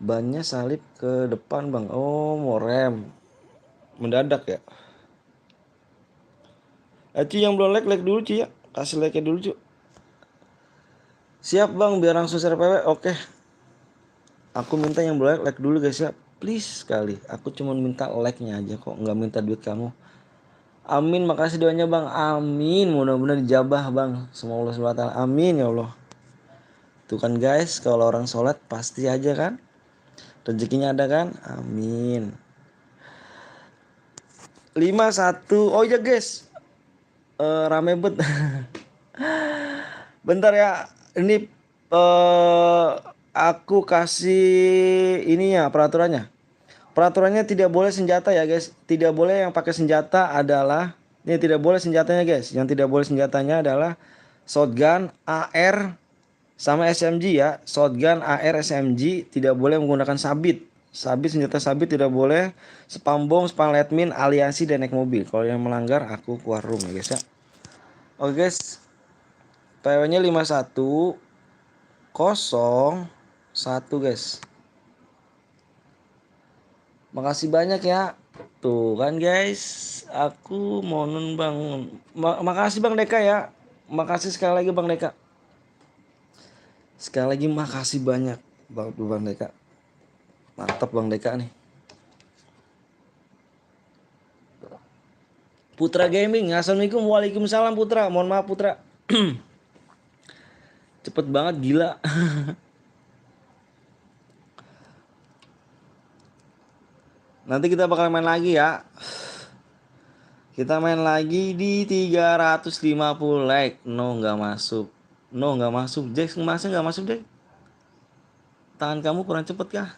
Bannya salip ke depan bang. Oh mau rem mendadak ya. Cuy yang belum like dulu cuy ya. Kasih like dulu cuy. Siap bang biar langsung share PW. Oke. Aku minta yang belum like dulu guys ya. please sekali. Aku cuma minta like-nya aja kok, nggak minta duit kamu. Amin, makasih doanya bang. Amin, mudah-mudahan dijabah bang. Semoga Allah SWT. Amin ya Allah. Tuh kan guys, kalau orang sholat pasti aja kan rezekinya ada kan. Amin. 51. Oh iya guys, rame bet. Bentar ya, ini aku kasih ininya peraturannya. Peraturannya tidak boleh senjata ya guys. Tidak boleh yang pakai senjata adalah ini tidak boleh senjatanya guys. Yang tidak boleh senjatanya adalah shotgun, AR sama SMG ya. Shotgun, AR, SMG tidak boleh menggunakan sabit. Sabit, senjata sabit tidak boleh. Spam bom, spam letmin, aliansi dan naik mobil. Kalau yang melanggar aku keluar room ya guys ya. Oke guys. PW-nya 5101 guys. Makasih banyak ya. Tuh kan guys, aku mau bang. Makasih Bang Deka ya. Makasih sekali lagi Bang Deka. Sekali lagi makasih banyak Bang Deka. Mantap Bang Deka nih. Putra Gaming, assalamualaikum, waalaikumsalam Putra. Mohon maaf Putra. Cepet banget gila. Nanti kita bakal main lagi ya. Kita main lagi di 350 like. No nggak masuk. No nggak masuk. Jack masa nggak masuk Jack? Tangan kamu kurang cepet kah?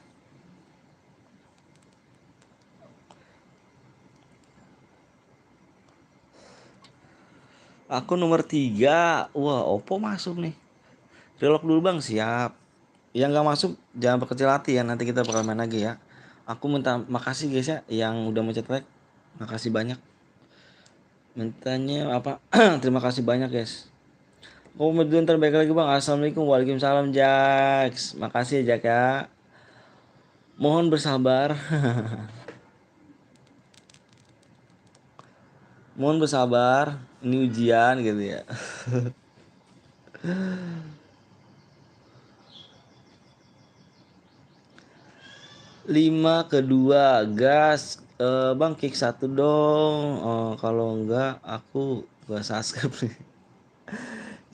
Aku nomor 3. Wah Oppo masuk nih. Relok dulu bang, siap. Yang nggak masuk jangan berkecil hati ya. Nanti kita bakal main lagi ya. Aku minta makasih guys ya yang udah mencet like. Makasih banyak. Mintanya apa? Terima kasih banyak guys. Kemudian terbaik lagi bang. Assalamualaikum, waalaikumsalam Jax. Makasih ya Jack ya. Mohon bersabar. Mohon bersabar. Ini ujian gitu ya. 5 ke 2 gas. Bang kick 1 dong. Kalau enggak aku gak subscribe nih.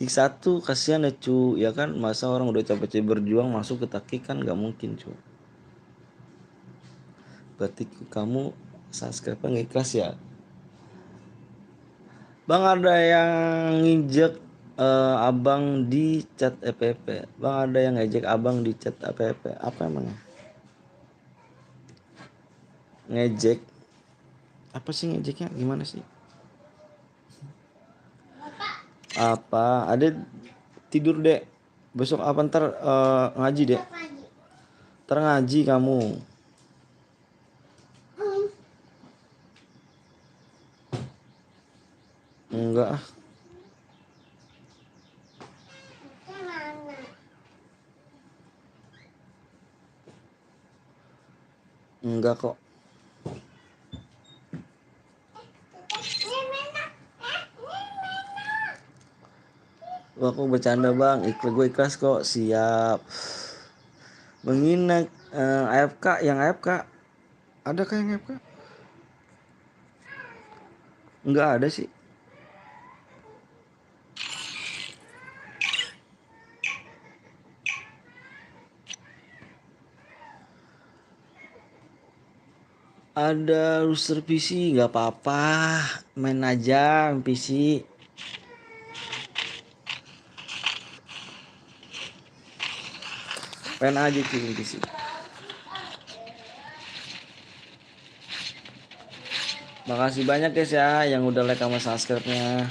Kick 1 kasihan ya cu. Ya kan masa orang udah capek-capek berjuang masuk kita kick kan gak mungkin cu. Berarti kamu subscribe ngikhlas ya. Bang ada yang nginjek abang di chat FPP. Bang ada yang ngejek abang di chat FPP. Apa emangnya? Ngejek apa sih, ngejeknya gimana sih? Apa ada tidur dek besok apa ntar ngaji dek, ntar ngaji kamu. Enggak ah, enggak kok. Wah, aku bercanda bang, gue ikhlas kok, siap. Menginap AFK, yang AFK ada kah yang AFK? Enggak ada sih. Ada user PC nggak apa-apa, main aja PC. Main aja cuy PC. Makasih banyak guys ya yang udah like sama subscribe-nya.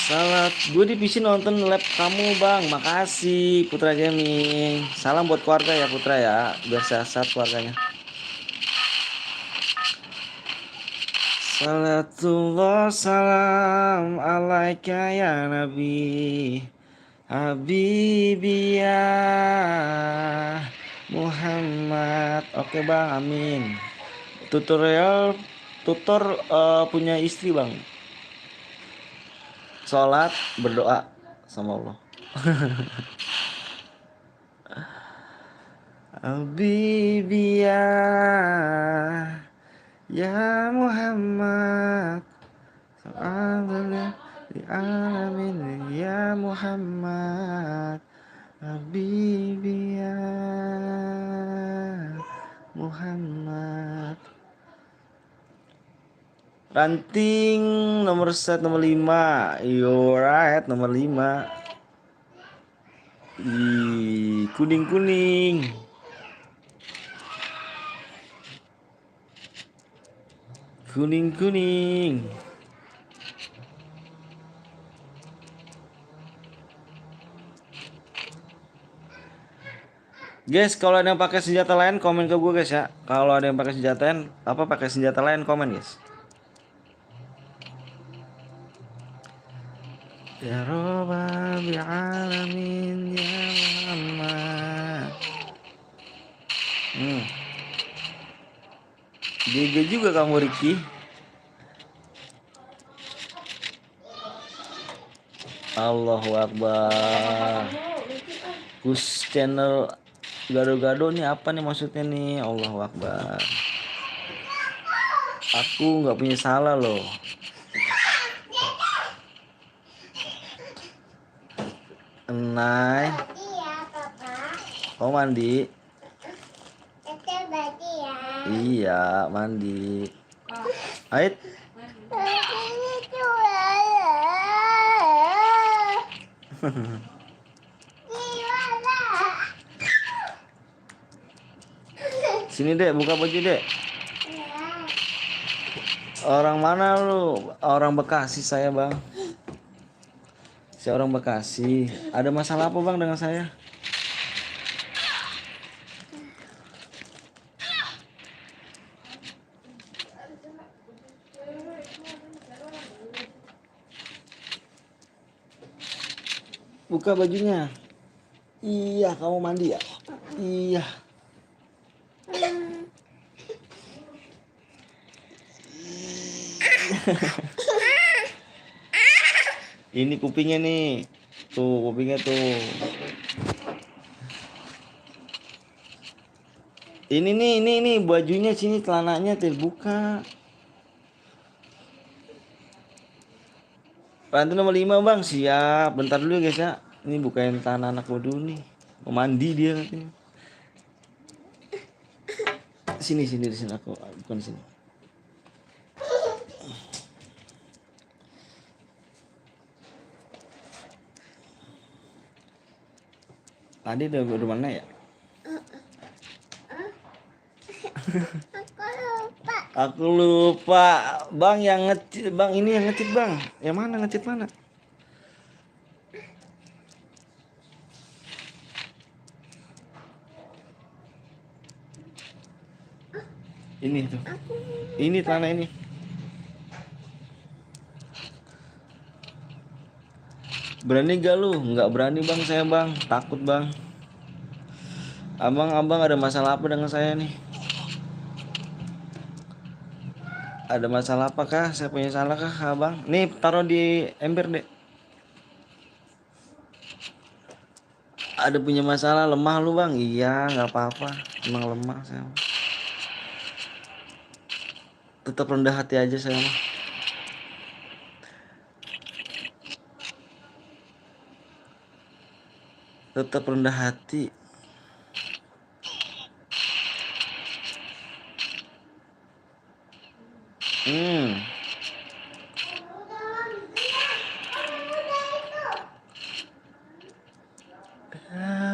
Salat, gue di PC nonton lab kamu bang, makasih Putra Gaming. Salam buat keluarga ya Putra ya, biar sehat keluarganya. Salatullah salam alaika ya Nabi Habibiyah Muhammad. Oke bang, amin. Tutor punya istri bang. sholat, berdoa sama Allah. Habibia ya Muhammad sallallahu di alamin ya Muhammad Habibia Muhammad. Ranting nomor set nomor 5. You right, nomor 5. Kuning. Kuning. Guys, kalau ada yang pakai senjata lain komen ke gue guys ya. Kalau ada yang pakai senjata lain komen guys. Ya Rabbal alamin ya Muhammad. GG juga kamu Ricky. Allahu Akbar. Kus channel gado-gado nih apa nih maksudnya nih? Allahu Akbar. Aku nggak punya salah loh. Enai. Mandi ya, Papa. Oh mandi. Tete mandi ya. Iya mandi. Ait. Ini jualan. Sini dek, buka baju dek. Orang mana lu? Orang Bekasi saya bang. Saya orang Bekasi. Ada masalah apa bang dengan saya? Buka bajunya. Iya, kamu mandi ya? Iya. Ini kupingnya nih. Tuh, kupingnya tuh. Ini bajunya sini, celananya terbuka. Rantai nomor 5 bang, siap. Bentar dulu ya guys ya. Ini bukain tanah anak gua dulu nih. Mau mandi dia katanya. Sini di sini aku, bukan sini. Tadi udah mana ya? Aku lupa. Bang yang ngecit, bang ini yang ngecit bang. Yang mana ngecit mana? Ini tuh. Ini tanah ini. Berani gak lu? Nggak berani bang saya bang. Takut bang. Abang ada masalah apa dengan saya nih? Ada masalah apakah? Saya punya salah kah abang? Nih taruh di ember deh. Ada punya masalah lemah lu bang? Iya nggak apa-apa. Emang lemah saya. Tetap rendah hati aja saya mah. Tetap rendah hati.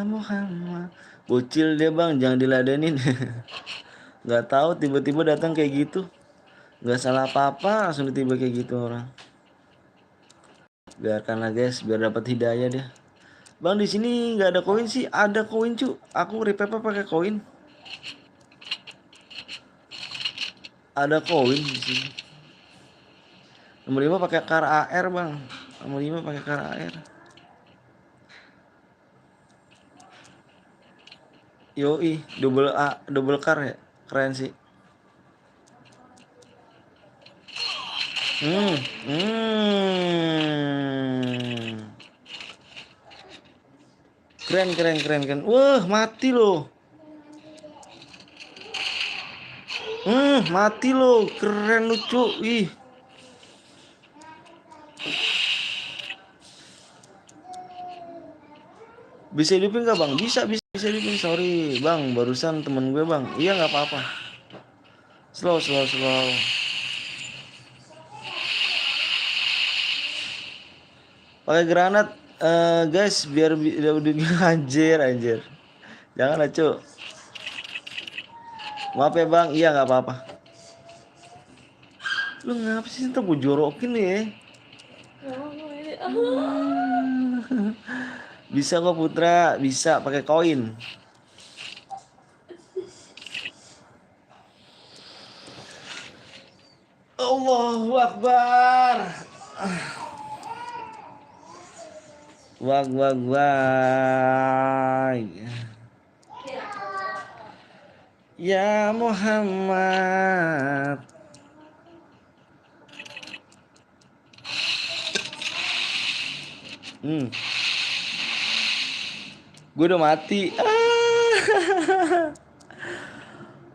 Muhammad. Bocil dia bang, jangan diladenin. Nggak tahu tiba-tiba datang kayak gitu. Nggak salah apa-apa langsung tiba kayak gitu orang. Biarkanlah guys, biar dapat hidayah dia. Bang di sini nggak ada koin sih, ada koin cu. Aku repaper pakai koin. Ada koin di sini. Nomor 5 pakai kar AR bang. Nomor 5 pakai kar AR. Yoi, double car ya, keren sih. Keren. Wah, mati loh. Mati loh. Keren lucu. Ih. Bisa hidupin nggak bang? Bisa hidupin. Sorry bang, barusan temen gue bang. Iya nggak apa-apa. Slow. Pakai granat, guys, biar udah anjir. Jangan lah cu. Maaf ya bang, iya nggak apa-apa. Lu ngapa sih ntar gue jorokin nih ya? Bisa kok Putra, bisa pakai koin. Allahu Akbar. Wag. Ya Muhammad. Gue udah mati.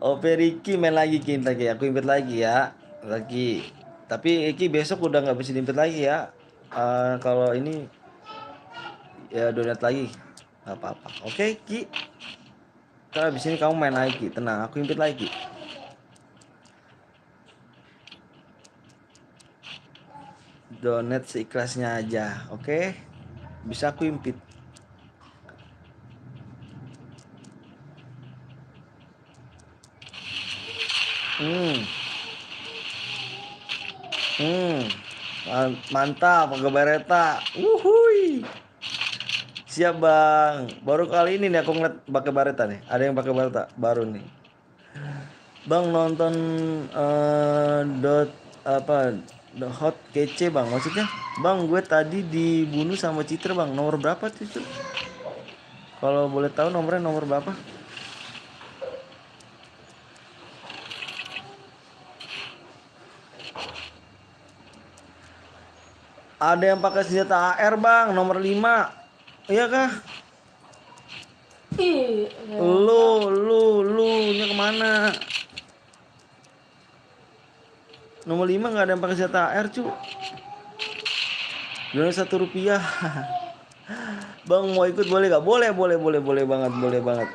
Ope Ricky main lagi kita kayak aku invite lagi ya. Lagi. Tapi Iki besok udah nggak bisa invite lagi ya. Kalau ini ya donat lagi. Nggak apa-apa. Oke, Ki. Kalau abis ini kamu main lagi, tenang, aku invite lagi. Donat seikhlasnya aja, oke? Bisa aku invite. Mantap, pakai bareta. Wuhui. Siap bang. Baru kali ini nih aku ngeliat pakai bareta nih. Ada yang pakai bareta baru nih. Bang nonton dot apa hot kece bang, maksudnya bang gue tadi dibunuh sama Citra bang, nomor berapa tuh itu? Kalau boleh tahu nomornya nomor berapa? Ada yang pakai senjata AR bang, nomor 5. Iya kah? Lu nya kemana? Nomor 5 nggak ada yang pakai senjata AR cu. Donat Rp1. Bang mau ikut boleh gak? Boleh banget, boleh banget.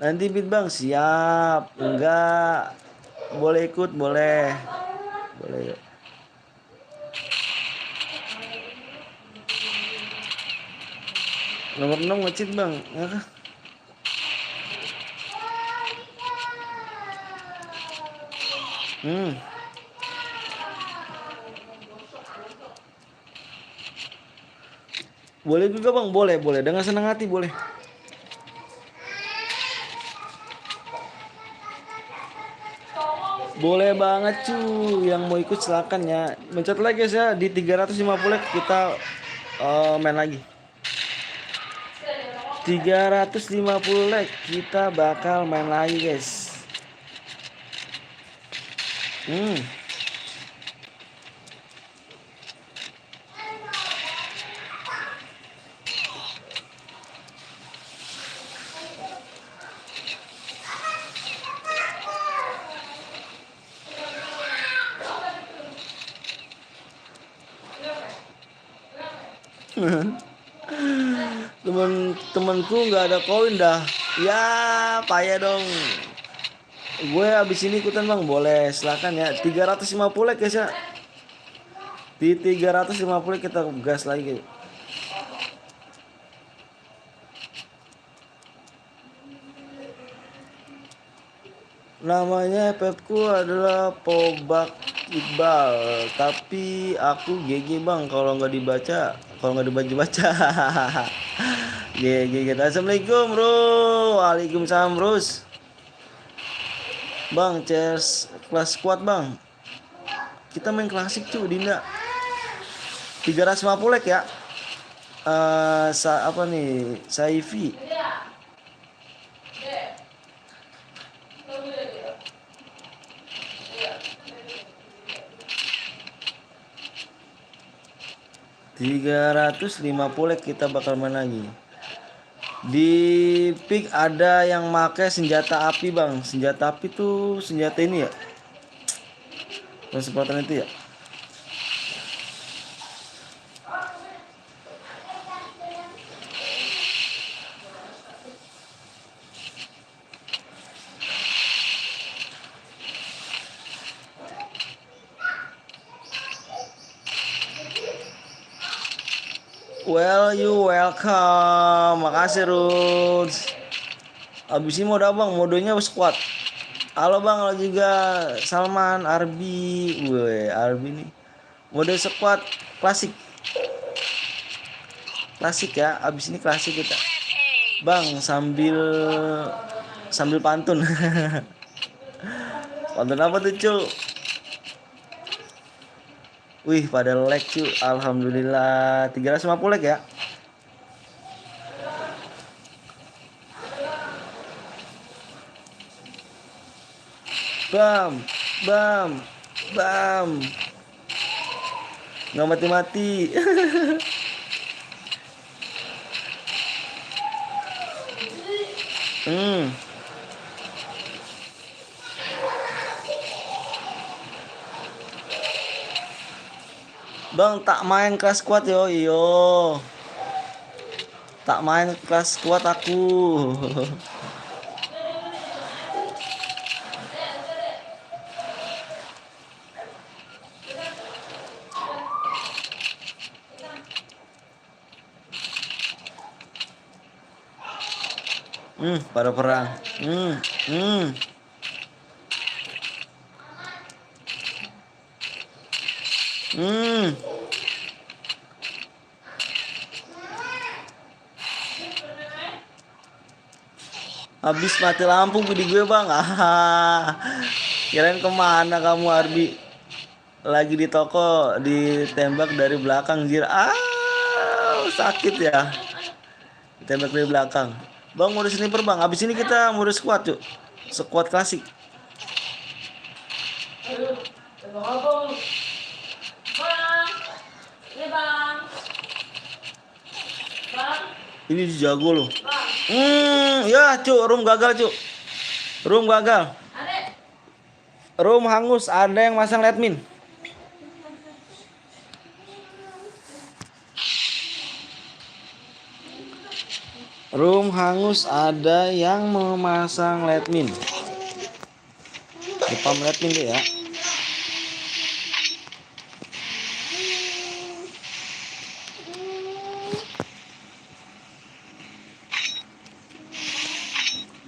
Nanti bit bang, siap. Enggak. Boleh ikut, boleh. Boleh. Nomor 6 ngecit bang, ya kah? Boleh juga bang, boleh. Dengan senang hati boleh. Boleh banget cu, yang mau ikut silakan ya. Mencet lagi guys ya, di 350 kita main lagi. 350 like kita bakal main lagi guys. Temen-temenku nggak ada koin dah. Ya payah dong. Gue abis ini ikutan bang, boleh silakan ya. 350 like guys ya. Di 350 kita gas lagi. Namanya Pepku adalah Pobak Iqbal, tapi aku GG bang kalau nggak dibaca. GG gitu. Assalamualaikum bro. Waalaikumsalam bros. Bang, cheers kelas squad bang. Kita main klasik cu, Dinda. 350 like ya. Apa nih? Saifi. 350 kita bakal main lagi. Di pick ada yang make senjata api bang. Senjata api tuh senjata ini ya, kesempatan itu ya. Well, you welcome. Makasih Ruth. Abis ini mode abang, modenya squad. Halo bang, halo juga Salman, Arbi. Weh, Arbi nih. Mode squad klasik. Klasik ya, abis ini klasik kita. Bang, sambil pantun. Pantun apa tuh, Cuk? Wih, pada like cu. Alhamdulillah 350 like ya. Bam, bam, bam. Nggak mati-mati. Bang, tak main kelas kuat yo, iyo. Tak main kelas kuat aku. Pada perang. Habis mati lampu di gue bang. Kirain kemana kamu Arbi? Lagi di toko ditembak dari belakang jir. Sakit ya. Ditembak dari belakang. Bang mode sniper bang. Habis ini kita mode squad cuk. Squad klasik. Bang. Ini bang. Bang. Ini jago loh. Ya cuk, room gagal cuk. Room gagal. Room hangus, ada yang masang admin. Room hangus, ada yang memasang admin. Spam admin deh ya.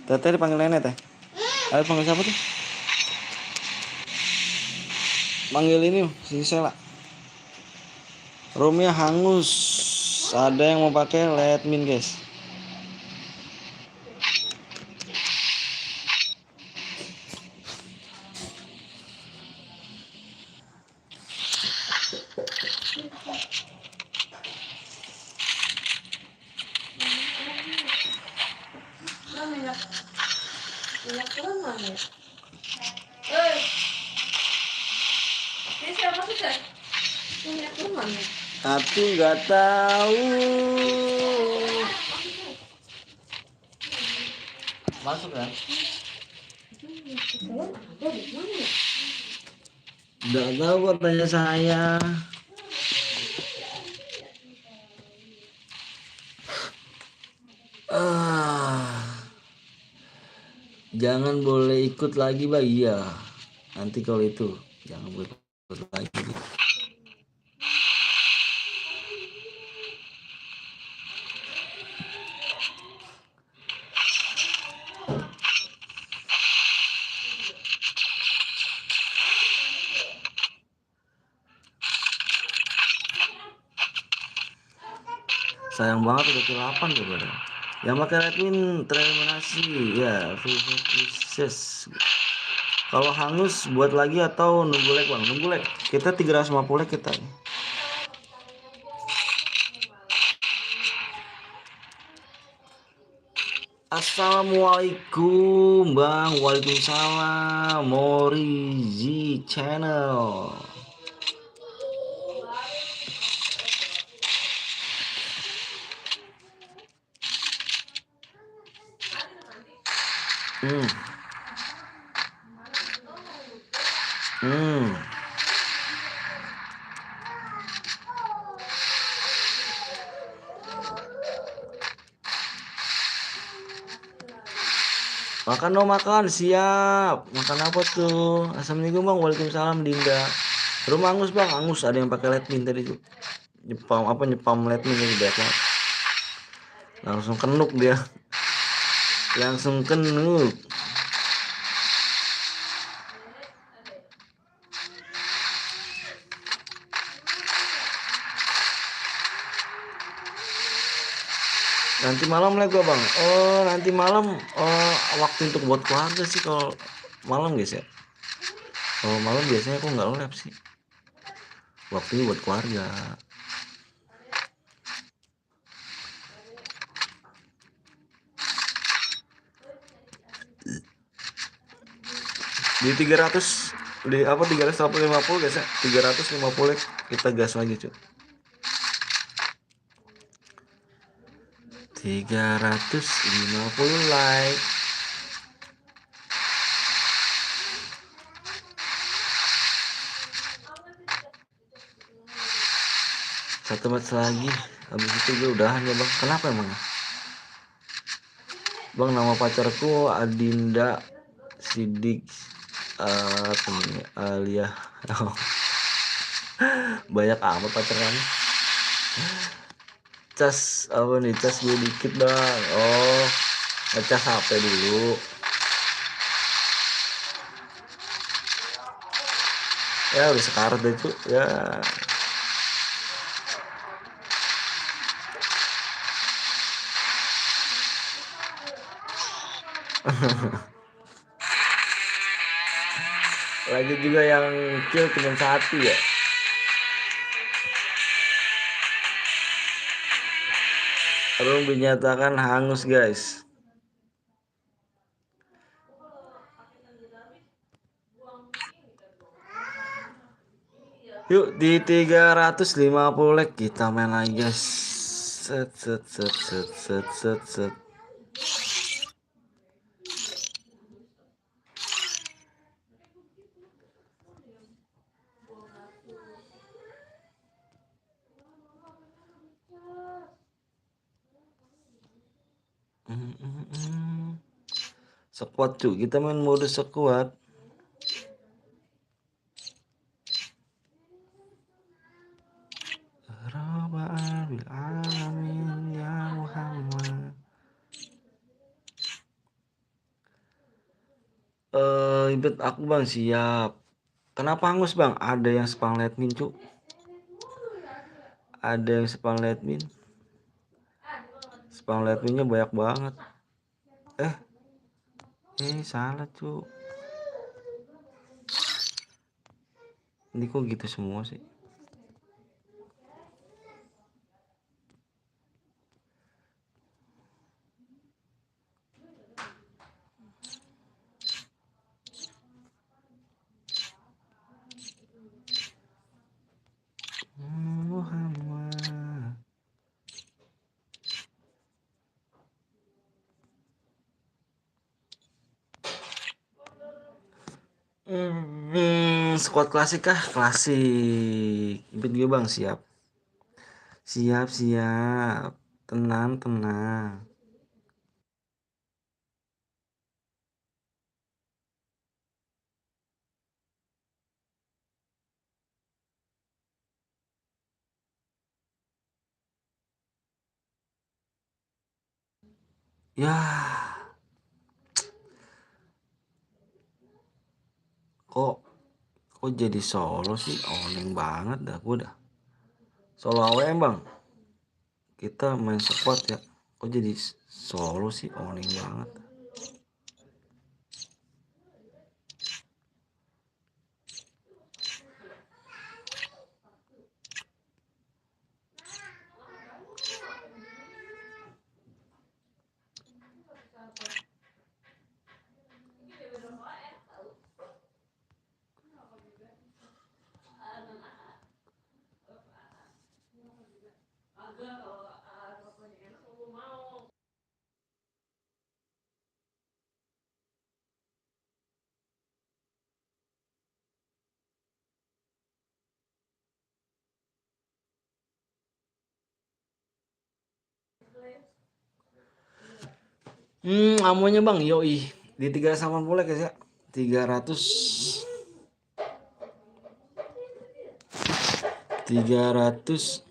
Teteh dipanggil nenek teh. Ayo panggil siapa tuh? Panggil ini si Sela. Roomnya hangus. Ada yang mau pakai admin guys. Minyak kurang mana? Ini siapa sih kan? Minyak kurang mana? Aku nggak tahu. Masuk kan? Nggak tahu kok tanya saya. Jangan boleh ikut lagi bah, iya. Nanti kalau itu jangan boleh ikut lagi. Sayang banget udah ke 8 tuh pada. Yang pakai admin tereliminasi ya, Vises. Kalau hangus buat lagi atau nunggu lag bang? Nunggu lag. Kita 350 lag kita. Assalamualaikum bang. Waalaikumsalam. Morizi channel. Hmm. Hmm. Makan dong, makan. Siap. Makan apa tuh? Assalamualaikum bang. Waalaikumsalam Dinda. Rumah Angus bang. Angus ada yang pakai letmin tadi tuh. Nyepam letmin ini banyak banget. Langsung kenuk dia. Langsung kenuk. Nanti malam lah gua bang. Oh nanti malam. Oh waktu untuk buat keluarga sih kalau malam guys ya. Kalau malam biasanya aku nggak lab sih. Waktunya buat keluarga. Di 300 di apa 350 guys ya. 350 kita gas lagi cuy. 350 like. Satu match lagi. Habis itu gue udahan ya bang. Kenapa emang? Bang nama pacarku Adinda Sidik apa nih Alia. Oh, banyak amat pacarannya. Cas apa nih? Cas gue dikit bang. Oh ngecas HP dulu. Ya udah sekarat deh tuh ya. Lagi juga yang kill cuma satu ya. Room dinyatakan hangus guys. Yuk di 350 like kita main lagi guys. Set set set set set set set. Sekuat cuy, kita main mode sekuat. Rabbil alamin ya Muhammad. Ibet aku bang siap. Kenapa hangus bang? Ada yang spam letmin cu. Ada yang spam letmin. Spam letminnya banyak banget. Salah cu. Ini kok gitu semua sih? Muhammad. Squad klasik kah? Klasik. Ibet gue bang siap. Siap siap. Tenang tenang. Ya kok jadi solo sih? Oneng banget dah gue dah. Solo AWM bang. Kita main squad ya. Kok jadi solo sih? Oneng banget. Amonya bang, yoi di 380 guys ya, 300 300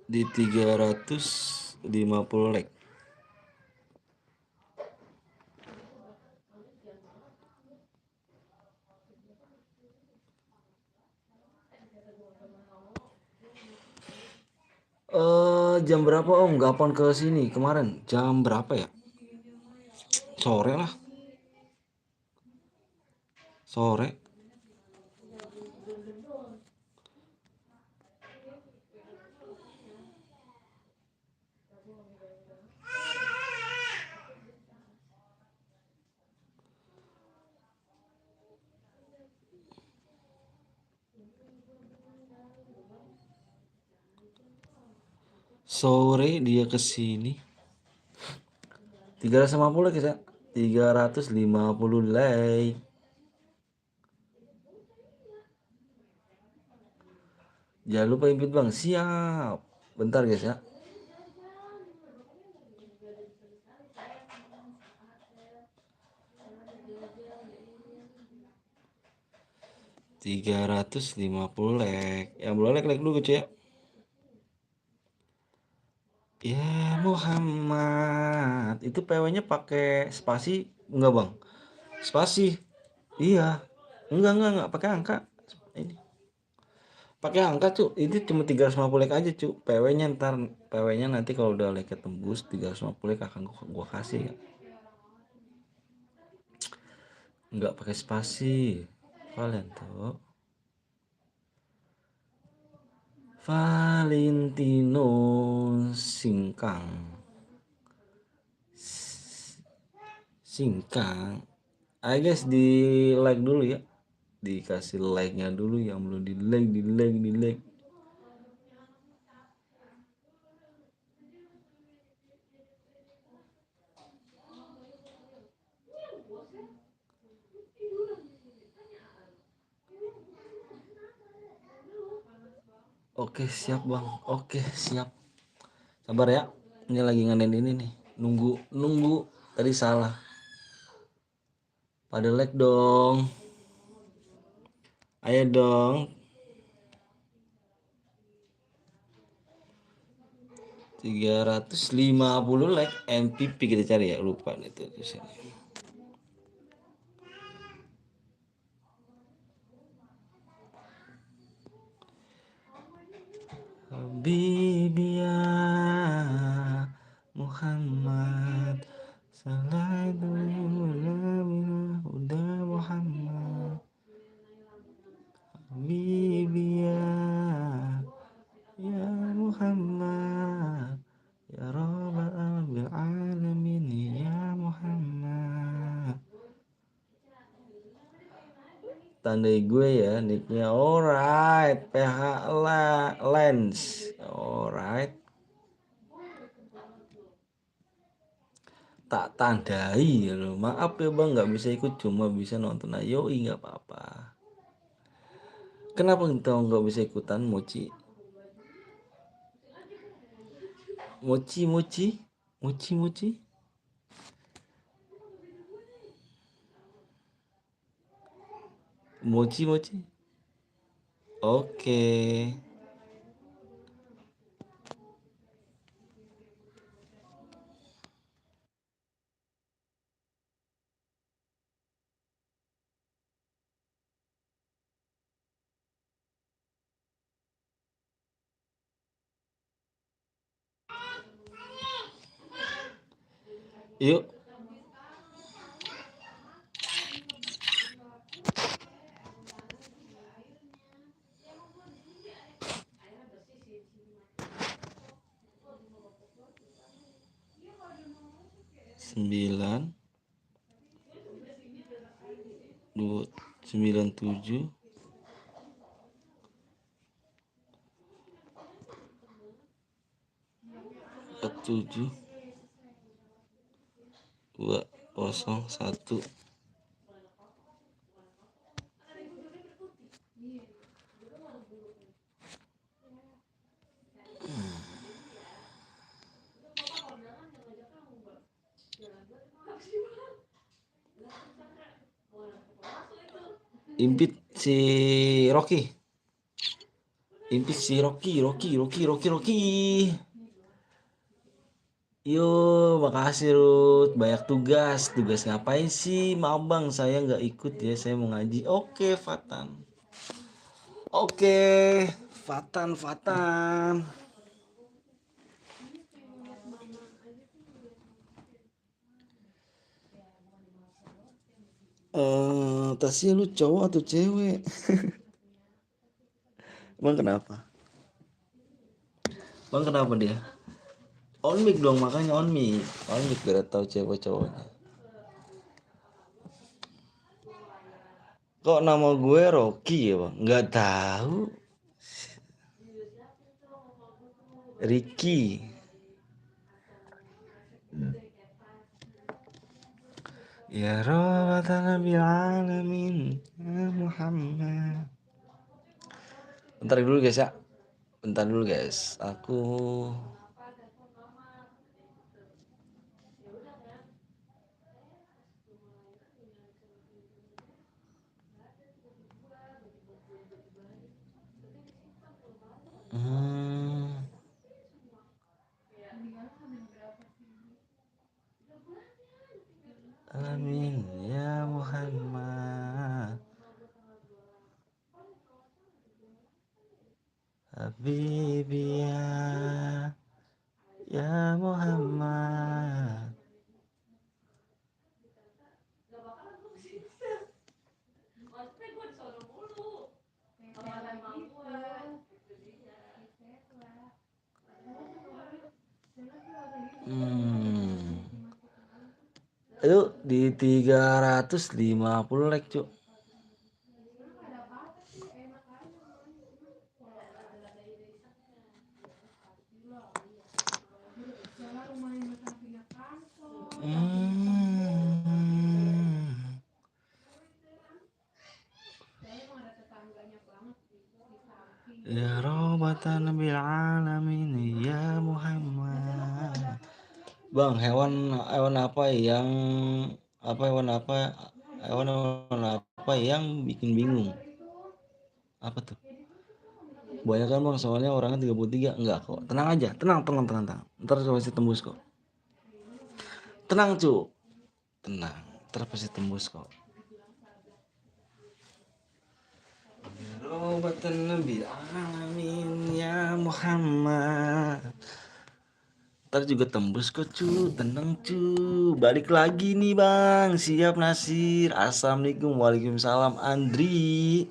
di 350 like. Jam berapa om? Gapan ke sini kemarin? Jam berapa ya? Sore lah. Sore. Sore dia ke sini. 350 guys ya. 350 like. Jangan lupa invite bang. Siap. Bentar guys ya. $350 like. Yang belum like dulu cuy ya. Ya Muhammad. Itu PW-nya pakai spasi enggak bang? Spasi. Iya. Enggak pakai angka. Ini. Pakai angka cu, ini cuma 350 like aja cu. PW-nya ntar, PW-nya nanti kalau udah like tembus 350 like akan gua kasih ya. Enggak pakai spasi. Valento. Valentino Singkang. Singkang. Ayo guys di like dulu ya. Dikasih like-nya dulu, yang belum di like. Oke siap bang, oke siap. Sabar ya, ini lagi nganen ini nih. Nunggu tadi salah. Pada like dong. Ayo dong. 350 like MPP kita cari ya, lupa nih tuh di sini. Habibi ya Muhammad sallallahu alaihi udah Muhammad Habibi ya Muhammad ya Rabbal alamin ya Muhammad. Tandai gue ya nicknya. Alright, PH Lens. Alright, tak tandai ya lo. Maaf ya bang, nggak bisa ikut, cuma bisa nonton. Ayo nggak apa-apa. Kenapa kita nggak bisa ikutan? Mochi mochi mochi mochi mochi mochi mochi. Oke. Yuk. Sembilan 97 47 201. Impit si Rocky. Impit si Rocky. Yo, makasih Ruth. Banyak tugas. Tugas ngapain sih? Maaf bang, saya nggak ikut ya. Saya mau ngaji. Oke, Fatan. Oke, Fatan. Tasya lu cowok atau cewek? Bang kenapa? Bang kenapa dia? On mic dong, makanya on mic. On mic biar tahu cewek cowoknya. Kok nama gue Rocky ya bang? Nggak tahu. Ricky. Ya Rabbana bil alamin ya Muhammad. Bentar dulu guys ya. Bentar dulu guys. Aku Amin ya Muhammad Habibi ya Muhammad. Itu di 350 like cuk. Ya Rabbatan bil alamin ya Muhammad. Bang, hewan apa yang bikin bingung? Apa tuh? Banyak kan bang, soalnya orangnya 33. Enggak kok, tenang aja, tenang. Ntar pasti tembus kok. Tenang cu, tenang, ntar pasti tembus kok. Robatan Nabi Alamin ya Muhammad. Ntar juga tembus kok cu, tenang cu. Balik lagi nih bang, siap Nasir. Assalamualaikum, waalaikumsalam Andri.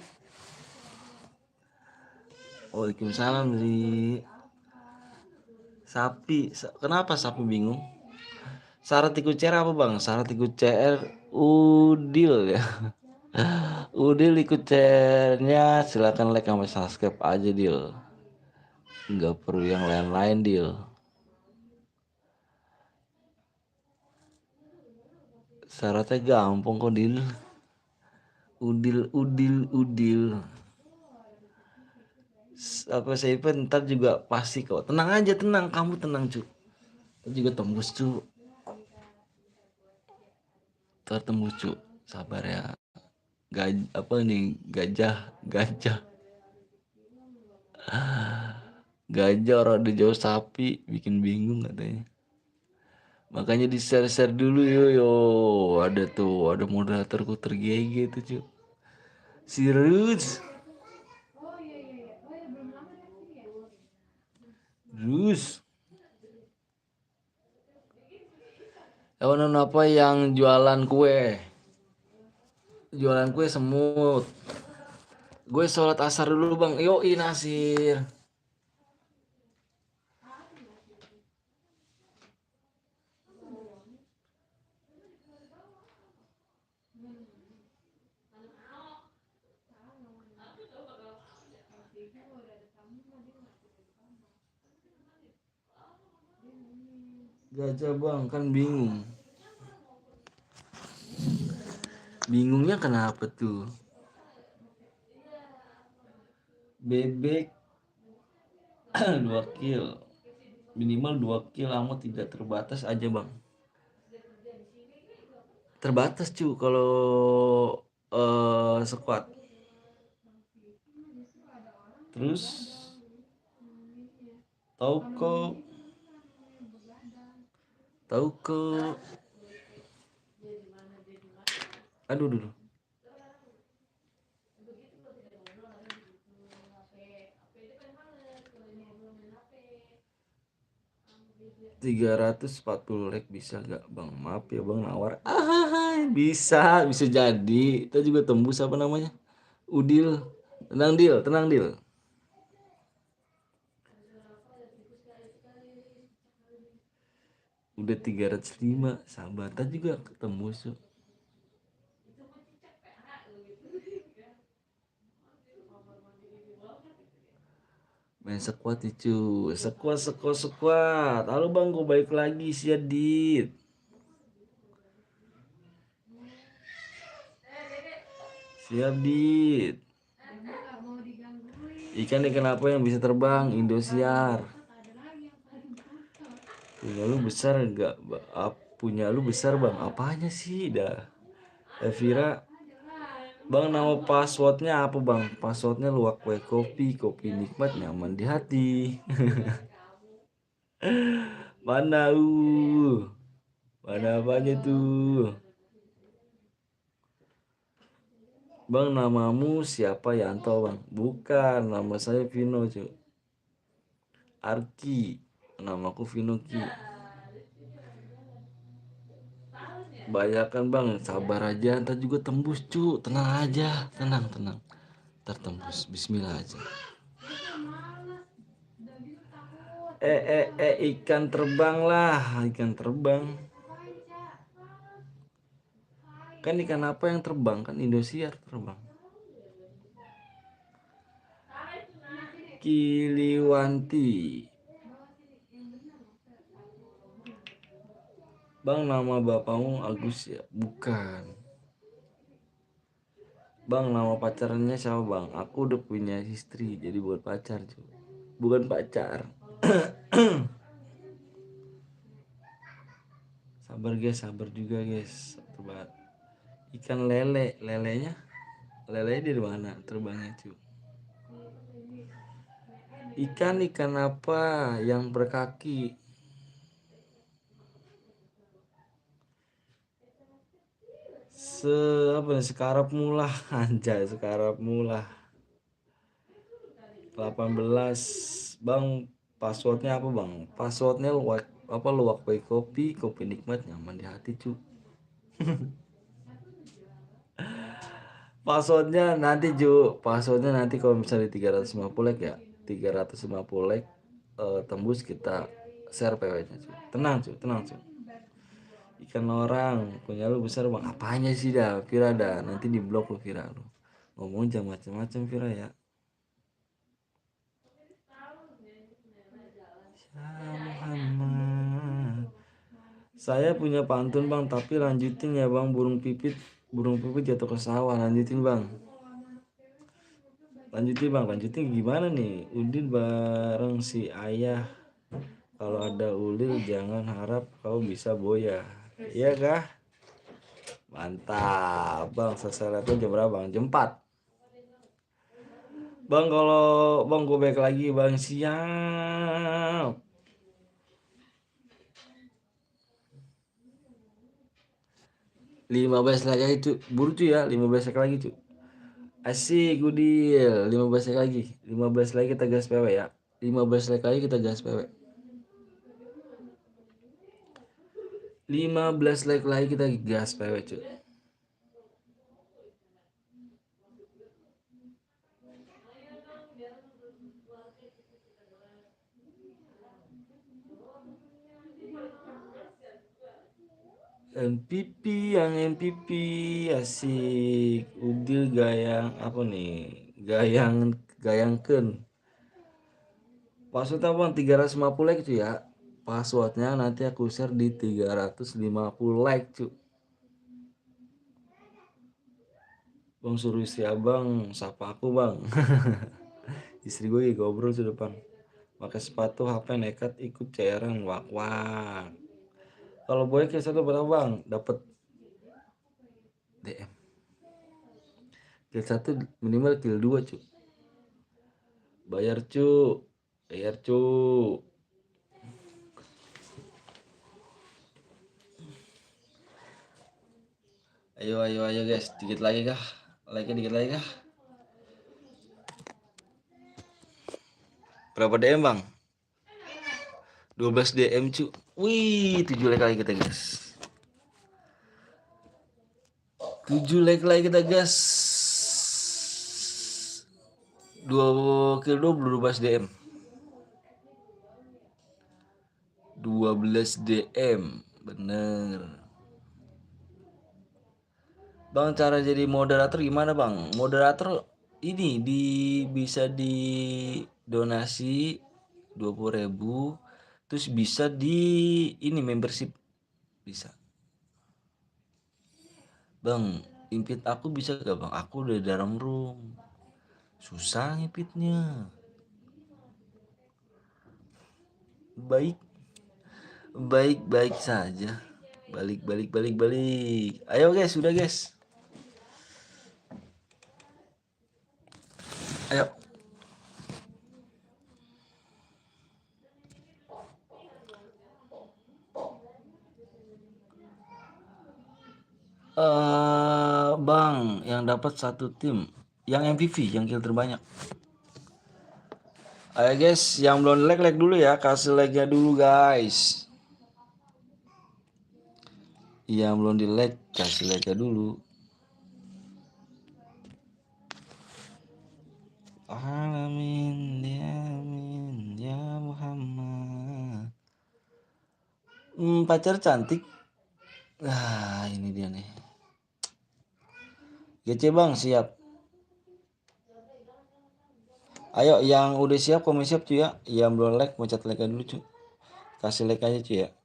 Waalaikumsalam Andri. Sapi, kenapa sapi bingung? Syarat ikut CR apa bang? Syarat ikut CR Udil ya. Udil ikut CR-nya silakan like sama subscribe aja Dil. Nggak perlu yang lain-lain Dil. Syaratnya gampang kok Dil. Udil. Apa saya ntar juga pasti kok. Tenang aja, tenang, kamu tenang cu. Ntar juga tembus cu. Ntar tembus cu. Sabar ya. Gajah. Gajah orang di jauh sapi bikin bingung katanya. Makanya di share dulu yo. Ada moderatorku tergege tuh cu. Serius. Hewan apa yang jualan kue? Jualan kue semut. Gue sholat asar dulu bang. Yoi Nasir. Gajah bang, kan bingung. Bingungnya kenapa tuh? Bebek 2 kil. Minimal 2 kil, amat tidak terbatas aja bang. Terbatas cu kalau squat. Terus Tauko, Tauko, aduh, aduh, 340 like bisa gak bang? Maaf ya bang, nawar. Bisa jadi. Kita juga tembus apa namanya? Udil. Tenang Dil. Udah 305, sabar. Tadi juga tembus yuk. Main sekuat itu. Sekuat. Halo bang, gue balik lagi si Adit. Siap Dit. Ikan apa yang bisa terbang? Indosiar. Punya lu besar enggak? Punya lu besar bang? Apanya sih dah? Evira, bang nama passwordnya apa bang? Passwordnya luwak kue kopi nikmat nyaman di hati. Mana Mana apanya tuh? Bang namamu siapa Yanto bang? Bukan, nama saya Vino cuy. Arki, namaku Vino Ki. Bayarkan bang, sabar aja, ntar juga tembus cu, tenang aja, tenang. Ntar tembus, bismillah aja. Ikan terbang lah, ikan terbang. Kan ikan apa yang terbang? Kan Indosiar terbang. Kiliwanti. Bang nama bapakmu Agus ya? Bukan. Bang nama pacarnya siapa bang? Aku udah punya istri jadi buat pacar cuy. Bukan pacar. Sabar juga guys. Sabar. Ikan lelenya dari mana terbangnya cuy? Ikan apa yang berkaki? Sekarap mula anjay, sekarap mula 18. Bang passwordnya apa bang? Passwordnya luwak kopi nikmat nyaman di hati cu. Passwordnya nanti kalau misalnya 350 like ya, 350 like tembus kita share PW nya cu. Tenang cu. Ikan orang punya lu besar bang, apanya sih dah Vira dah, nanti di blok lu Vira lu. Ngomong jangan macam-macam Vira ya. Muhammad. Saya punya pantun bang, tapi lanjutin ya bang. Burung pipit jatuh ke sawah. Lanjutin bang. Lanjutin gimana nih? Udin bareng si ayah. Kalau ada ulil jangan harap kau bisa boya. Iya kah? Mantap bang. Selesai live jam berapa bang? Jam 4. Bang kalau bang gue baik lagi bang, siap. 15 lagi itu buru tuh ya, 15 lagi tuh. Asik Udil, 15 lagi. 15 lagi kita gas PW ya. 15 lagi kita gas PW. 15 lagi kita gas PW cuy. MPP asik. Udil gayang apa nih? Gayangken. Passwordnya bang 350 like cuy ya. Passwordnya nanti aku share di 350 like cuy. Bang suruh istri abang sapa aku bang. Istri gue lagi ngobrol di depan. Pakai sepatu HP nekat ikut cairan wak. Kalau boy kill 1 berapa bang? Dapat DM. Kill 1 minimal kill 2 cuy. Bayar cu. Bayar cu. Ayo guys, dikit lagi kah? Like-nya dikit lagi kah? Berapa DM bang? 12 DM cu. Wih, 7 like lagi kita guys. 7 like lagi kita guys. 12 DM. 12 DM. Bener. Bang, cara jadi moderator gimana bang? Moderator ini bisa di donasi 20.000, terus bisa di ini membership bisa. Bang, invite aku bisa gak bang? Aku udah dalam room. Susah ngipitnya. Baik. Baik saja. Balik. Ayo guys, sudah guys. Ayo. Bang, yang dapat satu tim, yang MVP, yang kill terbanyak. Ayo guys, yang belum like dulu ya, kasih like-nya dulu guys. Yang belum di like, kasih like-nya dulu. Alamin ya Muhammad. Pacar cantik. Nah, ini dia nih. GC bang, siap. Ayo yang udah siap komen siap cuy ya. Yang belum like pencet like dulu cuy. Kasih like aja cuy ya.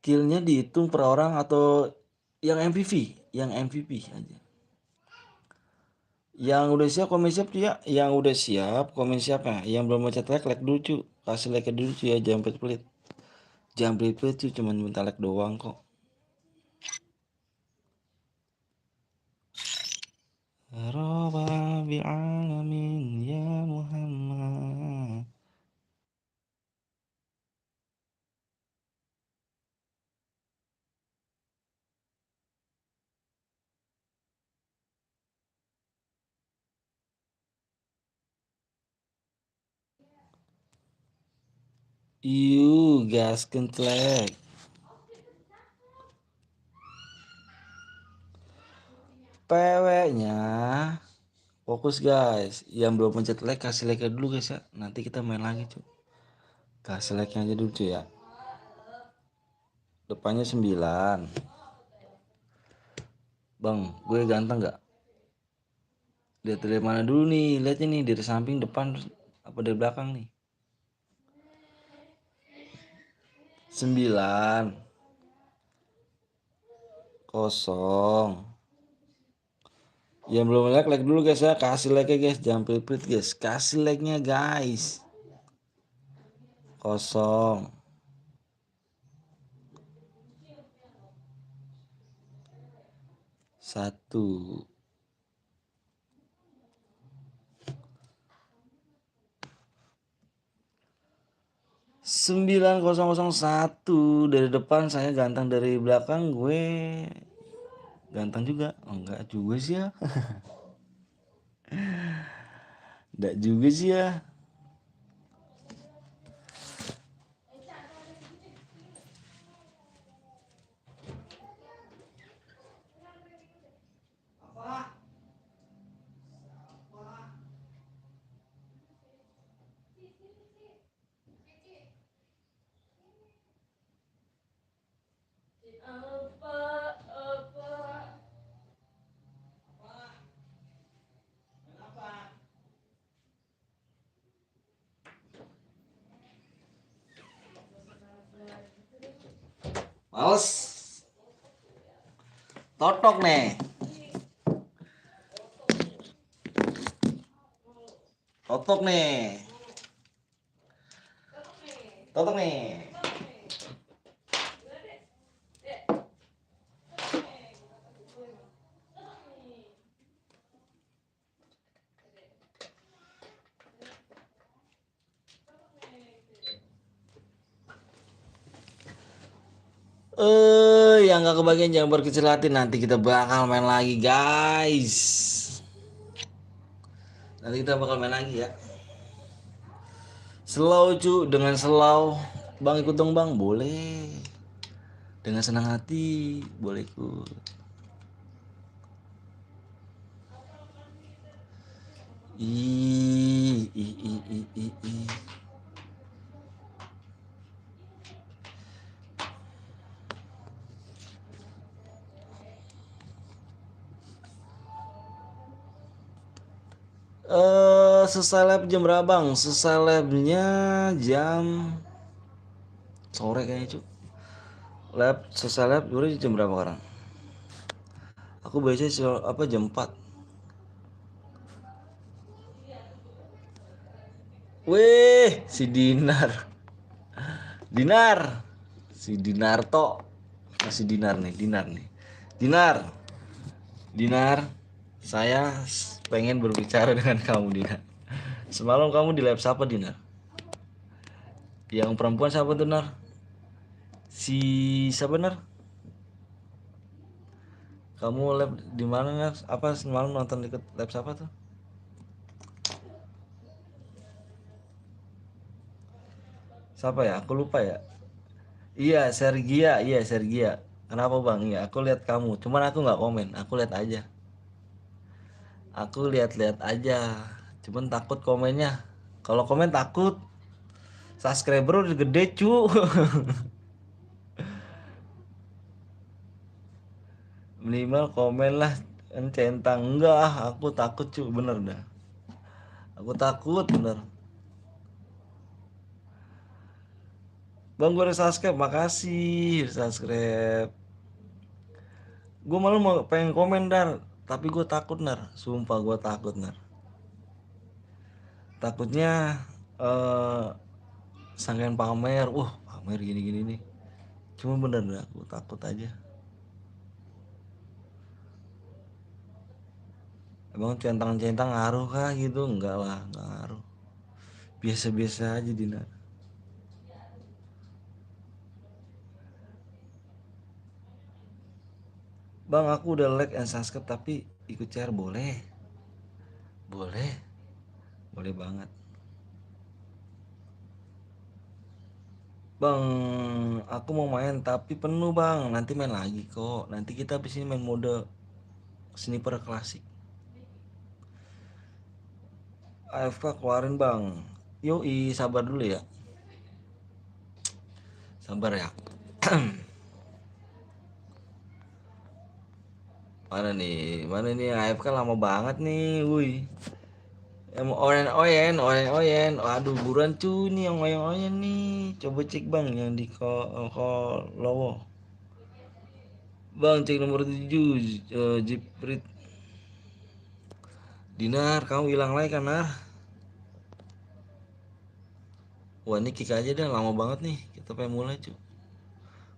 Killnya dihitung per orang atau yang MVP? Yang MVP aja. Yang udah siap komen siap cuy ya. Yang udah siap komen siap ya. Yang belum pencet like dulu cuy. Kasih like dulu cuy ya, jangan pelit-pelit. Jangan pelit-pelit cuy, cuma minta like doang kok. Rabbil alamin ya Muhammad. Gas kentlek. PW-nya fokus guys. Yang belum pencet like kasih like dulu guys ya. Nanti kita main lagi cuy. Kasih like-nya aja dulu cuy ya. Depannya 9. Bang, gue ganteng gak? Lihat dari mana dulu nih? Lihatnya nih dari samping, depan, apa dari belakang nih? 9 0. Yang belum like dulu guys ya. Kasih like guys, jangan pelit-pelit guys. Kasih like-nya guys. 0 1. 9001. Dari depan saya ganteng, dari belakang gue ganteng juga. Enggak juga sih ya. Enggak juga sih ya. Males. Totok nih. Totok nih. Totok nih. Yang gak kebagian jangan berkecil hati, nanti kita bakal main lagi guys. Nanti kita bakal main lagi ya. Slow cu, dengan slow. Bang ikut dong bang, boleh. Dengan senang hati, boleh ikut. Ih, ih, ih, ih, ih, ih. Seseleb jam berapa bang? Seselebnya jam sore kayaknya cu. Seseleb udah jam berapa sekarang? Aku biasanya apa jam 4. Wih, si Dinar. Dinar. Si Dinarto. Masih Dinar nih. Dinar. Saya pengen berbicara dengan kamu Dinar. Semalam kamu di lab siapa Dinar? Yang perempuan siapa tuh Nar? Si siapa Nar? Kamu lab di mana Nar? Apa semalam nonton di lab siapa tuh? Siapa ya? Aku lupa ya. Iya Sergia. Kenapa bang? Iya aku lihat kamu. Cuman aku nggak komen. Aku lihat aja. Aku lihat-lihat aja. Cuman takut komennya. Kalau komen takut. Subscriber udah gede cu. Minimal komen lah. Centang enggak. Aku takut cu. Bener dah. Aku takut bener. Bang gue udah subscribe. Makasih subscribe. Gue malah mau pengen komen Dar. Tapi gue takut Nar. Sumpah gue takut Nar. Takutnya sangkain pamer. Pamer gini-gini nih. Cuma bener dah. Gue takut aja. Emang centang-centang ngaruh kah gitu? Enggak lah, enggak ngaruh. Biasa-biasa aja Dina. Bang aku udah like and subscribe tapi ikut share boleh? Boleh banget. Bang aku mau main tapi penuh bang. Nanti main lagi kok. Nanti kita habis ini main mode sniper klasik. AFK keluarin bang. Yoi sabar dulu ya. Sabar ya. Mana nih AFK lama banget nih. Wih. Oyen. Aduh buruan cu nih yang oyen nih. Coba cek bang yang di Kolowo. Bang cek nomor 7 Jiprit. Dinar kamu hilang lagi kan Nar? Wah ini kick aja dah lama banget nih. Kita pengen mulai cu.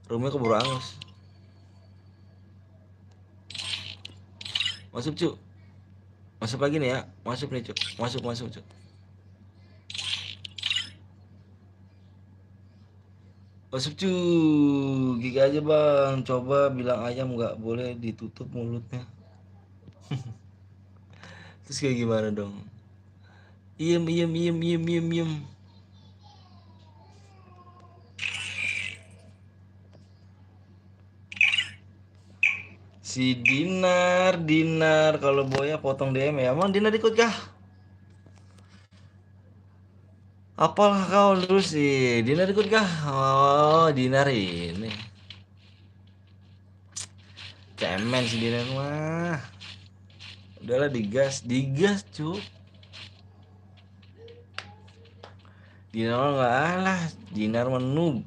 Roomnya keburu angus. Masuk cu. Masuk lagi nih ya. Masuk nih cu. Masuk cu. Masuk cu. Giga aja bang. Coba bilang ayam nggak boleh ditutup mulutnya. Terus kayak gimana dong? Iem. Si Dinar kalau Boya potong DM ya. Emang Dinar ikut kah? Apalah kau terus sih? Dinar ikut kah? Oh, Dinar ini. Cemen si Dinar mah. Udahlah digas cu. Dinar nggak alah, Dinar menub.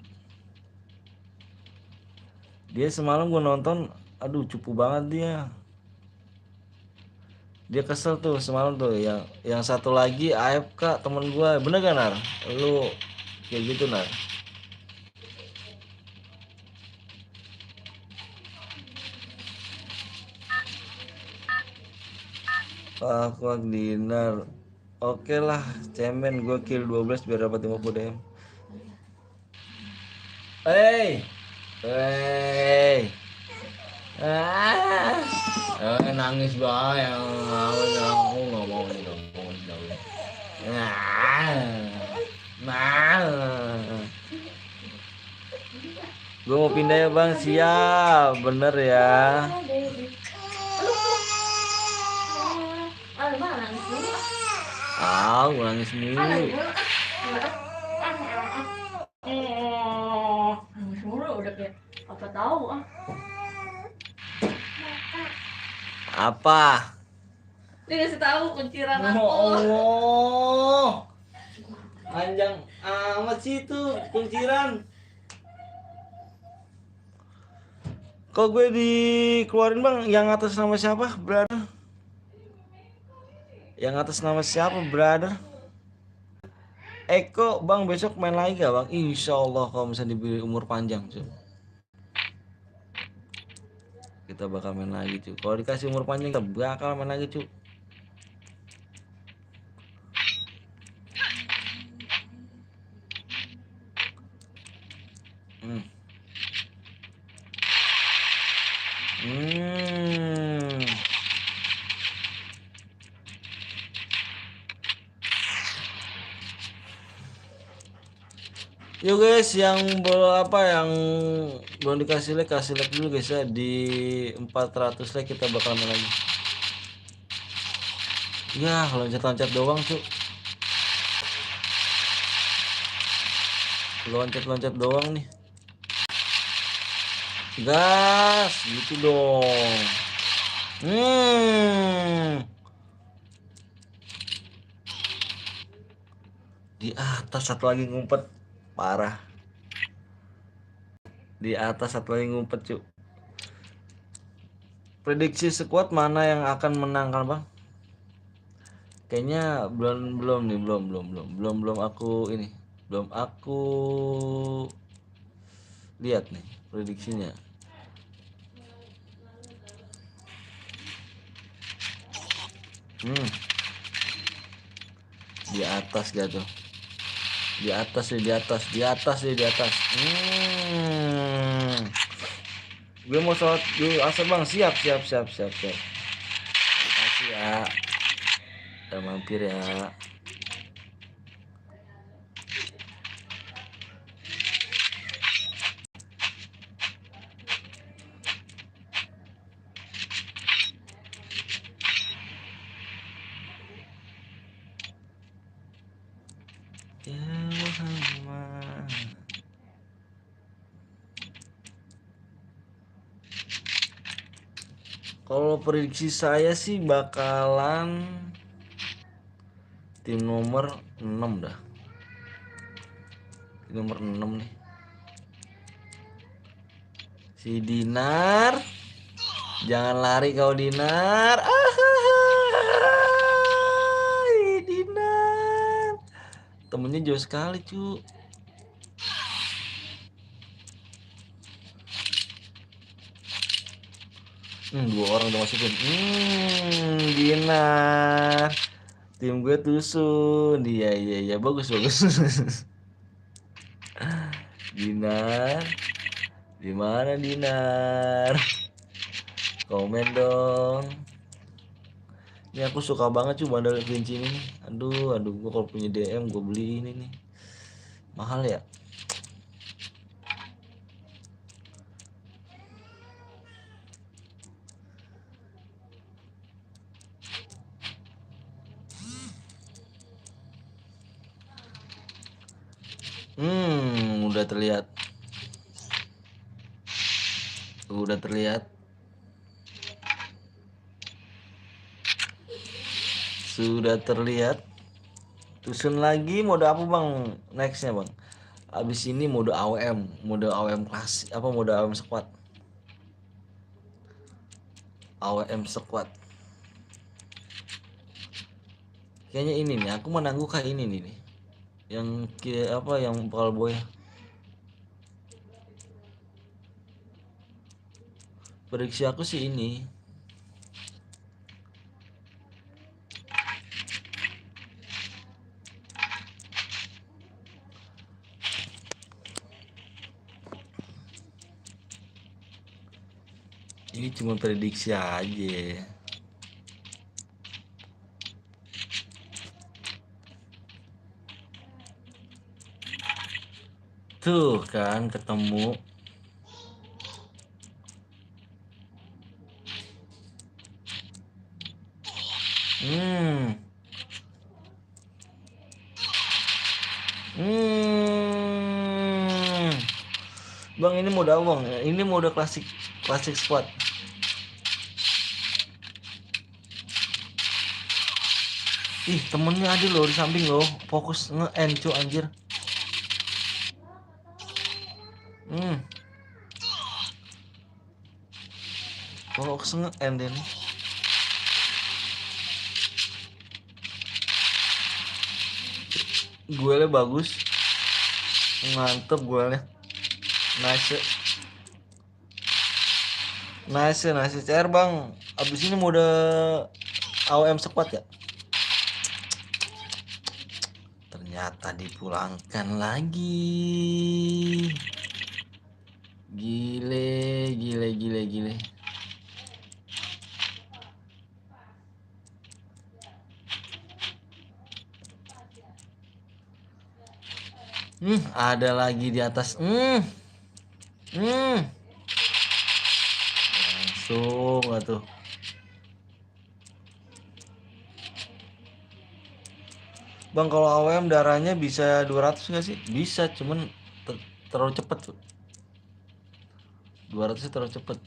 Dia semalam gue nonton, aduh cupu banget dia. Dia kesel tuh semalam tuh yang satu lagi AFK temen gue, bener gak Nar? Lu kayak gitu Nar? Wak dinar. Oke lah, cemen gue kill 12 biar dapat 50 DM. Hey. Hey. Ah. Nangis banget yang aku nggak mau nih, nggak mau nih. Nah. Gue mau pindah ya bang, siap, bener ya. Mana nangis dulu? Gue nangis mulu. Nangis mulu udah kayak apa tahu ah. Apa? Dia ngasih tahu kunciran Ya aku. Allah, panjang amat sih itu kunciran. Kok gue dikeluarin bang? Yang atas nama siapa, brother? Yang atas nama siapa, brother? Eko, bang besok main lagi gak bang? Insya Allah kalau misalnya diberi umur panjang cuy, kita bakal main lagi cuy. Kalau dikasih umur panjang kita bakal main lagi cuy. Hmm. Hmm. Yuk guys, yang yang belum dikasih like, kasih like dulu guys ya. Di 400 like kita bakal main lagi. Ya, loncat-loncat doang cuy. Loncat-loncat doang nih. Gas, gitu dong. Di atas satu lagi ngumpet, parah. Di atas satu lagi ngumpet cuy. Prediksi sekuat mana yang akan menang kan bang? Kayaknya belum aku ini, belum aku lihat nih prediksinya. Di atas jatuh, di atas sih, di atas, di atas sih, di atas. Gue mau sholat dulu asar bang, siap. Makasih ya, udah mampir ya. Ya Muhammad. Kalau prediksi saya sih bakalan tim nomor 6 dah. Tim nomor 6 nih. Si Dinar. Jangan lari kau Dinar. Dinar. Temennya jauh sekali cu. Dua orang udah masukin. Dinar. Tim gue tusun. Iya bagus. Dinar. Di mana Dinar? Komen dong. Ini aku suka banget cuy bandel kelinci ini nih. Aduh, gue kalau punya DM gue beli ini nih. Mahal ya? Udah terlihat. Udah terlihat. Sudah terlihat. Tusun lagi mode apa bang? Nextnya bang. Abis ini mode AWM klasik, mode AWM squad. AWM squad. Kayaknya ini nih, aku menangguh kayak ini nih. Yang yang bakal boy. Prediksi aku sih ini. Ini cuma prediksi aja. Tuh kan ketemu. Hmm. Hmm. Bang, ini mode apa, Bang? Ini mode klasik squad. Ih, temennya ada loh di samping loh. Fokus nge-end cu anjir. Hmm. Fokus nge-end ini. Gue bagus. Mantep gue. Nice. Nice CR bang. Abis ini mode AOM squad ya. Ternyata dipulangkan lagi. Gile. Ada lagi di atas. Langsung atuh. Bang, kalau AWM darahnya bisa 200 nggak sih? Bisa, cuman terlalu cepet tuh. 200 terlalu cepet.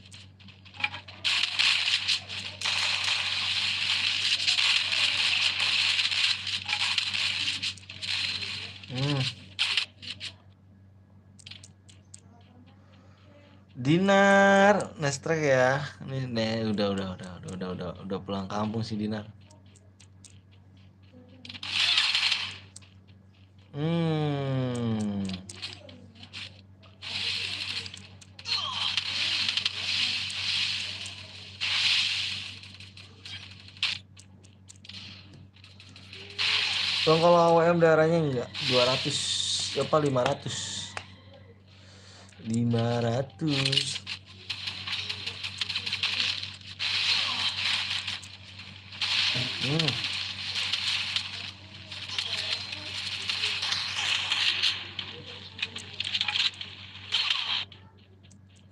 Dinar, nestrek ya. Nih, udah pulang kampung si Dinar. Bang, kalau AWM darahnya enggak 200 apa 500. 500.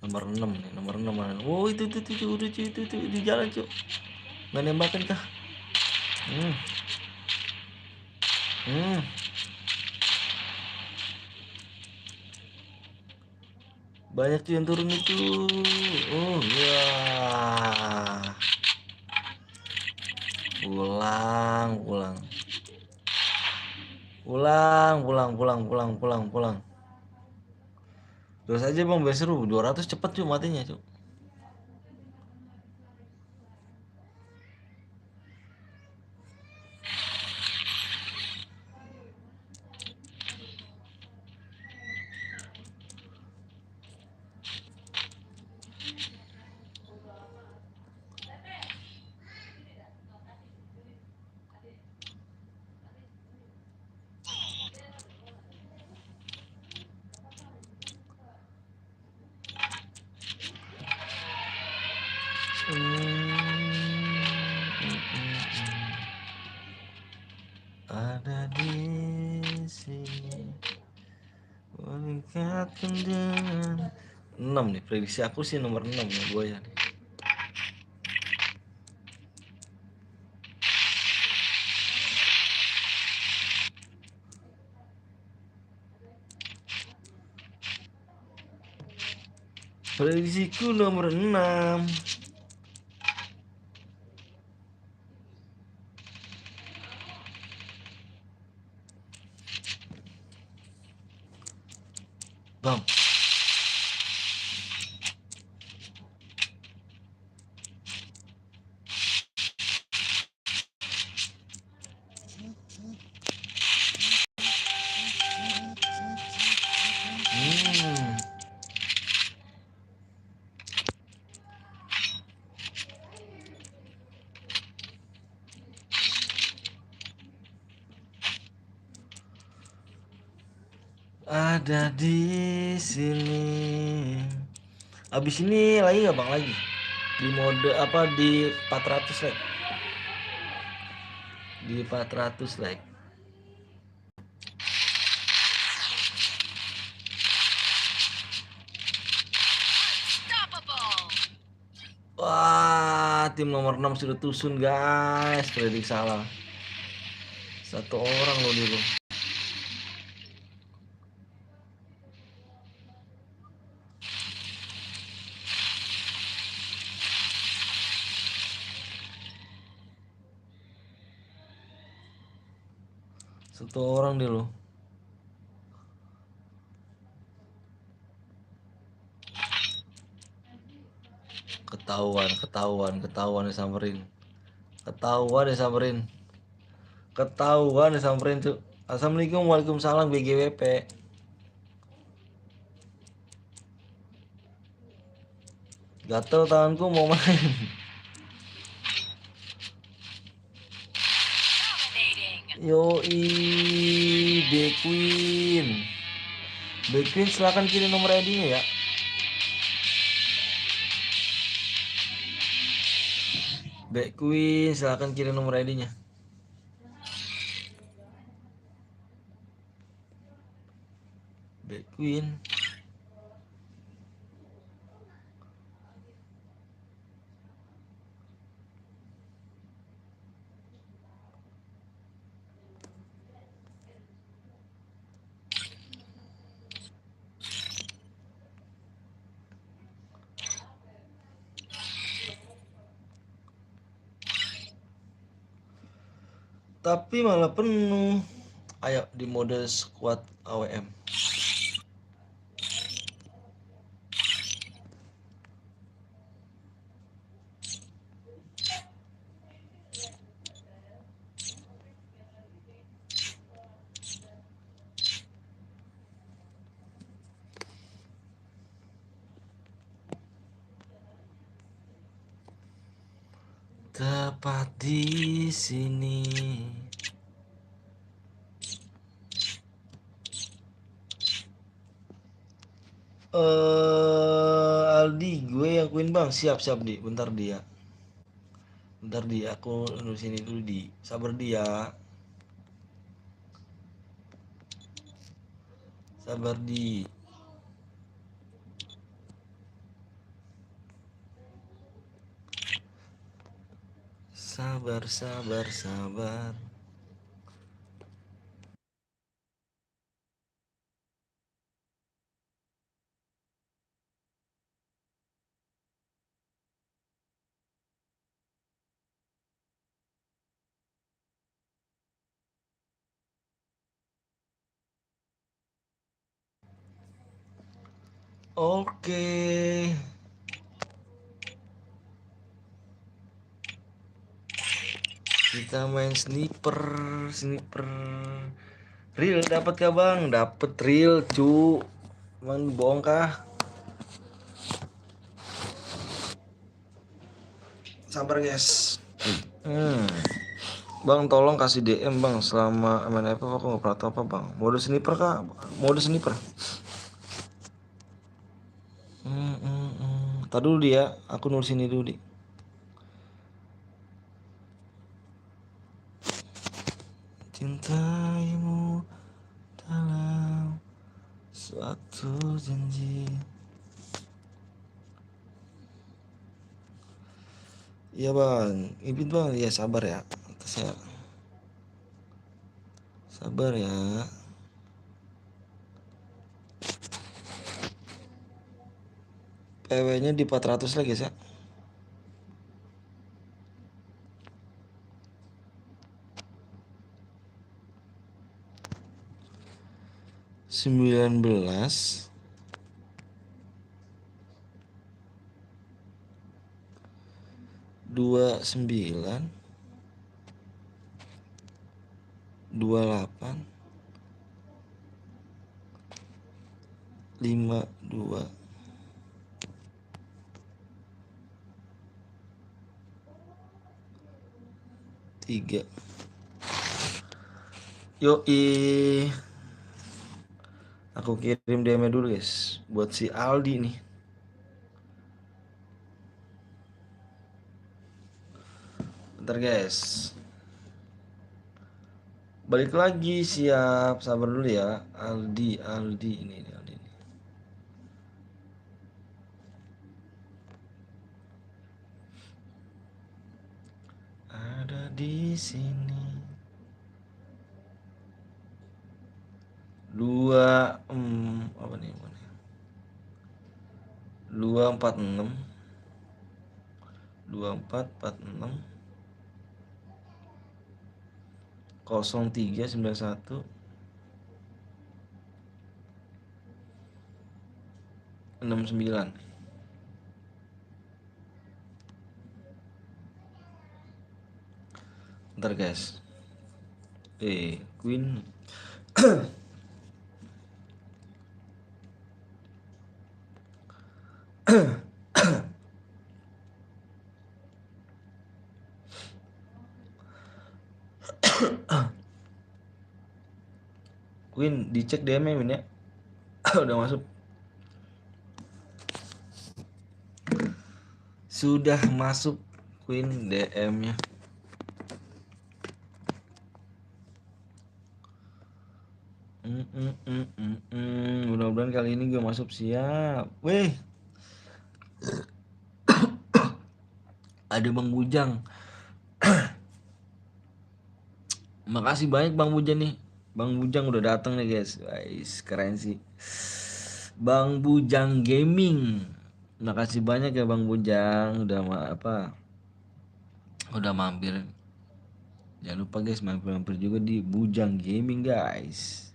Nomor 6 nih, nomor 6 mana? Oh, itu udah itu di jalan, Cuk. Nggak nembakan kah? Banyak tuh yang turun itu. Oh, ya. Pulang. Terus aja bang, biar seru. 200 cepet cuy matinya cuy. Ada di sini meningkatkan dengan 6 nih, prediksi aku sih nomor 6 ya gue ya nih. Prediksiku nomor 6. Bang, ada di sini. Abis ini lagi nggak bang lagi? Di mode apa, di 400 like. Di 400 like. Wah, tim nomor 6 sudah tusun guys. Predik salah. Satu orang loh dulu. Satu orang dulu. Ketahuan disamperin. Ketahuan disamperin tuh. Assalamualaikum, waalaikumsalam BGWP. Gatel tanganku mau main. Yoi, Queen silakan kirim nomor ID-nya ya. Queen silakan kirim nomor ID-nya. Queen. Tapi malah penuh. Ayo di mode squad AWM. Tepat di sini. Aldi, gue yang Queen bang. Siap di. Bentar dia. Aku nulis sini dulu di. Sabar dia. Sabar di. Sabar. Oke. Kita main sniper. Real dapat kah bang? Dapat real cu. Emang bohong kah? Sabar guys. Bang tolong kasih DM bang, selama MNF aku nggak pernah tahu apa bang. Mode sniper kah? Mode sniper. Tadi dulu dia, aku nulis ini dulu di. Cintaimu dalam suatu janji. Iya bang, ibit bang, ya sabar ya. Saya sabar ya. PW-nya di 400 lagi ya. Sembilan belas 29 28 52 3. Yoi. Aku kirim DM dulu guys buat si Aldi nih. Ntar guys. Balik lagi, siap. Sabar dulu ya. Aldi ini Aldi. Ada di sini. 2 apa nih? 246 2446 0391 69. Ntar guys. Queen. Queen dicek DM-nya Min ya. Udah masuk. Sudah masuk Queen DM-nya. Mudah-mudahan kali ini gue masuk, siap. Weh. Ada Bang Bujang. Makasih banyak Bang Bujang nih. Bang Bujang udah datang nih guys. Guys, keren sih. Bang Bujang Gaming. Makasih banyak ya Bang Bujang udah udah mampir. Jangan lupa guys, mampir juga di Bujang Gaming guys.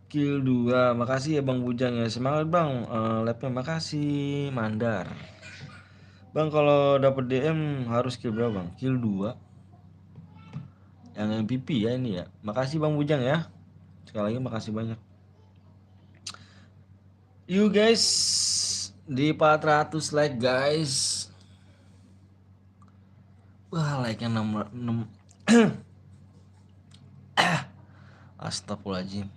Kill 2. Makasih ya Bang Bujang ya. Semangat Bang. Labnya makasih. Mandar. Bang kalau dapet DM harus kill berapa Bang? Kill 2. Yang MVP ya ini ya. Makasih Bang Bujang ya. Sekali lagi makasih banyak. You guys di 400 like guys. Wah, like-nya 6 Astagfirullahaladzim.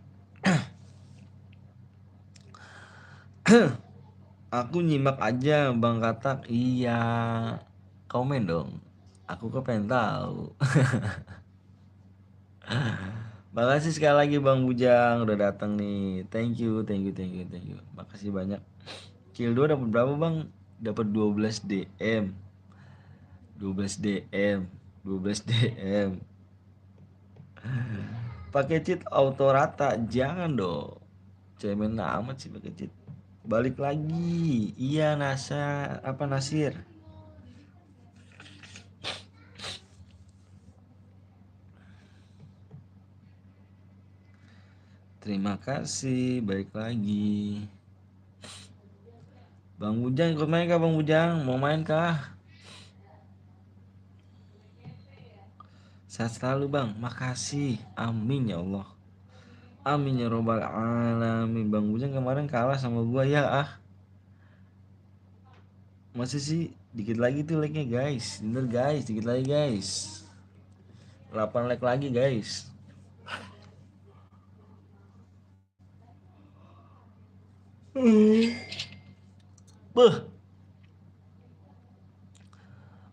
Aku nyimak aja Bang Katak. Iya. Komen dong. Aku kok pengen tahu. Makasih sekali lagi Bang Bujang udah datang nih. Thank you. Makasih banyak. Kill 2 dapat berapa Bang? Dapat 12 DM. 12 DM. Pakai cheat auto rata, jangan dong. Cemen amat sih pakai cheat. Balik lagi. Iya Nasir. Terima kasih, balik lagi. Bang Bujang ikut main kah Bang Bujang? Mau main kah? Sehat selalu Bang, makasih. Amin ya Allah. Amin ya robbal alamin. Bang Bujang kemarin kalah sama gua ya Masih sih dikit lagi tuh like-nya guys. Bener guys, dikit lagi guys. 8 like lagi guys. Beuh.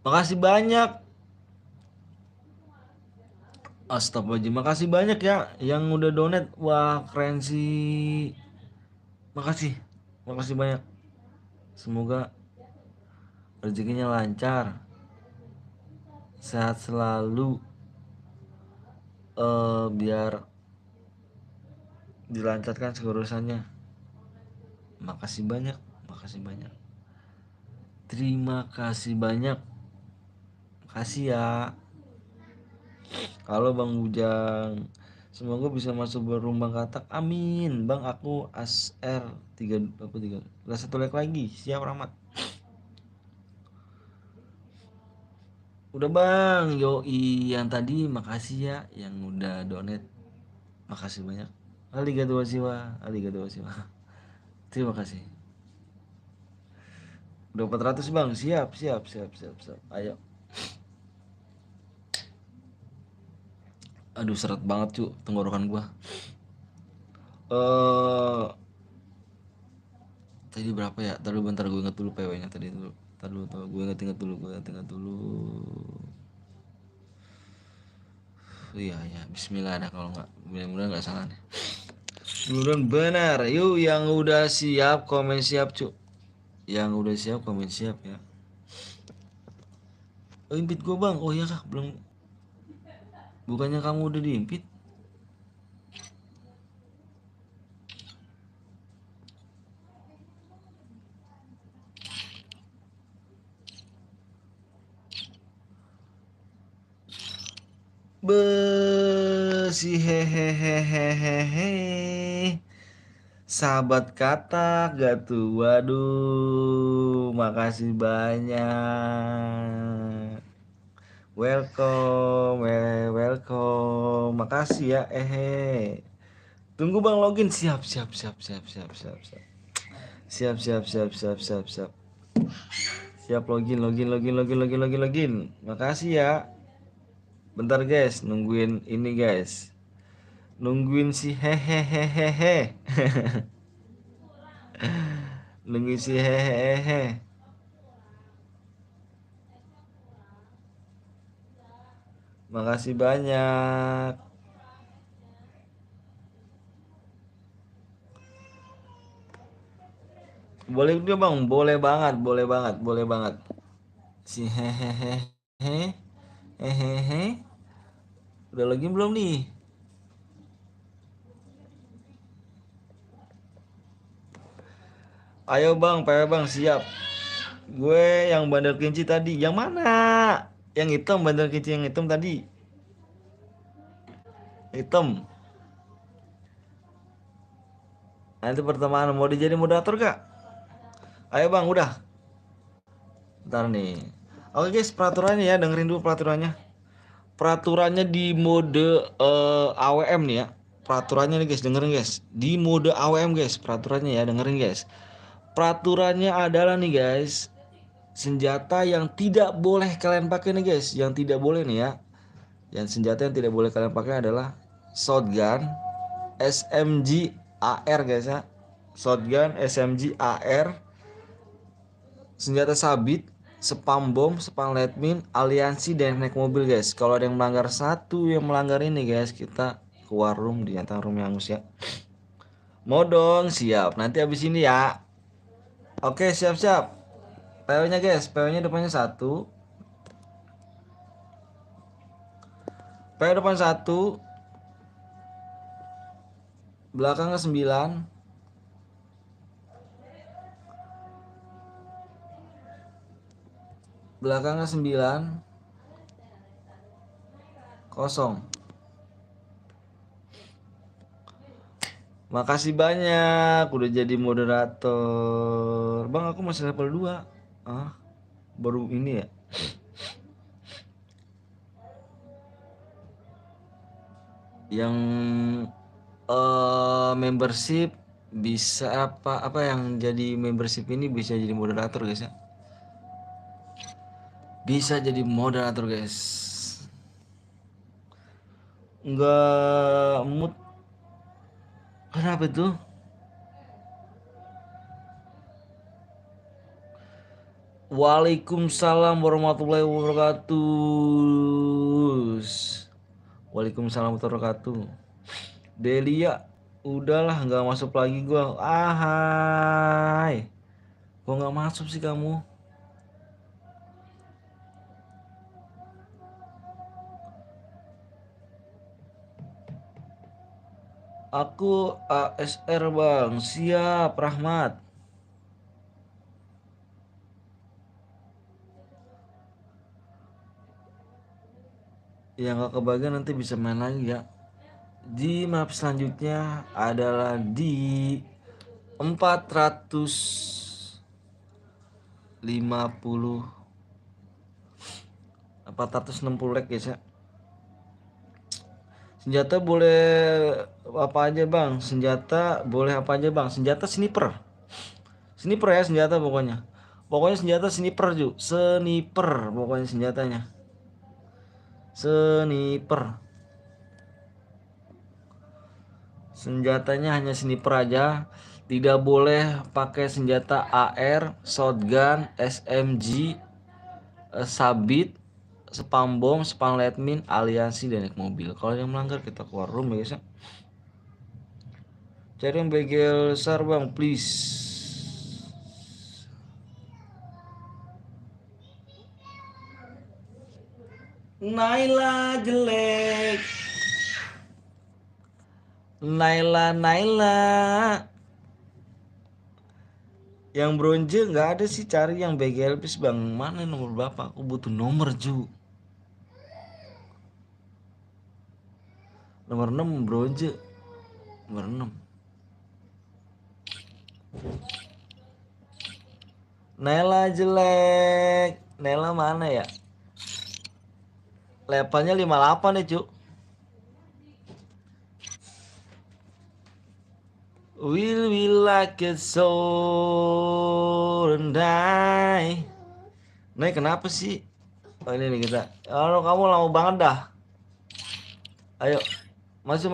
Makasih banyak. Astagfirullahaladzim, makasih banyak ya yang udah donate. Wah, keren sih. Makasih banyak. Semoga rezekinya lancar, sehat selalu, biar dilancarkan segala urusannya. Makasih banyak. Terima kasih banyak. Makasih ya. Halo Bang Bujang. Semoga bisa masuk berum Bang Katak. Amin. Bang aku ASR 3 aku 3. Udah 1 like lagi. Siap Rahmat. Udah Bang. Yoi yang tadi makasih ya yang udah donate. Makasih banyak. Arigatou wasiwa. Terima kasih. Udah 400 Bang. Siap. Ayo. Aduh seret banget cu tenggorokan gua. Tadi berapa ya? Bentar gue inget dulu PW-nya tadi dulu. Tar gue ingat dulu. Iya ya, Bismillah dah kalau nggak, mudah-mudahan nggak salah nih. Mudah-mudahan benar. Yuk yang udah siap komen siap cu. Yang udah siap komen siap ya. Oh, impit gue bang. Oh iya kah belum. Bukannya kamu udah diimpit? Si hehehehehe. Sahabat kata gak tuh. Waduh, makasih banyak. Welcome, makasih ya. Tunggu bang login. Siap. Siap login. Makasih ya. Bentar guys, nungguin ini guys. Nungguin si hehehehehe. Nungguin si hehehe. Makasih banyak. Boleh juga bang, boleh banget. Si hehehe. Udah lagi belum nih? Ayo bang, bang siap. Gue yang bandar kelinci tadi. Yang mana? Yang hitam, bandar kelinci yang hitam tadi. Hitam. Nanti pertemanan mau jadi moderator gak? Ayo bang, udah. Ntar nih. Oke guys, peraturannya ya, dengerin dulu peraturannya. Peraturannya di mode AWM nih ya. Peraturannya nih guys, dengerin guys. Di mode AWM guys, peraturannya ya, dengerin guys. Peraturannya adalah nih guys, senjata yang tidak boleh kalian pakai nih guys, yang tidak boleh nih ya. Yang senjata yang tidak boleh kalian pakai adalah shotgun, SMG, AR guys ya. Shotgun, SMG, AR, senjata sabit, spam bom, spam lead mine, aliansi, dan naik mobil guys. Kalau ada yang melanggar yang melanggar ini guys, kita keluar room di antara room yang hangus ya. Mau dong, siap. Nanti habis ini ya. Oke, siap. PO nya guys, PO nya depannya 1, PO depan 1, belakangnya 9, belakangnya 9, kosong. Makasih banyak udah jadi moderator. Bang, aku masih level 2. Baru ini ya. Yang membership bisa apa yang jadi membership ini bisa jadi moderator guys ya. Bisa jadi moderator guys. Enggak mood. Kenapa itu? Waalaikumsalam warahmatullahi wabarakatuh. Waalaikumsalam warahmatullahi wabarakatuh. Delia, udahlah nggak masuk lagi gua. Hai. Kok nggak masuk sih kamu? Aku ASR bang. Siap Rahmat. Yang gak kebagian nanti bisa main lagi ya. Di map selanjutnya adalah di 460 leg guys ya. Senjata boleh apa aja bang? Senjata boleh apa aja bang? Senjata sniper. Sniper ya senjata pokoknya. Pokoknya senjata sniper juga. Sniper pokoknya senjatanya. Sniper. Senjatanya hanya sniper aja. Tidak boleh pakai senjata AR, shotgun, SMG, sabit, spam bom, spam light mine, aliansi dan naik mobil. Kalau yang melanggar kita keluar room ya guys ya. Cari yang begel besar bang, please. Naila jelek. Naila. Yang bronze nggak ada sih, cari yang BGL please bang. Mana nomor berapa? Aku butuh nomor Ju. Nomor 6 bronze. Nomor 6. Naila jelek. Naila mana ya? Levelnya 58 ya cu. We like it so rendah. Nah kenapa sih? Oh ini nih kita. Oh kamu lama banget dah. Ayo. Masuk.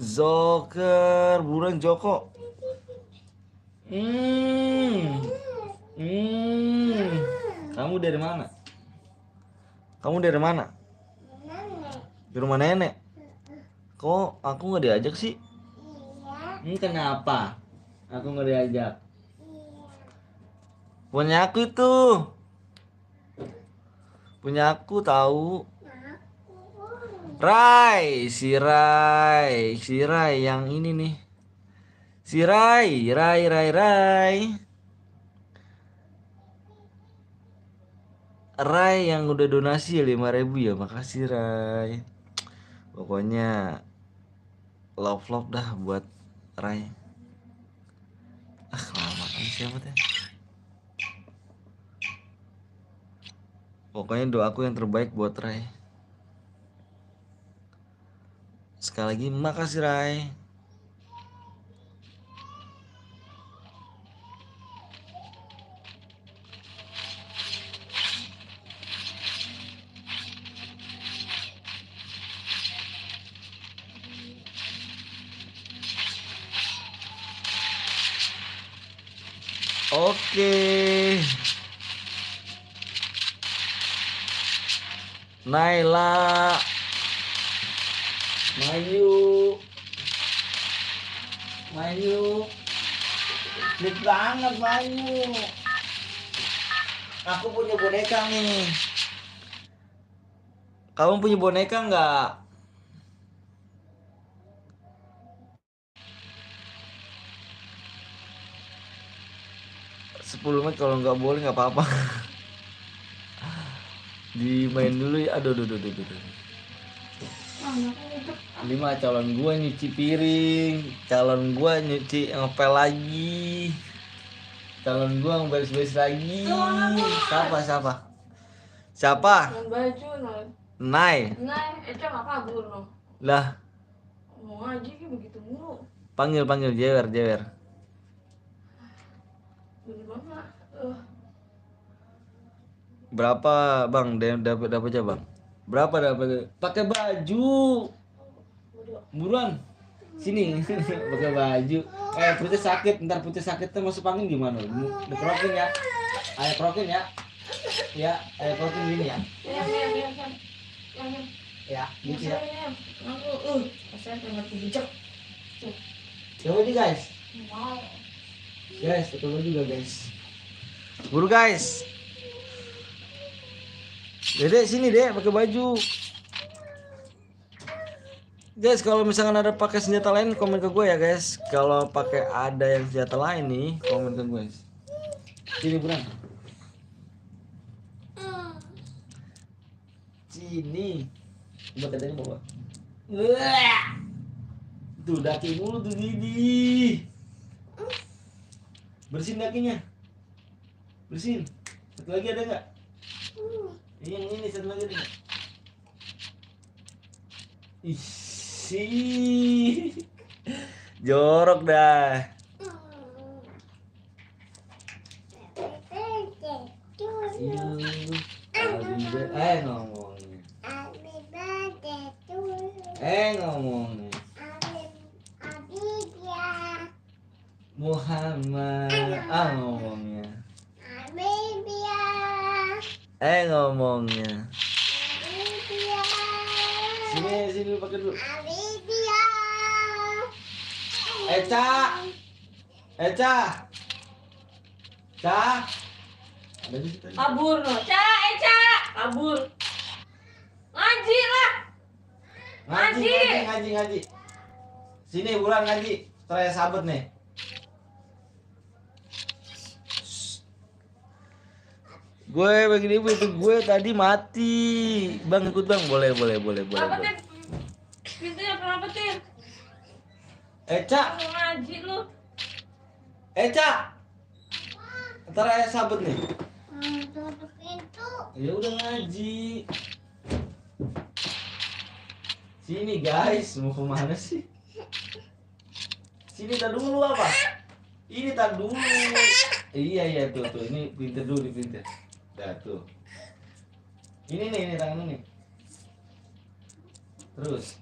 Joker, buruan Joko. Kamu dari mana? Di rumah nenek. Kok aku nggak diajak sih? Kenapa? Aku nggak diajak. Punya aku itu. Punya aku tahu. Si Rai yang ini nih. Si Rai. Rai yang udah donasi 5.000 ya, makasih Rai. Pokoknya love dah buat Rai. Kelamaan siapa teh? Pokoknya doaku yang terbaik buat Rai. Sekali lagi makasih Rai. Oke. Naila. Mayu. Dik banget Mayu. Aku punya boneka nih. Kamu punya boneka nggak? 10 menit kalau nggak boleh nggak apa-apa. Dimain dulu ya. Aduh. 5 calon gua nyuci piring, calon gua nyuci ngepel lagi, calon gua ngeberes-beres lagi. Siapa? Yang baju Nai. Eca nggak kabur loh. Lah, Mau ngaji kayak begitu mulu. panggil jewer. Bener banget. Berapa bang? Dapat aja bang. Berapa dapat? Pakai baju. Buruan. Sini. Pakai baju. Perutnya sakit. Ntar perutnya sakit tuh masuk angin gimana? Dikerokin ya. Ayo kerokin ya. Ya, ayo kerokin gini ya. Ya, gitu ya. Saya pengen bijak. Coba nih guys. Guys, ketemu juga guys. Buru guys. Dede sini deh pakai baju. Guys, kalau misalkan ada pakai senjata lain komen ke gue ya guys. Kalau pakai ada yang senjata lain nih komen ke gue. Sini buruan. Sini. Coba katanya bawa. Tuh daki mulu tuh Didi. Bersihin dakinya. Bersihin. Satu lagi ada nggak? Yang ini satu lagi ada nggak? Ih, jorok dah. Ngomongnya. Ngomongnya. Abib ya. Muhammad. Ngomongnya. Abib ya. Ngomongnya. Abib ya. Sini pakai dulu. Abib ya. Eca. Ada di situ. Kabur no. Eca, kabur. Ngaji lah. Ngaji. Sini bulan ngaji. Saya sabet nih. Gue begini itu gue tadi mati. Bang ikut bang, boleh. Apa Tin? Pintunya kenapa Tin? Eca. Lu ngaji lu. Ntar saya sabet nih. Tutup pintu. Ya udah ngaji. Sini guys, mau kemana sih? Sini tak dulu apa? Ini tak dulu. Iya tuh. Ini pinter dulu pinter. Dah tuh. Ini tangan ini. Terus.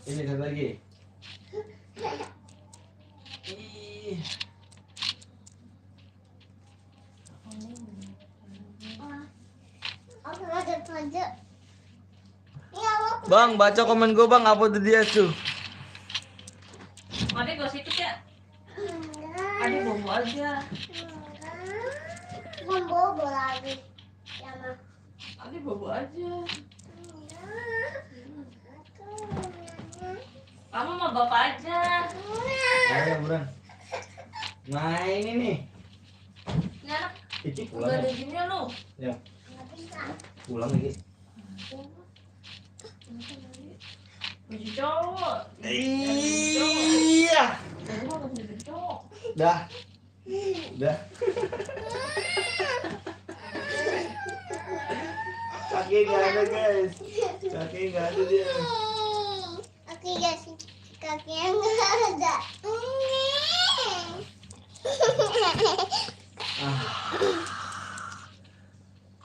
Ini satu lagi. Ih. Aku ada aja. Ya, aku. Bang, baca komen gue bang, apa tuh dia tuh? Adik gak ikut ya? Enggak. Adik bobo aja. Enggak. Bobo lagi. Ya, Ma. Adik bobo aja. Enggak. Aku maunya. Kamu mau bapak aja. Ayo, Bang. Main ini. Ini anak Iki udah pulang. ada izinnya lu. Ya, Enggak bisa. pulang lagi. Baju cowok. Iya. Jadi mau nggak jadi cowok. Dah. Kaki nggak ada guys. Kaki nggak ada dia. Oke guys, kakinya nggak ada.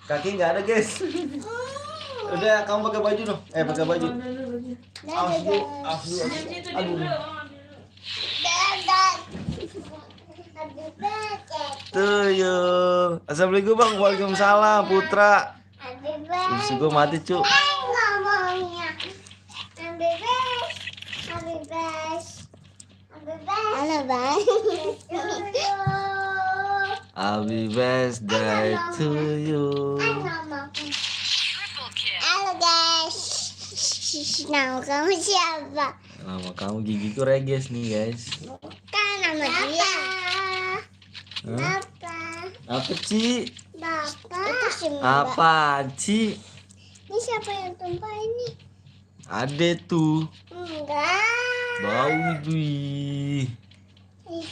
Kaki nggak ada guys. Udah kamu pakai baju dong. Pakai baju. Awas dulu. Di situ di dulu. Tuh yuk. Assalamualaikum bang. Waalaikumsalam Putra. Susu gue mati cu. Ngomongnya halo bang. Happy birthday to you. Halo guys. Nama kamu siapa? Nama kamu gigiku Reges nih guys. Kan nama dia. Hah? Apa? Apa Ci? Bapak. Itu si Mbak. Apa Ci? Ini siapa yang tumpah ini? Ade tuh. Enggak. Bau itu. Ih. Ih.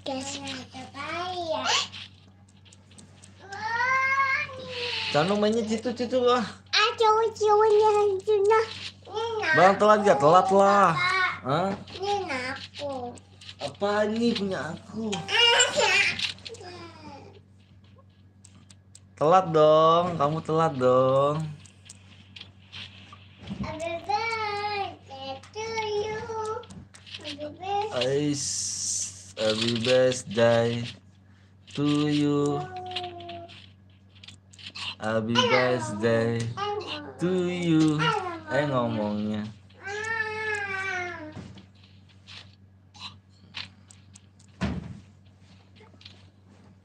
Guys. Canu mainnya citu-citu lah. Cowok-cowoknya hantunya. Bang telat gak? Telat lah. Hah? Ini aku. Apa ini punya aku? Telat dong, kamu telat dong. Happy birthday to you. Happy birthday Ais, happy birthday to you. Happy birthday to you. Ngomongnya.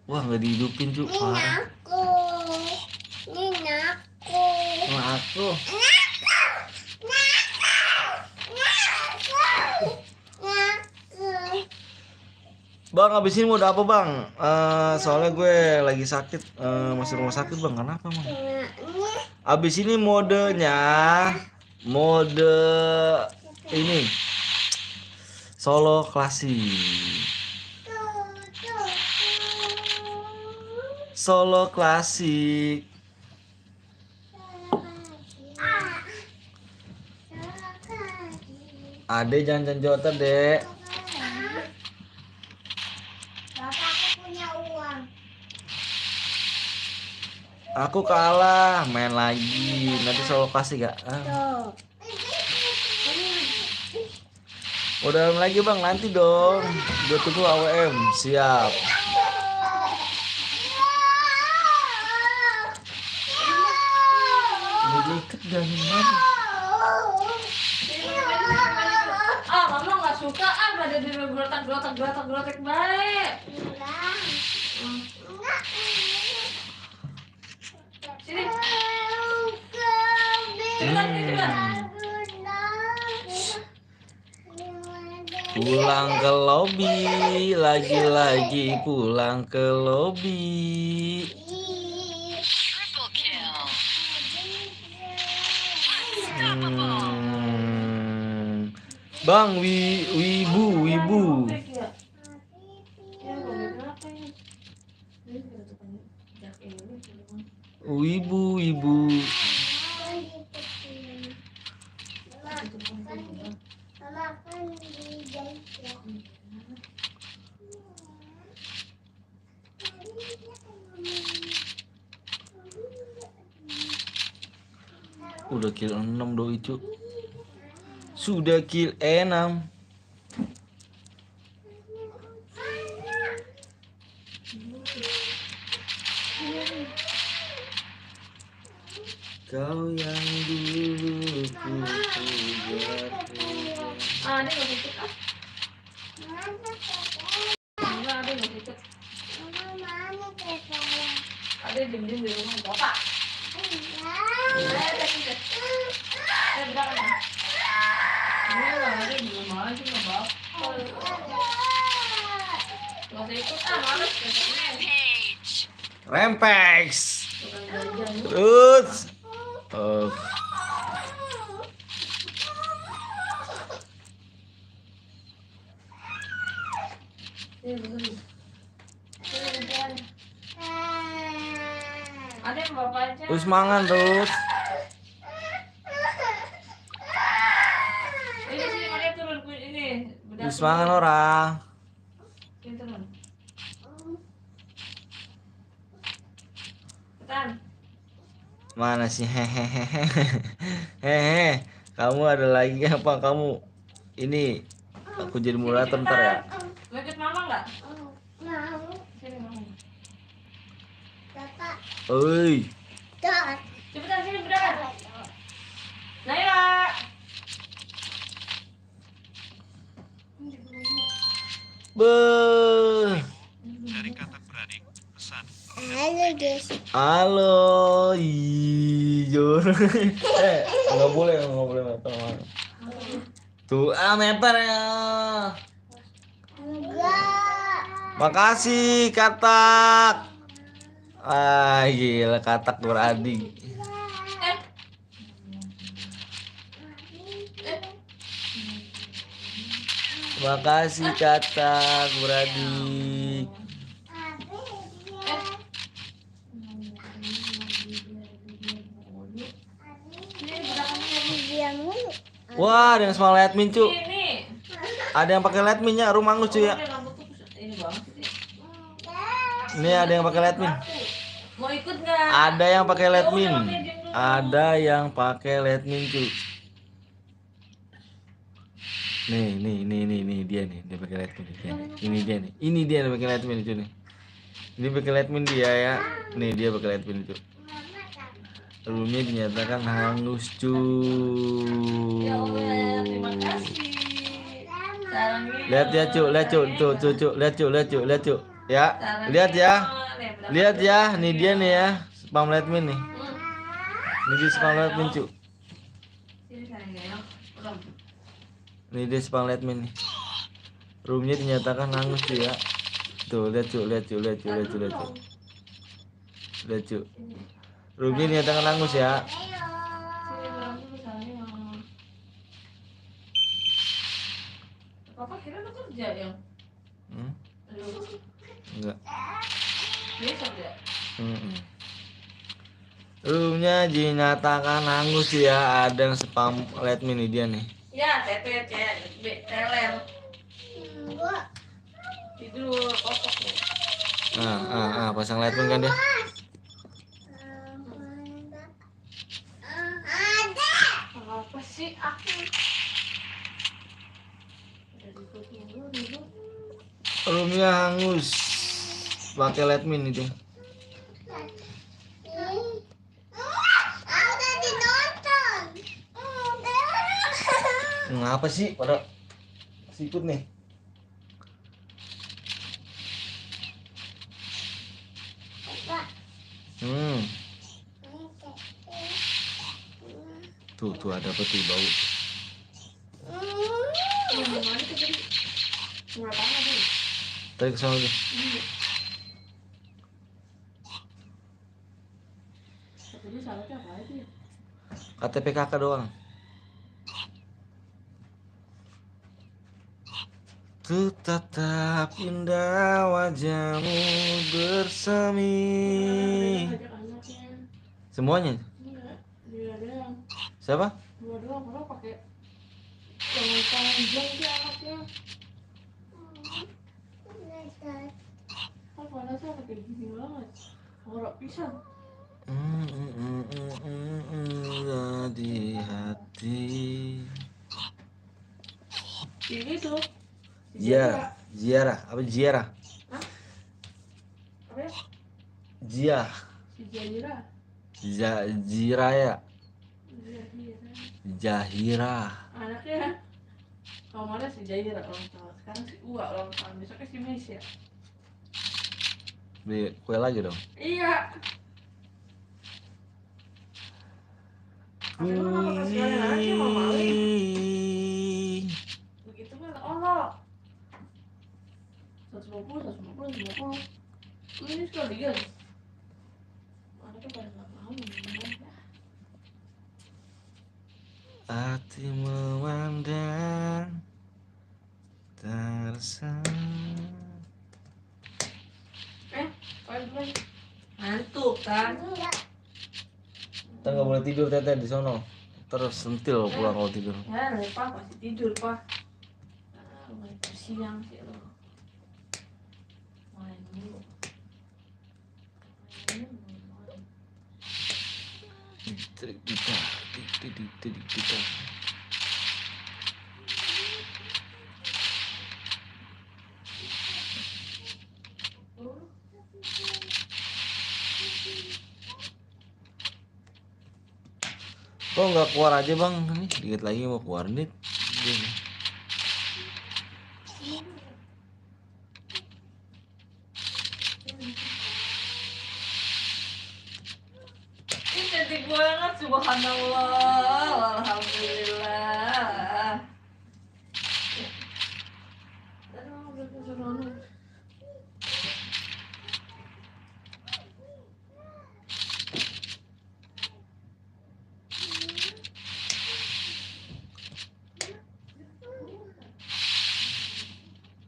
Wah nggak dihidupin cu, Ini parah. aku. Ini aku. Sama aku. Bang, abis ini mau apa bang? Soalnya gue lagi sakit, masih rumah sakit bang. Kenapa bang? Abis ini modenya, mode ini solo klasik. Solo klasik. Ade jangan janjotan dek. Aku kalah, main lagi. Nanti solo kasih gak? Tuh. Udah lagi bang, nanti dong. Gue tunggu AWM, siap. Ini diikat dan mana? Ah, mama nggak suka ada di gerotak baik. Sini. Pulang ke lobi, lagi-lagi pulang ke lobi. Bang, wibu. Wibu. Mama kan di jahit. Udah kill 6 doi cu. Sudah kill 6. Kau yang dulu ku puja. Ah, dia nggak ikut ah. Enggak, ada nggak ikut. Ada diem-diem di rumah bapak. Berangkat. Ini lah ada di rumah aja nggak bapak. Nggak usah ikut ah, males katanya. Rampage. Tukang jajan. Terus. Ada yang bapak aja. Terus mangan terus. Sini makanya turun ini. Terus mangan orang. Sini turun. Cepetan. Mana sih hehehe. Kamu ada lagi apa kamu? Ini aku jadi moderator ntar ya. Mau ikut mama nggak? Mau. Sini mama. Bapak. Oi. Tuh. Cepetan sini berangkat. Naila. Beuh. Dari katak beradik, pesan. Halo guys. Halo, Jur. Nggak boleh meter. Tuh, meter ya. Enggak. Makasih katak. Gila katak beradik. Makasih katak beradik. Dia mulu. Wah, ada yang small admin cu. Ini. Ada yang pakai adminnya rumah Angus cu ya. Ini banget sih. Ini ada yang pakai admin. Mau ikut nggak? Ada yang pakai admin. Ada yang pakai admin cu. Nih dia pakai admin dia nih. Ini dia yang pakai admin cu nih. Ini pakai admin dia ya. Nih dia pakai admin cu. Roomnya dinyatakan hangus cu. Ya Allah, terima kasih. Sarangnya. Lihat ya cu, tuh, lihat cu. Ya, lihat ya. Lihat ya, nih dia nih ya, spam admin nih. Ini dia spam admin cu. Ini dia spam admin nih. Roomnya dinyatakan hangus cu ya. Tuh, lihat cu. Lihat cu. Roomnya dinyatakan hangus ya. Papa kira lu kerja yang? Enggak. Besok ya? Roomnya dinyatakan hangus ya. Ada yang spam admin nih dia nih. Ya, teler. Enggak. Tidur, kotok nih. Pasang admin kan dia. Rumia hangus. Pakai Letmin itu. Udah ditonton. Ngapa sih pada sikut nih? Hmm. Tuh ada apa tuh bau? Mana tuh tadi? Nggak apa deh. Tarik ke sana aja. Tapi salahnya apa aja? KTP kakak doang. Tuh tetap indah wajahmu bersemi. Ajak anaknya. Semuanya? Enggak, dia doang. Siapa? Dua doang, kalau pakai jangan panjang sih anaknya. Kan panasnya pakai gini banget. Ngorok pisang. Di hati. Ini tuh. Ziarah, ziarah, apa ziarah? Hah? Apa ya? Ziah, Si Jaira. Jiraya, Jaira. Jahira. Anaknya kemarin si Jaira ulang tahun. Sekarang si Ua ulang tahun. Besoknya si Mesya. Beli kue lagi dong. Iya. Tapi lu kenapa kasih kalian anaknya mau maling? Begitu kan Allah. 150. Ini sekalian. Anaknya pada nggak mau minum ya. Hati memandang tersayang. Pagi ngantuk kan? Kita nggak boleh tidur teteh di sono. Terus sentil pulang kalau tidur. Ya, Pak pasti tidur Pak. Main siang sih lo. Main dulu. Trik kita, trik kita. Kok nggak keluar aja bang? Nih dikit lagi mau keluar nih. Ini cantik banget, subhanallah, alhamdulillah.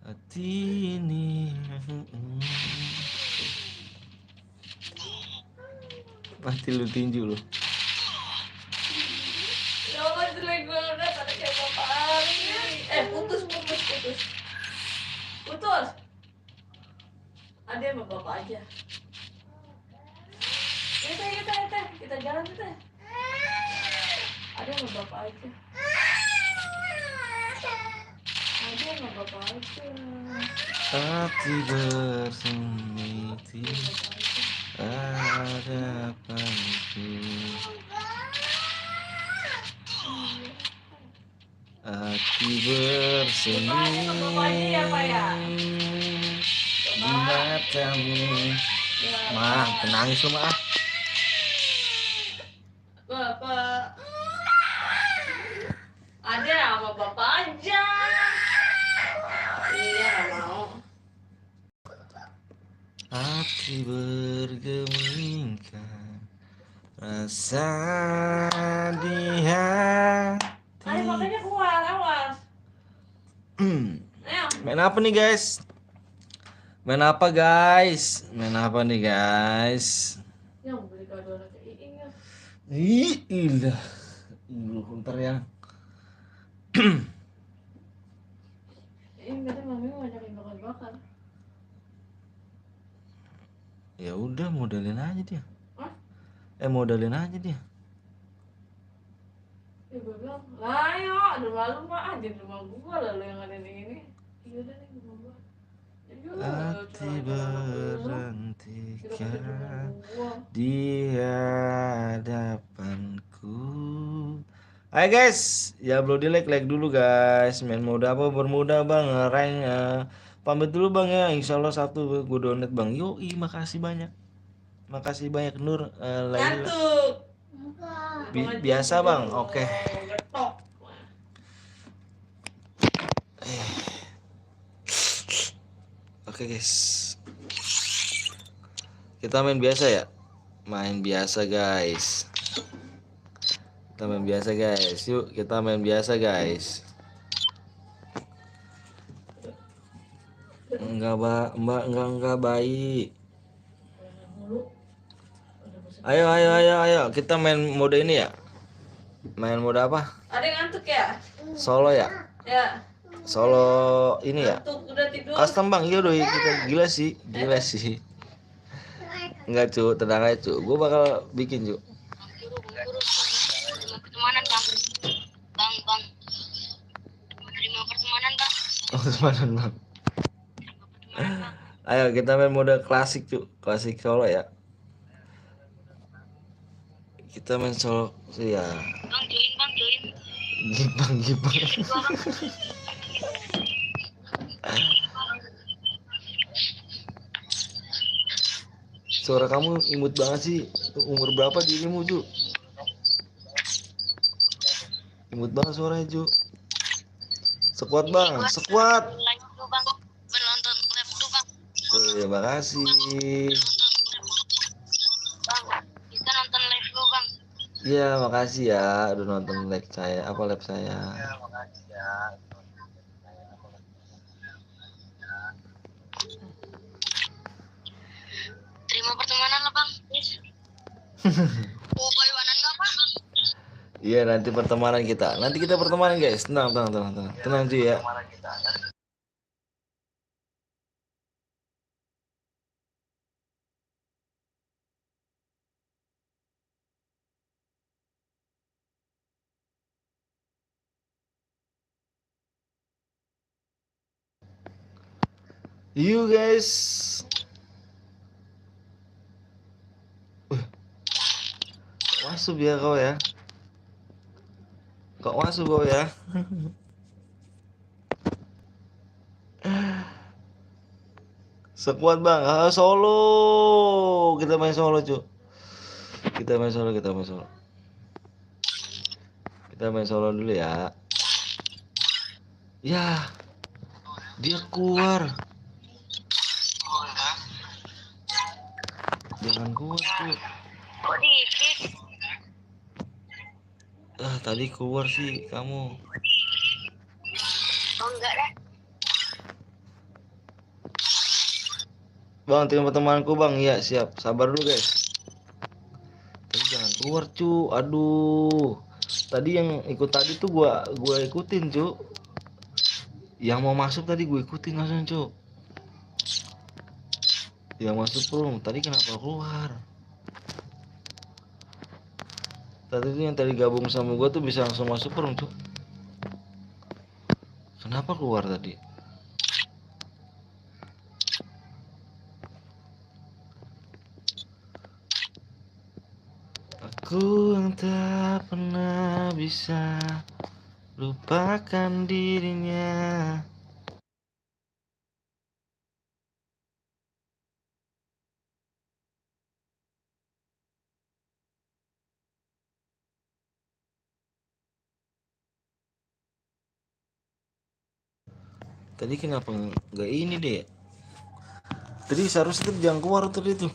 Hati ini mati lu tinju lu. Ya Allah, jelek banget, ada kayak bapak Ari. Putus. Ada sama bapak aja. Kita jalan teh. Ada sama bapak aja. Hati bersemi ada pangku. Hati bersemi di matamu. Mah, tenangis lu mah. Bapak. Ada sama bapak aja. Iya, nggak mau. Hati bergemingkan rasa di hati. Ayo makanya keluar, awas. Ayo. Main apa nih guys? Main apa nih guys? Yang beli kado anak Iing ya. Ih, ilah. Ntar ya. Iing katanya mami mau ngajakin bakar-bakar. Ya udah modalin aja dia. Hah? Modalin aja dia. Ya gue bilang, lah ayo, ada malu mah aja di rumah gua lalu yang ada di ini. Iya udah nih rumah gua. Jadi berhentikan di hadapanku. Hai guys, ya belum di like dulu guys. Main mode apa bermuda bang, rank pamit dulu bang ya. Insya Allah satu gue donate bang. Yoi, makasih banyak. Makasih banyak Nur, Laila. Ngantuk. Biasa bang, oke. Getok. Oke guys, kita main biasa ya. Main biasa guys. Kita main biasa guys. Yuk kita main biasa guys. Enggak baik. Ayo kita main mode ini ya. Main mode apa? Ada yang ngantuk ya? Solo ya. Ya. Solo ini ya. Ngantuk udah tidur. Custom bang, iya udah kita gila sih. Enggak cu, tenang aja cu. Gue bakal bikin cu. Pertemanan bang. Bang. Terima pertemanan bang. Oh kemarin bang. Ayo kita main mode klasik cu. Klasik solo ya. Kita main solo sih ya. Bang join. Gibang. Suara kamu imut banget sih. Umur berapa dirimu Ju? Imut banget suaranya Ju. Sekuat bang, sekuat. Live dulu bang. Menonton live dulu bang. Terima kasih. Bang, kita nonton live dulu bang. Iya makasih ya udah nonton live saya, live saya. Terima pertemanan lah bang. Yes. Bayuanan gak bang? Iya nanti pertemanan kita. Nanti kita pertemanan guys. Tenang. Tenang Ju ya. You guys. Masuk ya kau ya. Kok masuk kau ya? Sekuat bang. Solo. Kita main solo cu. Kita main solo. Kita main solo dulu ya. Ya. Dia keluar. Jangan keluar cu. Kok dikit? Tadi keluar sih kamu. Oh enggak dah. Bang, terima temanku bang. Iya siap. Sabar dulu guys. Tapi jangan keluar cu. Aduh. Tadi yang ikut tadi tuh gua ikutin cu. Yang mau masuk tadi gue ikutin langsung cu. Yang masuk belum. Tadi kenapa keluar? Tadi tuh yang tadi gabung sama gua tuh bisa langsung masuk belum cu. Kenapa keluar tadi? Aku yang tak pernah bisa lupakan dirinya. Tadi kenapa nggak ini deh? Tadi seharusnya tuh jangan keluar tadi tuh.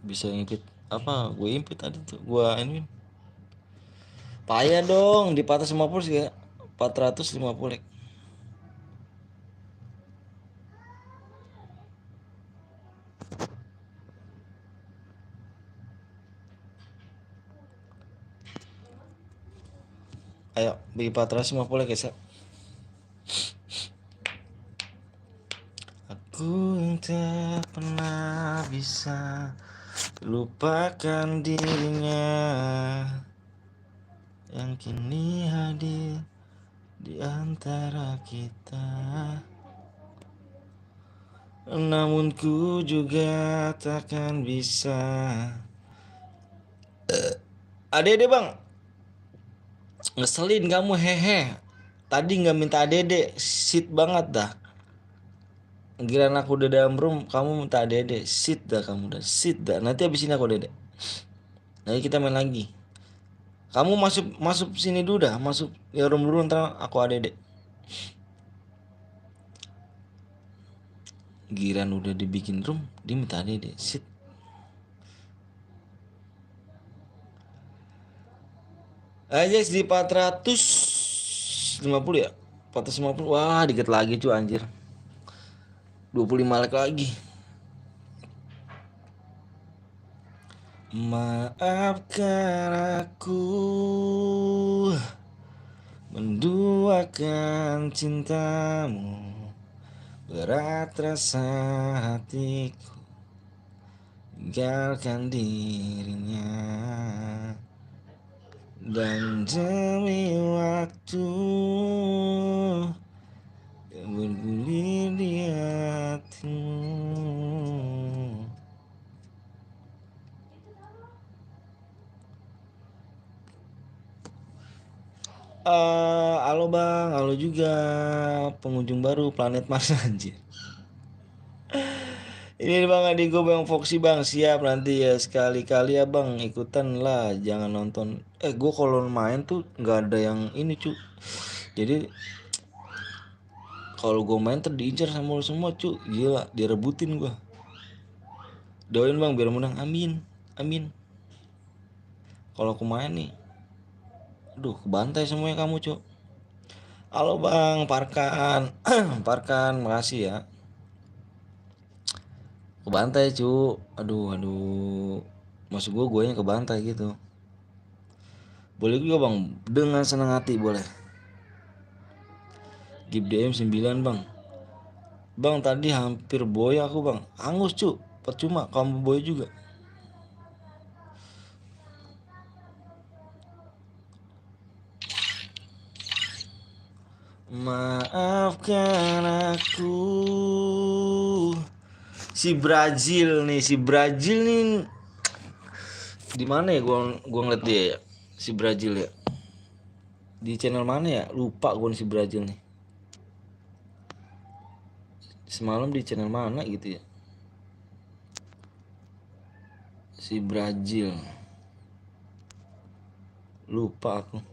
Bisa ngipit apa? Gue impit tadi tuh. Gue ini payah dong di 450 sih ya. 450. Ayo beli 450 guys ya. Aku yang tak pernah bisa lupakan dirinya. yang kini hadir di antara kita. Namun ku juga takkan bisa. Adede bang, ngeselin kamu hehe. Tadi nggak minta adede, shit banget dah. Giliran aku udah dalam room, kamu minta adede, shit dah kamu dah, shit dah. Nanti abis ini aku adede. Nanti kita main lagi. Kamu masuk masuk sini dulu dah, masuk ya room dulu ntar aku adede. Giliran udah dibikin room, dia minta adede, shit. Aja di 450 ya, 450. Wah dikit lagi cuy anjir, 25 like lagi. Maafkan aku menduakan cintamu, berat rasa hatiku tinggalkan dirinya. Dan demi waktu yang bergulir di hatimu. Halo bang, halo juga pengunjung baru planet Mars anjir. Ini bang adik gue bang Foxy bang, siap nanti ya sekali-kali ya bang ikutan lah, jangan nonton. Gue kalau main tuh nggak ada yang ini cu. Jadi kalau gue main terdiincar sama lo semua cu, gila direbutin gue. Doain bang biar menang, amin, amin. Kalau aku main nih, aduh kebantai semuanya kamu cu. Halo bang Parkan, Parkan makasih ya. Kebantai cu, aduh maksud gue nya kebantai gitu. Boleh juga bang, dengan senang hati boleh. Give DM 9 bang. Bang tadi hampir boy aku bang, angus cu, percuma kamu boy juga. Maafkan aku. Si Brazil nih, di mana ya gua ngeliat dia ya, si Brazil ya. Di channel mana ya? Lupa gua nih si Brazil nih. Semalam di channel mana gitu ya? Si Brazil. Lupa aku.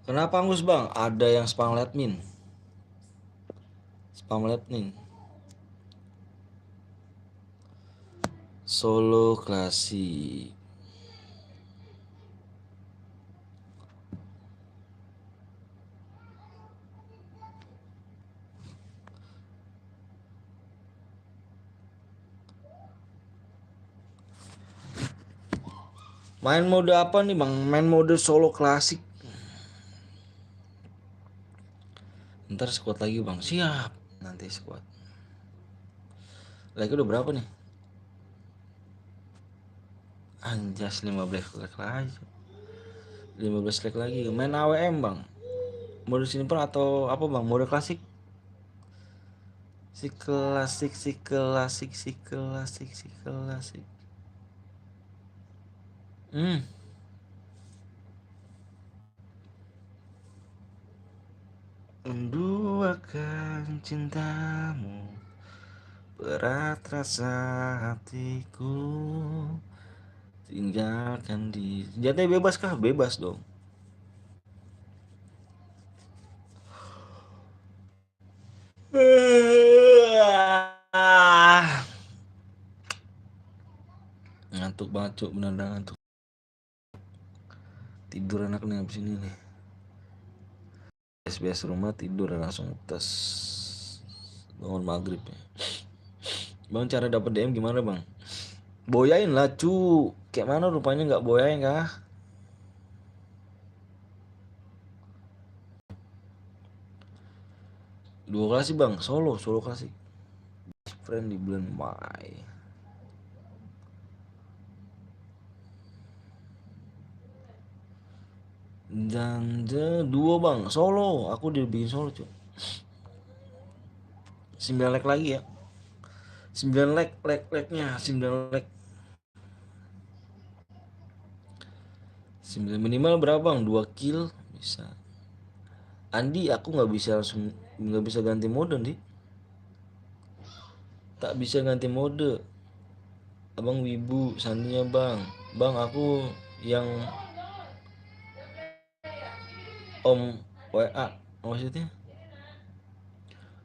Kenapa Angus bang? Ada yang spam admin. Spam admin. Solo klasik. Main mode apa nih bang? Main mode solo klasik. Ntar squad lagi bang. Siap. Nanti squad. Lagi udah berapa nih? Anjas 15 like lagi. 15 like lagi. Main AWM bang. Mode simple atau apa bang? Mode klasik. Si klasik. Menduakan cintamu, berat rasa hatiku tinggalkan di. Senjatanya bebas kah? Bebas dong. Ngantuk banget cuk, bener-bener ngantuk. Tidur enak nih abis ini nih. Biasa rumah tidur langsung tes bangun maghrib ya. Bang cara dapet DM gimana bang? Boyain lah cu. Kayak mana rupanya nggak boyain kah? Dua klasik bang, solo klasik. friend di bulan Mei. Dan dua bang, solo. Aku dibikin solo cuy. 9 like lagi ya. 9 like-nya 9 like. 9 minimal berapa bang? 2 kill bisa. Andi aku nggak bisa langsung, nggak bisa ganti mode Andi. Tak bisa ganti mode. Abang wibu sandinya bang. Bang aku yang om WA maksudnya.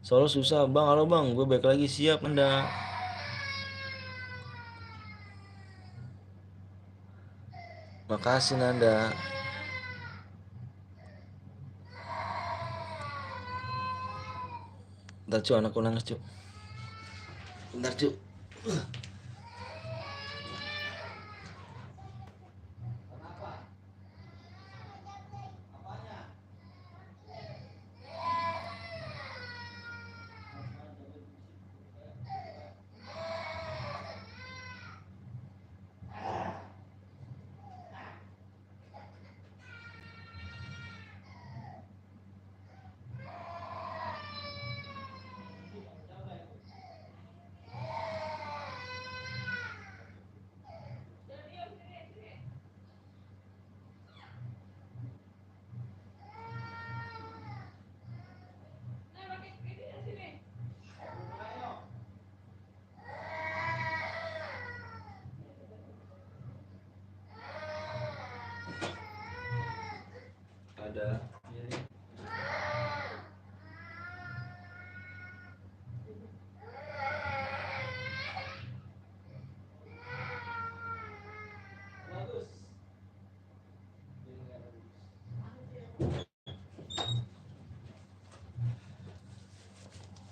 Solo susah bang. Halo bang, gue balik lagi siap anda. Makasih Nanda. Bentar cu, anakku nangis cu. Bentar cu. Ada.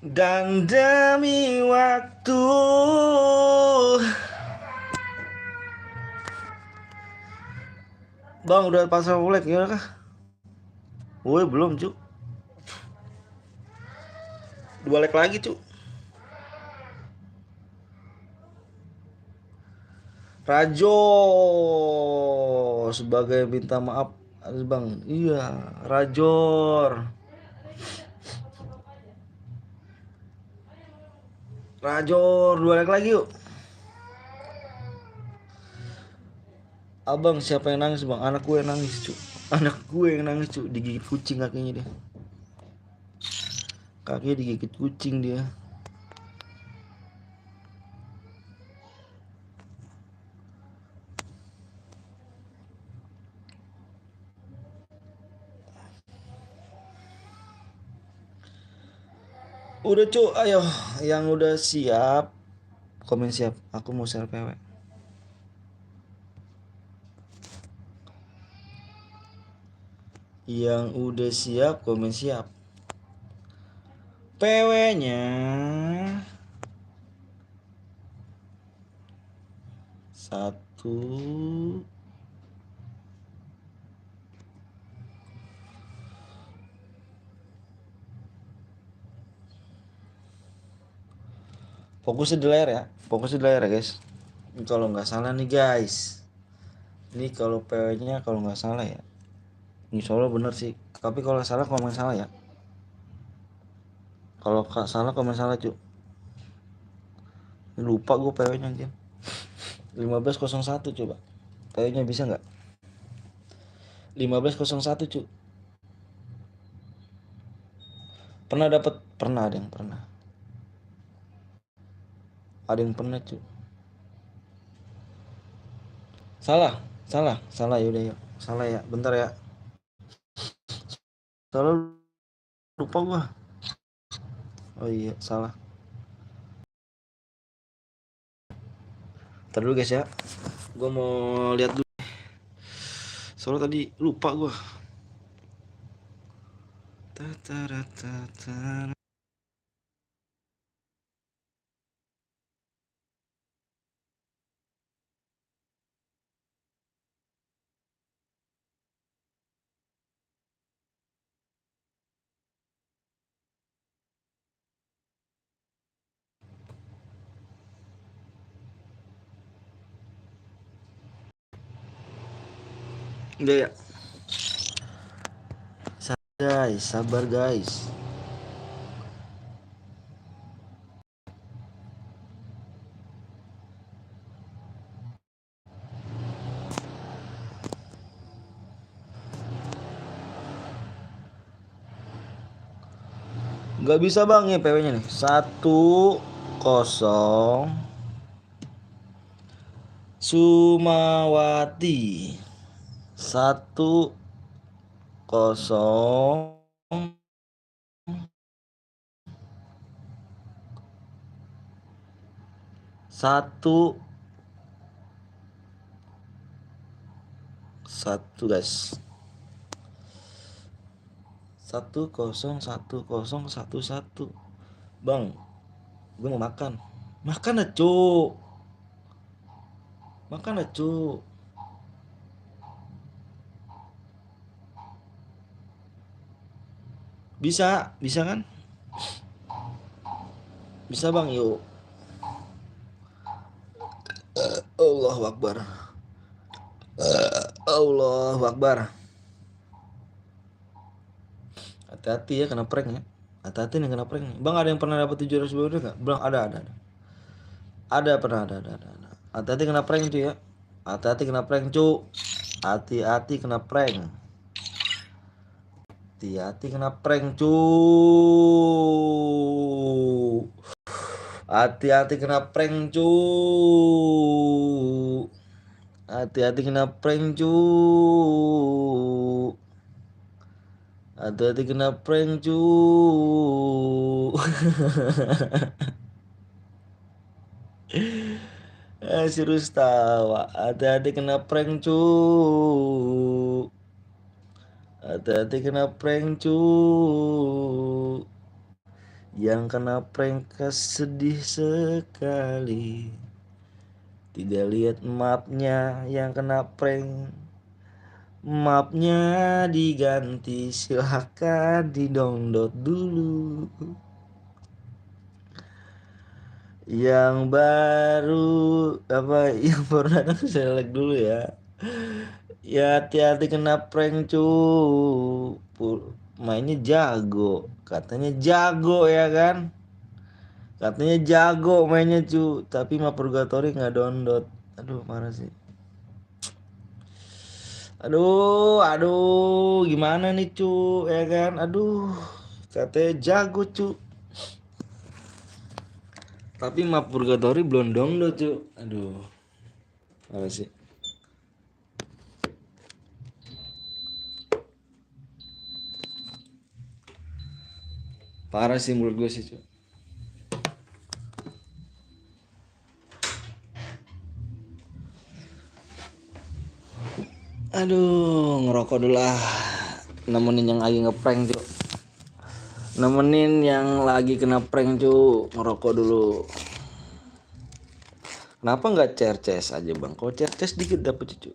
Dan demi waktu. Bang udah pasang flag ya kah? Woi belum cu. 2 leg lagi cu. Rajo sebagai minta maaf bang. Iya Rajor. Rajor 2 leg lagi yuk. Abang siapa yang nangis bang? Anak gue yang nangis cu. Anak gue yang nangis cu. Digigit kucing kakinya dia. Kakinya digigit kucing dia. Udah cu, ayo yang udah siap komen siap. Aku mau share PW. Yang udah siap komen siap. PW-nya satu. Fokusnya di layar ya. Fokusnya di layar ya guys. Ini kalau nggak salah nih guys. Ini kalau PW-nya kalau nggak salah ya. Ini solo bener sih. Tapi kalau salah komen salah ya. Kalau salah komen salah cu. Lupa gue PW-nya anjir. 1501 coba. PW-nya bisa nggak? 1501 cu. Pernah dapat? Pernah, ada yang pernah. Ada yang pernah cu. Salah ya udah ya. Salah ya, bentar ya. Salah lupa gua. Oh iya, salah. Ntar dulu guys ya. Gua mau lihat dulu. Soalnya tadi lupa gua. Enggak ya. Guys, sabar guys. Nggak bisa bang ya PW-nya nih. 1-0 Sumawati. 1-0 satu satu guys. 1-0 1-0 1-1. Bang, gue mau makan. Makan lah cu. Makan lah cu. Bisa, bisa kan? Bisa bang, yuk. Allahu Akbar. Allahu Akbar. Hati-hati ya kena prank ya. Hati-hati nih kena prank nih. Bang, ada yang pernah dapat 700 ribu enggak? Bang, ada. Ada pernah ada. Hati-hati kena prank itu ya. Hati-hati kena prank cu. Hati-hati kena prank. Hati-hati kena prank cu. Hati-hati kena prank cu. Hati-hati kena prank cu. Hati-hati kena prank cu. Serius tawa. Hati-hati kena prank cu. Hati-hati kena prank cu. Yang kena prank sedih sekali. Tidak lihat mapnya yang kena prank. Mapnya diganti, silahkan di-download dulu. Yang baru apa yang baru datang selek dulu ya. Ya hati-hati kena prank cu. Mainnya jago, katanya jago ya kan. Katanya jago mainnya cu, tapi mah purgatory nggak download. Aduh parah sih. Aduh, gimana nih cu, ya kan? Aduh, katanya jago cu. Tapi map purgatory belum download cu. Aduh, parah sih. Parah sih menurut gue sih cu. Aduh, ngerokok dulu lah. Nemenin yang lagi ngeprank cu. Nemenin yang lagi kena prank cu. Ngerokok dulu. Kenapa nggak cerces aja bang? Kalau cerces dikit dapet cu.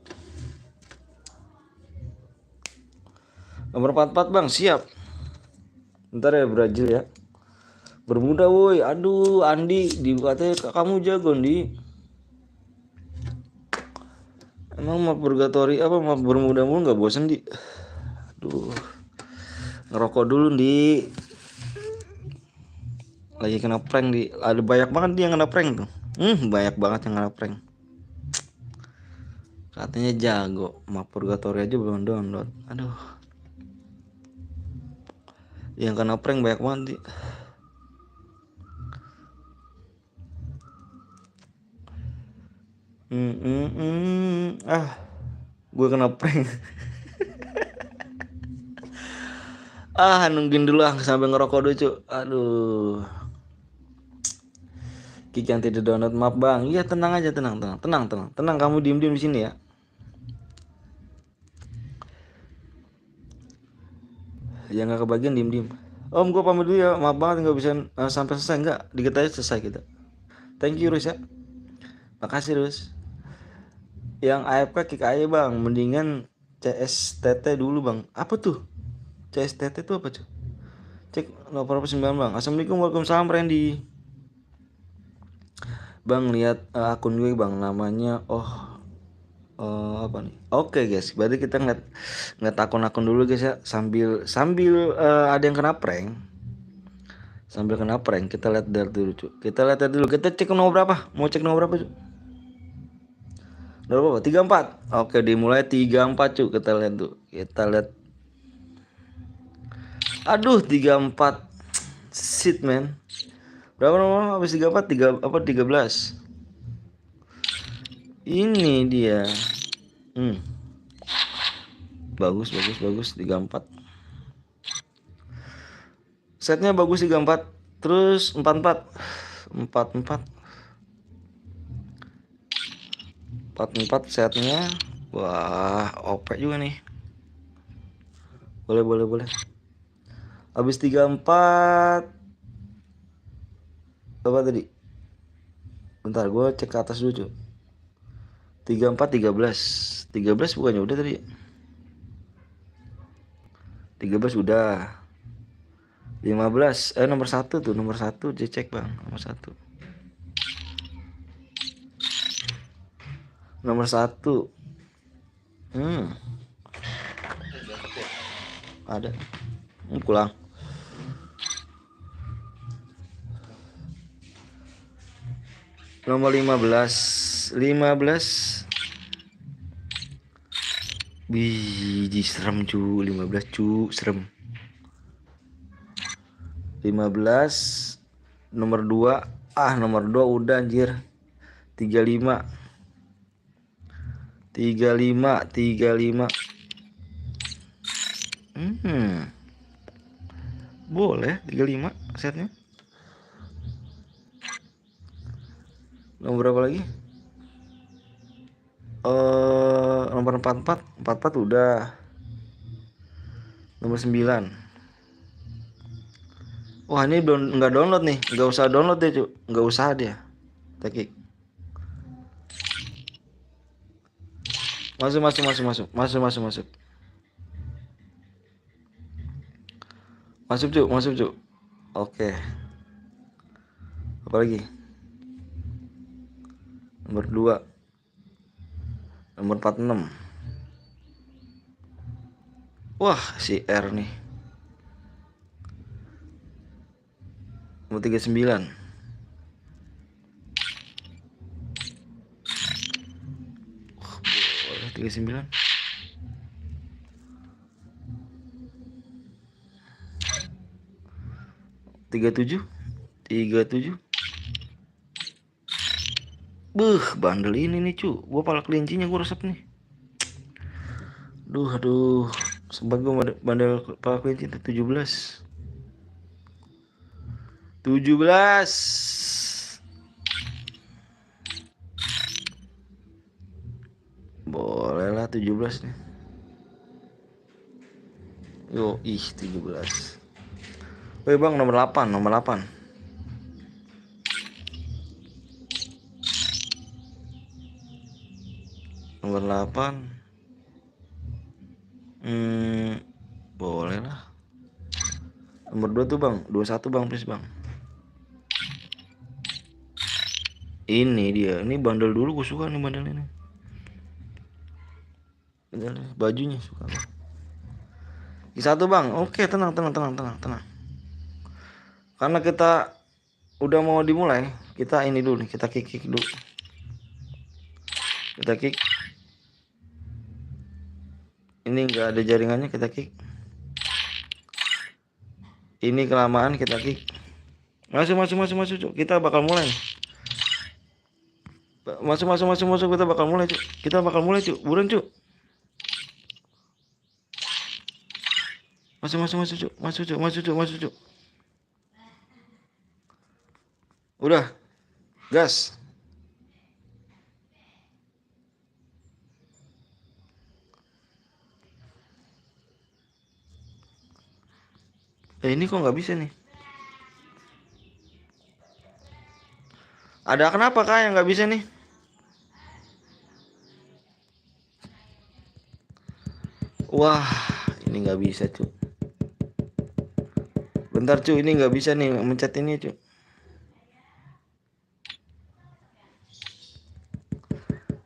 Nomor 44 bang, siap. Ntar ya Brazil ya. Bermuda woi. Aduh Andi, katanya kamu jago Andi. Emang map purgatory apa map bermuda mulu nggak bosen di? Aduh, ngerokok dulu di. Lagi kena prank di. Ada banyak banget dia yang kena prank tuh. Banyak banget yang kena prank. Katanya jago, map purgatory aja belum download. Aduh, yang kena prank banyak banget di. Gue kena prank. Nungguin dulu sampai ngerokok dulu cu. Aduh, Kiki yang tidak download map bang. Iya tenang aja, tenang. Kamu diem di sini ya. Yang nggak kebagian diem. Om gue pamit dulu ya. Maaf banget nggak bisa sampai selesai. Nggak, dikit aja selesai kita. Thank you Rus ya. Makasih Rus. Yang AFK kick aja bang. Mendingan CSTT dulu bang. Apa tuh? CSTT itu apa cuy? Cek 89 bang. Assalamualaikum, waalaikumsalam Randy. Bang lihat akun gue bang, namanya Apa nih? Oke guys, berarti kita ngeliat akun-akun dulu guys ya, sambil ada yang kena prank. Sambil kena prank, kita lihat dari dulu cu. Kita lihat dari dulu. Kita cek nomor berapa? Mau cek nomor berapa cu? Nomor berapa? 34. Oke, dimulai 34 cu. Kita lihat tuh. Kita lihat. Aduh, 34. Shit man. Berapa nomor? Habis 34 13. Ini dia. Bagus 34. Setnya bagus 34. Terus 44. 44 setnya. Wah, OP juga nih. Boleh. Habis 34. Apa tadi? Bentar, gue cek ke atas dulu cuy. 34 13. 13 bukannya udah tadi? 13 udah. 15 nomor 1 tuh, nomor 1 cek bang, nomor 1. Nomor 1. Ada. Pulang. Nomor 15. Biji serem cu, 15 cu, serem. 15 nomor 2. Nomor 2 udah anjir. 35. Boleh 35 setnya. Nomor berapa lagi? Nomor 44 udah. Nomor 9. Wah, ini nggak download nih. Nggak usah download deh cu. Nggak usah dia. Tekik. Masuk. Masuk cu. Oke. Apa lagi? Nomor 2. Nomor 46. Wah, si R nih. Nomor 39. Boleh 39. 37. Bandel ini nih cu. Gua pala kelincinya gua resep nih. Aduh. Sebagai bandel pala kelinci 17. Boleh lah 17 nih. Yo, 17. Woi bang, nomor 8. Nomor 8. Boleh lah. Nomor 2 tuh bang, 21 bang, please bang. Ini dia, ini bandel dulu, gue suka nih bandel ini. Bajunya suka bang. Satu bang, oke tenang. Karena kita udah mau dimulai, kita ini dulu nih, kita kick dulu. Kita kick. Ini enggak ada jaringannya, kita kick. Ini kelamaan, kita kick. Masuk. Kita bakal mulai. Masuk. Kita bakal mulai, Cuk. Buruan, Cuk. Masuk, Cuk. Udah. Gas. Ini kok nggak bisa nih? Ada kenapa kah yang nggak bisa nih? Wah, ini nggak bisa cu. Bentar cu, ini nggak bisa nih mencet ini cu.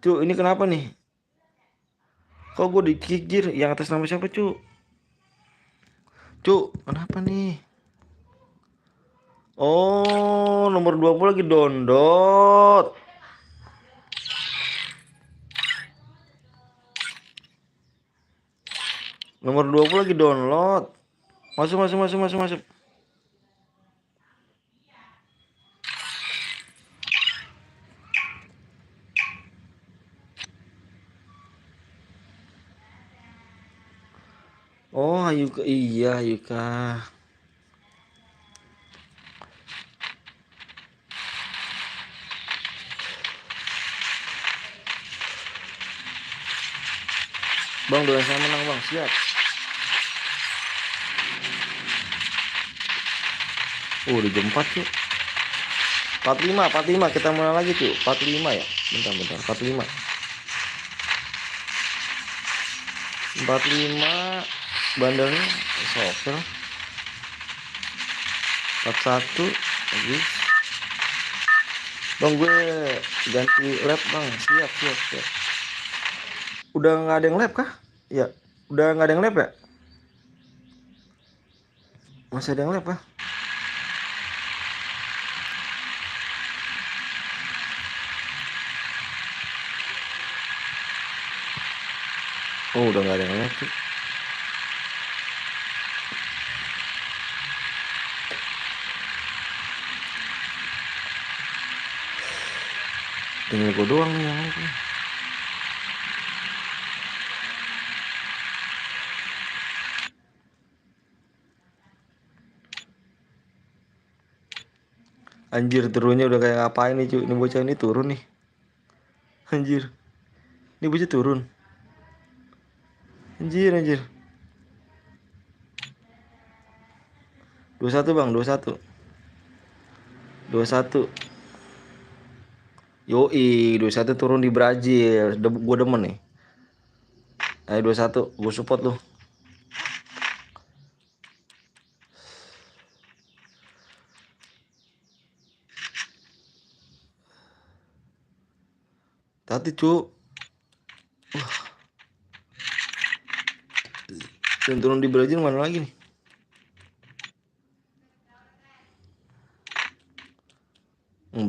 Cu, ini kenapa nih? Kok gue dikikir? Yang atas nama siapa, Cuk? Cuk, kenapa nih? Oh, nomor 20 lagi dondot. Nomor 20 lagi download. Masuk, masuk, masuk, masuk, masuk. Oh, Ayuka. Iya, Ayuka. Bang, doain saya menang, Bang. Siap. Udah jam 4, Cuk. 45, 45. Kita mulai lagi, Cuk. 45 ya. Bentar, bentar. 45. 45. Bandelnya sopel. 41 lagi. Bang, gue ganti lap, Bang. Siap, siap, siap. Udah nggak ada yang lap kah? Ya. Udah nggak ada yang lap ya? Masih ada yang lap kah? Oh, udah nggak ada yang lap, Cuk. Tinggal gue doang nih yang lap nih. Anjir, turunnya udah kayak ngapain nih, Cuk? Ini bocah ini turun nih. Anjir. Ini bocah turun. Anjir, anjir. 21, Bang, 21. 21. Yoi, 21 turun di Brazil. Gue demen nih. Ayo 21, gue support lu. Tadi, Cuk. Yang turun di Brazil mana lagi nih?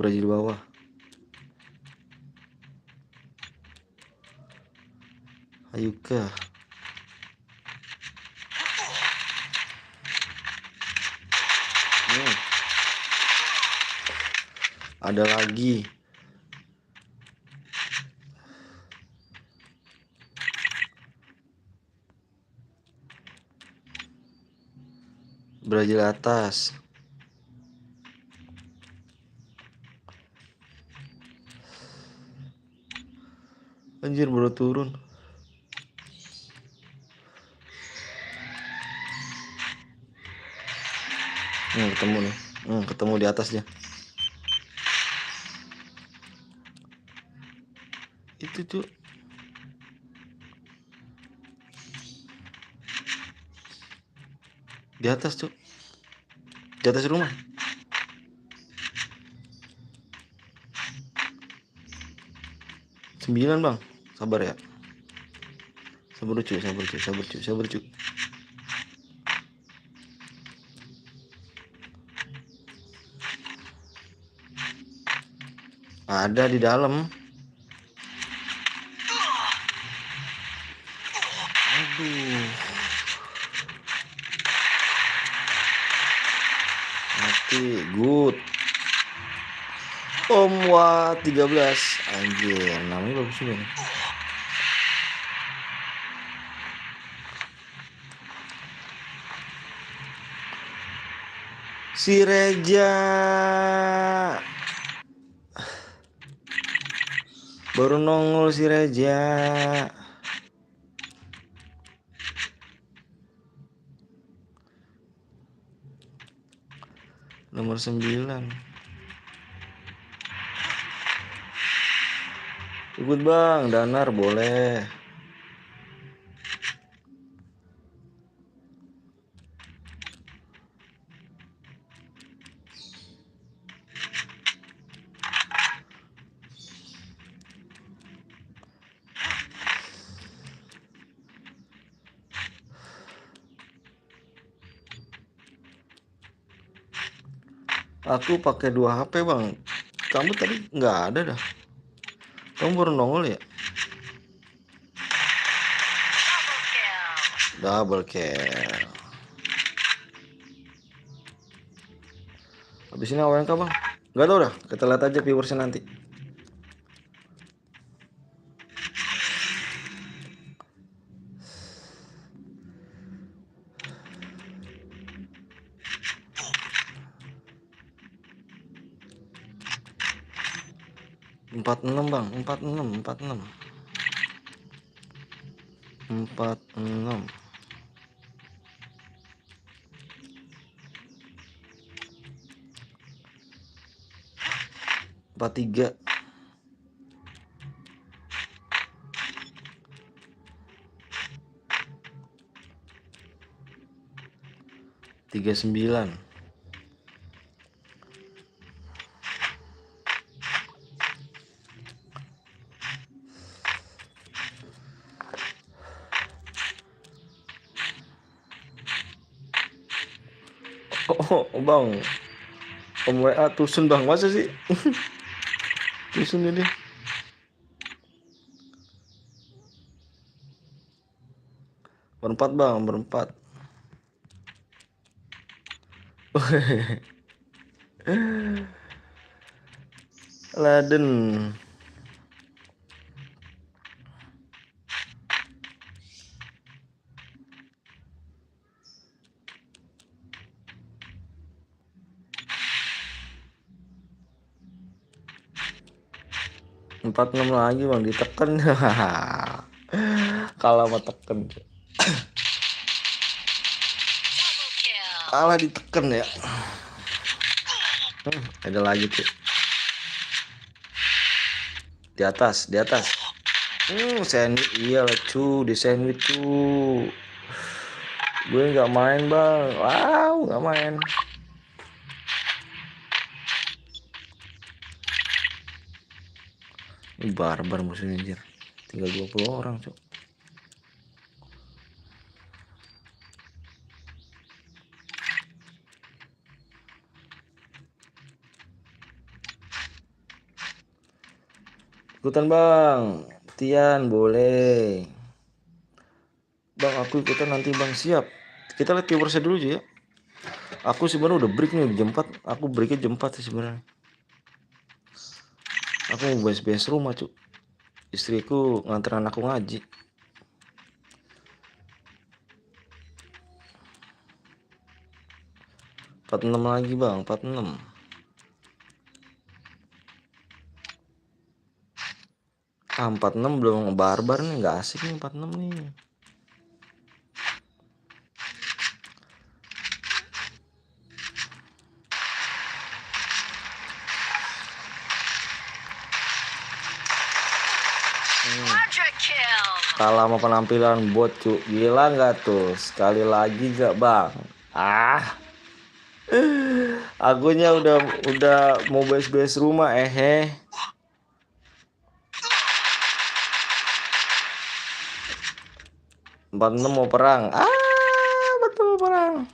Brazil bawah. Ayuka. Ada lagi. Brazil atas. Anjir, baru turun. Ketemu nih. Ketemu di atasnya. Itu, Cuk. Di atas, Cuk. Di atas rumah. Sembilan, Bang. Sabar ya. Sabar, Cuk, sabar, Cuk, sabar, Cuk, sabar, Cuk. Ada di dalam. Aduh. Mati, good. Omwa 13. Anjir, namanya bagus juga nih. Si Reja baru nongol, si Reja. Nomor 9. Ikut, Bang, Danar boleh. Aku pakai 2 HP bang. Kamu tadi nggak ada dah. Kamu baru nongol ya? Double kill. Habis ini AWK bang. Gak tau dah. Kita lihat aja viewersnya nanti. Empat enam bang. 46. 43. 39. Oh bang, Om WA tusun bang, masa sih? Tusun ini. Berempat bang, berempat. Laden. Empat enam lagi bang, ditekan. Kalah sama teken. Kalah ditekan ya. Ada lagi tuh. Di atas. Sandwich, iyalah cu, di sandwich cu. Gue nggak main bang, wow nggak main. Ini barbar musuhnya anjir. Tinggal 20 orang cok. Ikutan bang, Tian boleh. Bang aku ikutan nanti bang, siap. Kita lihat viewersnya dulu aja ya. Aku sebenarnya udah break nih jam 4. Aku breaknya jam 4 sih sebenarnya. Aku mau beres-beres rumah cuk. Istriku nganterin aku ngaji. Empat enam lagi bang, 46. Ah 46 belum barbar nih, nggak asik nih 46 nih. Kalah sama penampilan bot cu. Gila nggak tuh? Sekali lagi gak bang? Akunya udah mau beres-beres rumah . 46 mau perang. Betul perang.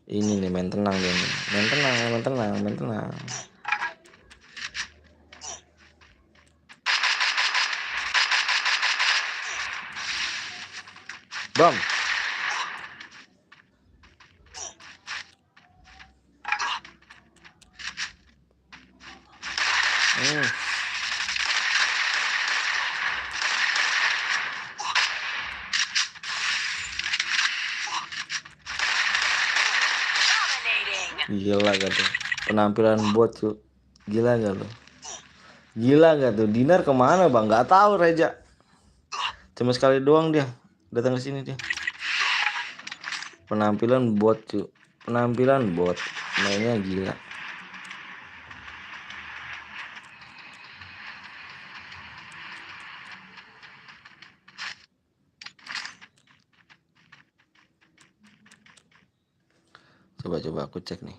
Ini nih main tenang dia nih. Main tenang. Bam. Gila gak tuh penampilan bot tuh? Gila gak tuh? Dinar kemana bang? Nggak tahu Reja. Cuma sekali doang dia datang ke sini dia. Penampilan bot cu. Mainnya gila. Coba aku cek nih.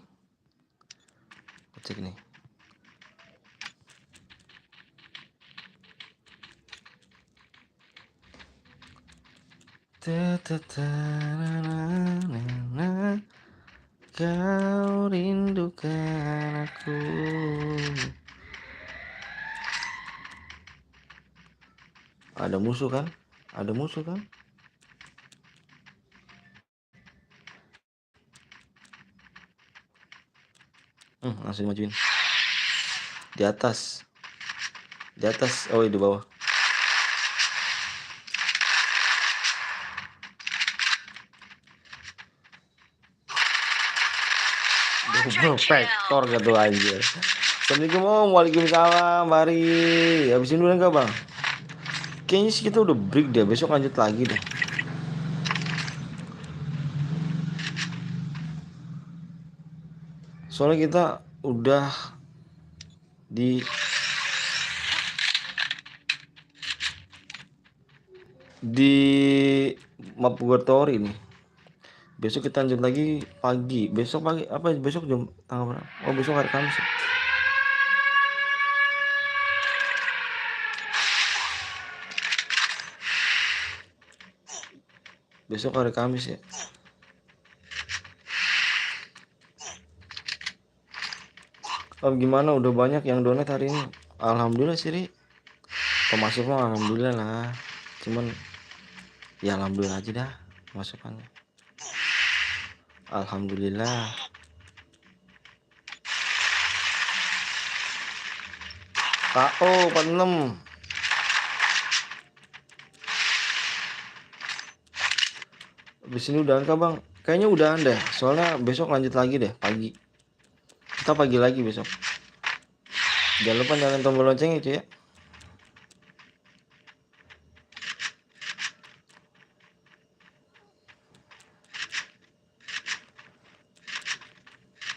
Ta-ta-ta-na-na-na-na. Kau rindukan aku. Ada musuh kan? Ada musuh kan? Langsung majuin. Di atas. Di atas. Oh, di bawah. Vektor gitu aja. Assalamualaikum om. Waalaikumsalam. Mari. Habisin dulu enggak bang? Kayaknya sih kita udah break deh. Besok lanjut lagi deh. Soalnya kita udah di map Purgatory nih. Besok kita lanjut lagi pagi. Besok pagi apa? Besok jam tanggal berapa? Oh, besok hari Kamis ya? Besok hari Kamis ya. Oh, gimana? Udah banyak yang donat hari ini. Alhamdulillah sih, Ri. Pemasukan alhamdulillah lah. Cuman ya alhamdulillah aja dah masukannya. Alhamdulillah. KO 46. Habis ini udahan kah bang? Kayaknya udahan deh. Soalnya besok lanjut lagi deh pagi. Kita pagi lagi besok. Jangan lupa nyalain tombol lonceng itu ya.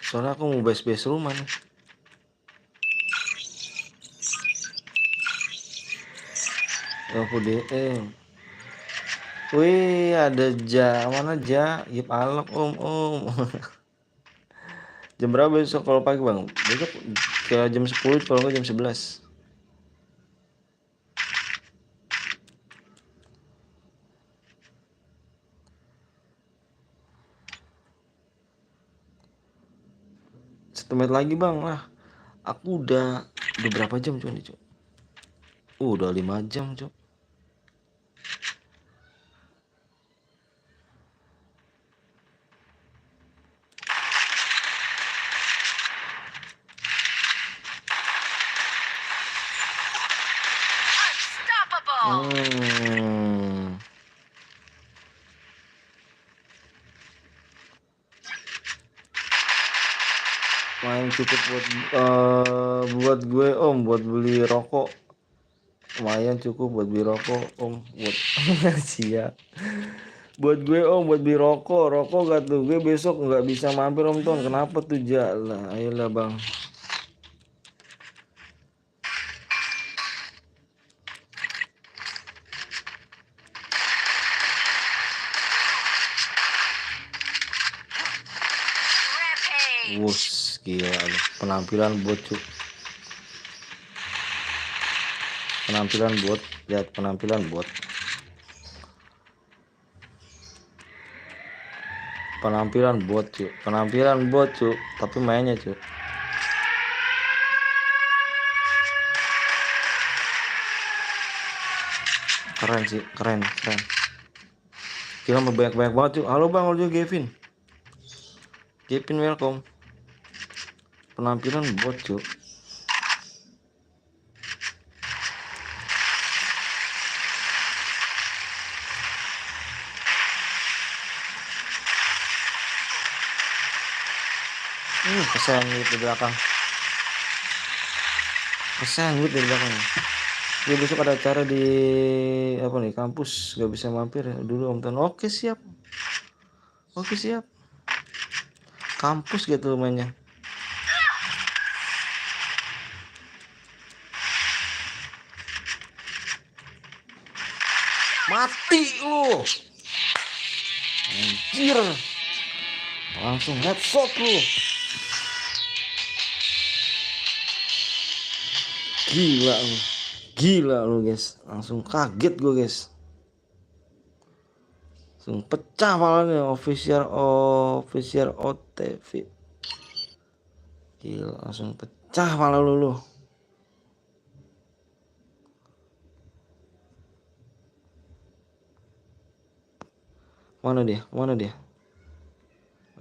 Soalnya aku mau base rumah nih. Aku DM. Wih, ada mana Yip Alok om. Jam berapa besok kalau pagi bang? Besok kayak jam 10 kalau nggak jam 11. Setemet lagi bang lah. Aku udah berapa jam cuy nih cuy? Udah 5 jam cuy. Main cukup buat gue om, buat beli rokok. Lumayan cukup buat beli rokok om, buat siap. Buat gue om, buat beli rokok gak tuh? Gue besok nggak bisa mampir om Ton. Kenapa tuh jalan? Ayolah bang. Wuss, gila lu. Penampilan bot cuk. Penampilan bot, lihat penampilan bot. Penampilan bot cuk. Penampilan bot cuk, tapi mainnya cuk. Keren sih, keren. Gila banyak banget cuk. Halo bang, halo Gavin. Gavin welcome. Penampilan bot cuk. Kesengit di belakang. Kesengit di belakang. Ya besok ada acara di apa nih kampus, gak bisa mampir dulu om Ton. Oke siap. Kampus gitu mainnya. Mati lu. Anjir. Langsung headshot lu. Gila lu guys. Langsung kaget gue guys. Langsung pecah palanya official OTV. Gila, langsung pecah pala lu. Mana dia? Oh,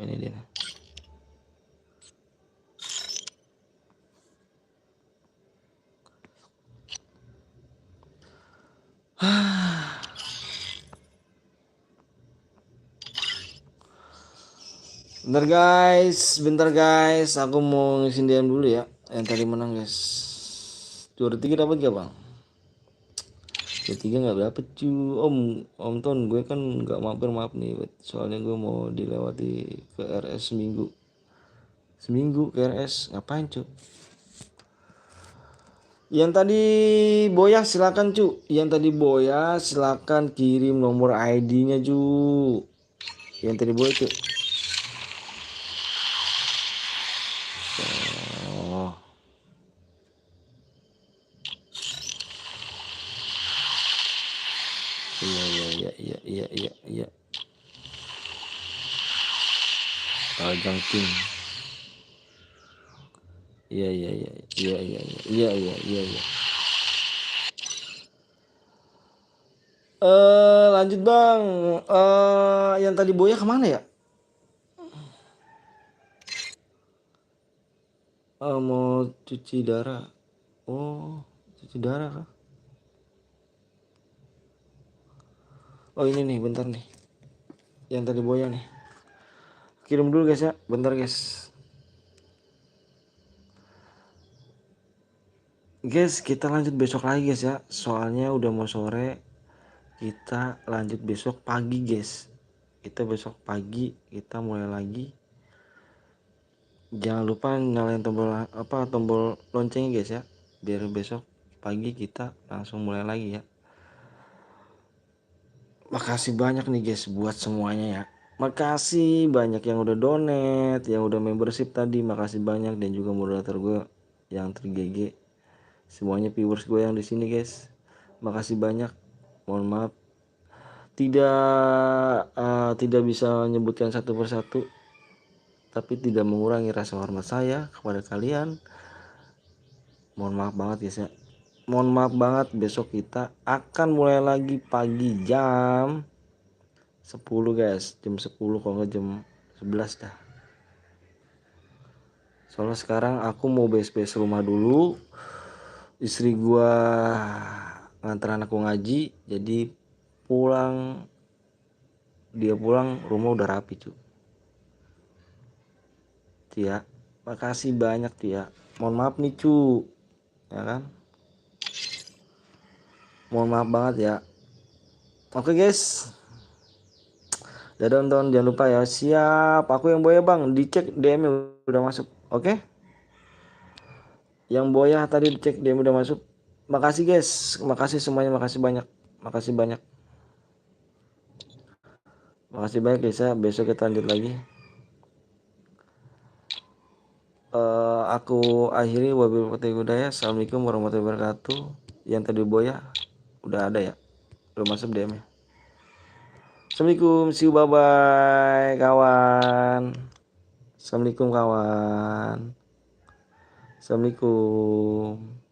ini dia. Bentar guys, aku mau ngisiin DM dulu ya. Yang tadi menang guys. Juara 3 dapat gak bang? Juara 3 nggak dapet cu. Om Ton, gue kan nggak maaf nih, soalnya gue mau dilewati ke RS seminggu ke RS. Ngapain cu? Yang tadi boya silakan cu. Yang tadi boya silakan kirim nomor ID-nya cu. Yang tadi boya cu. Oh. Iya. Tajang King. Iya. Lanjut bang. Yang tadi boya kemana ya? Mau cuci darah. Oh, cuci darah kah? Oh ini nih, bentar nih. Yang tadi boya nih. Kirim dulu guys ya, bentar guys. Guys, kita lanjut besok lagi guys ya. Soalnya udah mau sore. Kita lanjut besok pagi guys. Kita besok pagi kita mulai lagi. Jangan lupa nyalain tombol loncengnya guys ya. Biar besok pagi kita langsung mulai lagi ya. Makasih banyak nih guys buat semuanya ya. Makasih banyak yang udah donate, yang udah membership tadi. Makasih banyak, dan juga moderator gue yang ter-GG. Semuanya viewers gue yang di sini guys. Makasih banyak. Mohon maaf tidak bisa menyebutkan satu persatu, tapi tidak mengurangi rasa hormat saya kepada kalian. Mohon maaf banget guys ya. Mohon maaf banget, besok kita akan mulai lagi pagi jam 10 guys. Jam 10 kalau nggak jam 11 dah. Soalnya sekarang aku mau beres-beres rumah dulu. Istri gua nganter anakku ngaji, jadi dia pulang rumah udah rapi cuy. Tia, makasih banyak Tia. Mohon maaf nih cu, ya kan? Mohon maaf banget ya. Oke guys, dadah nonton, jangan lupa ya. Siap, aku yang boya bang, dicek DM udah masuk. Oke? Yang boya tadi dicek DM udah masuk. Makasih guys, makasih semuanya, makasih banyak. Makasih banyak guys ya. Besok kita lanjut lagi. Aku akhiri wabillahi hidayah. Assalamualaikum warahmatullahi wabarakatuh. Yang tadi boya udah ada ya, udah masuk DM-nya. Assalamualaikum, see you, bye bye kawan. Assalamualaikum kawan. Assalamualaikum.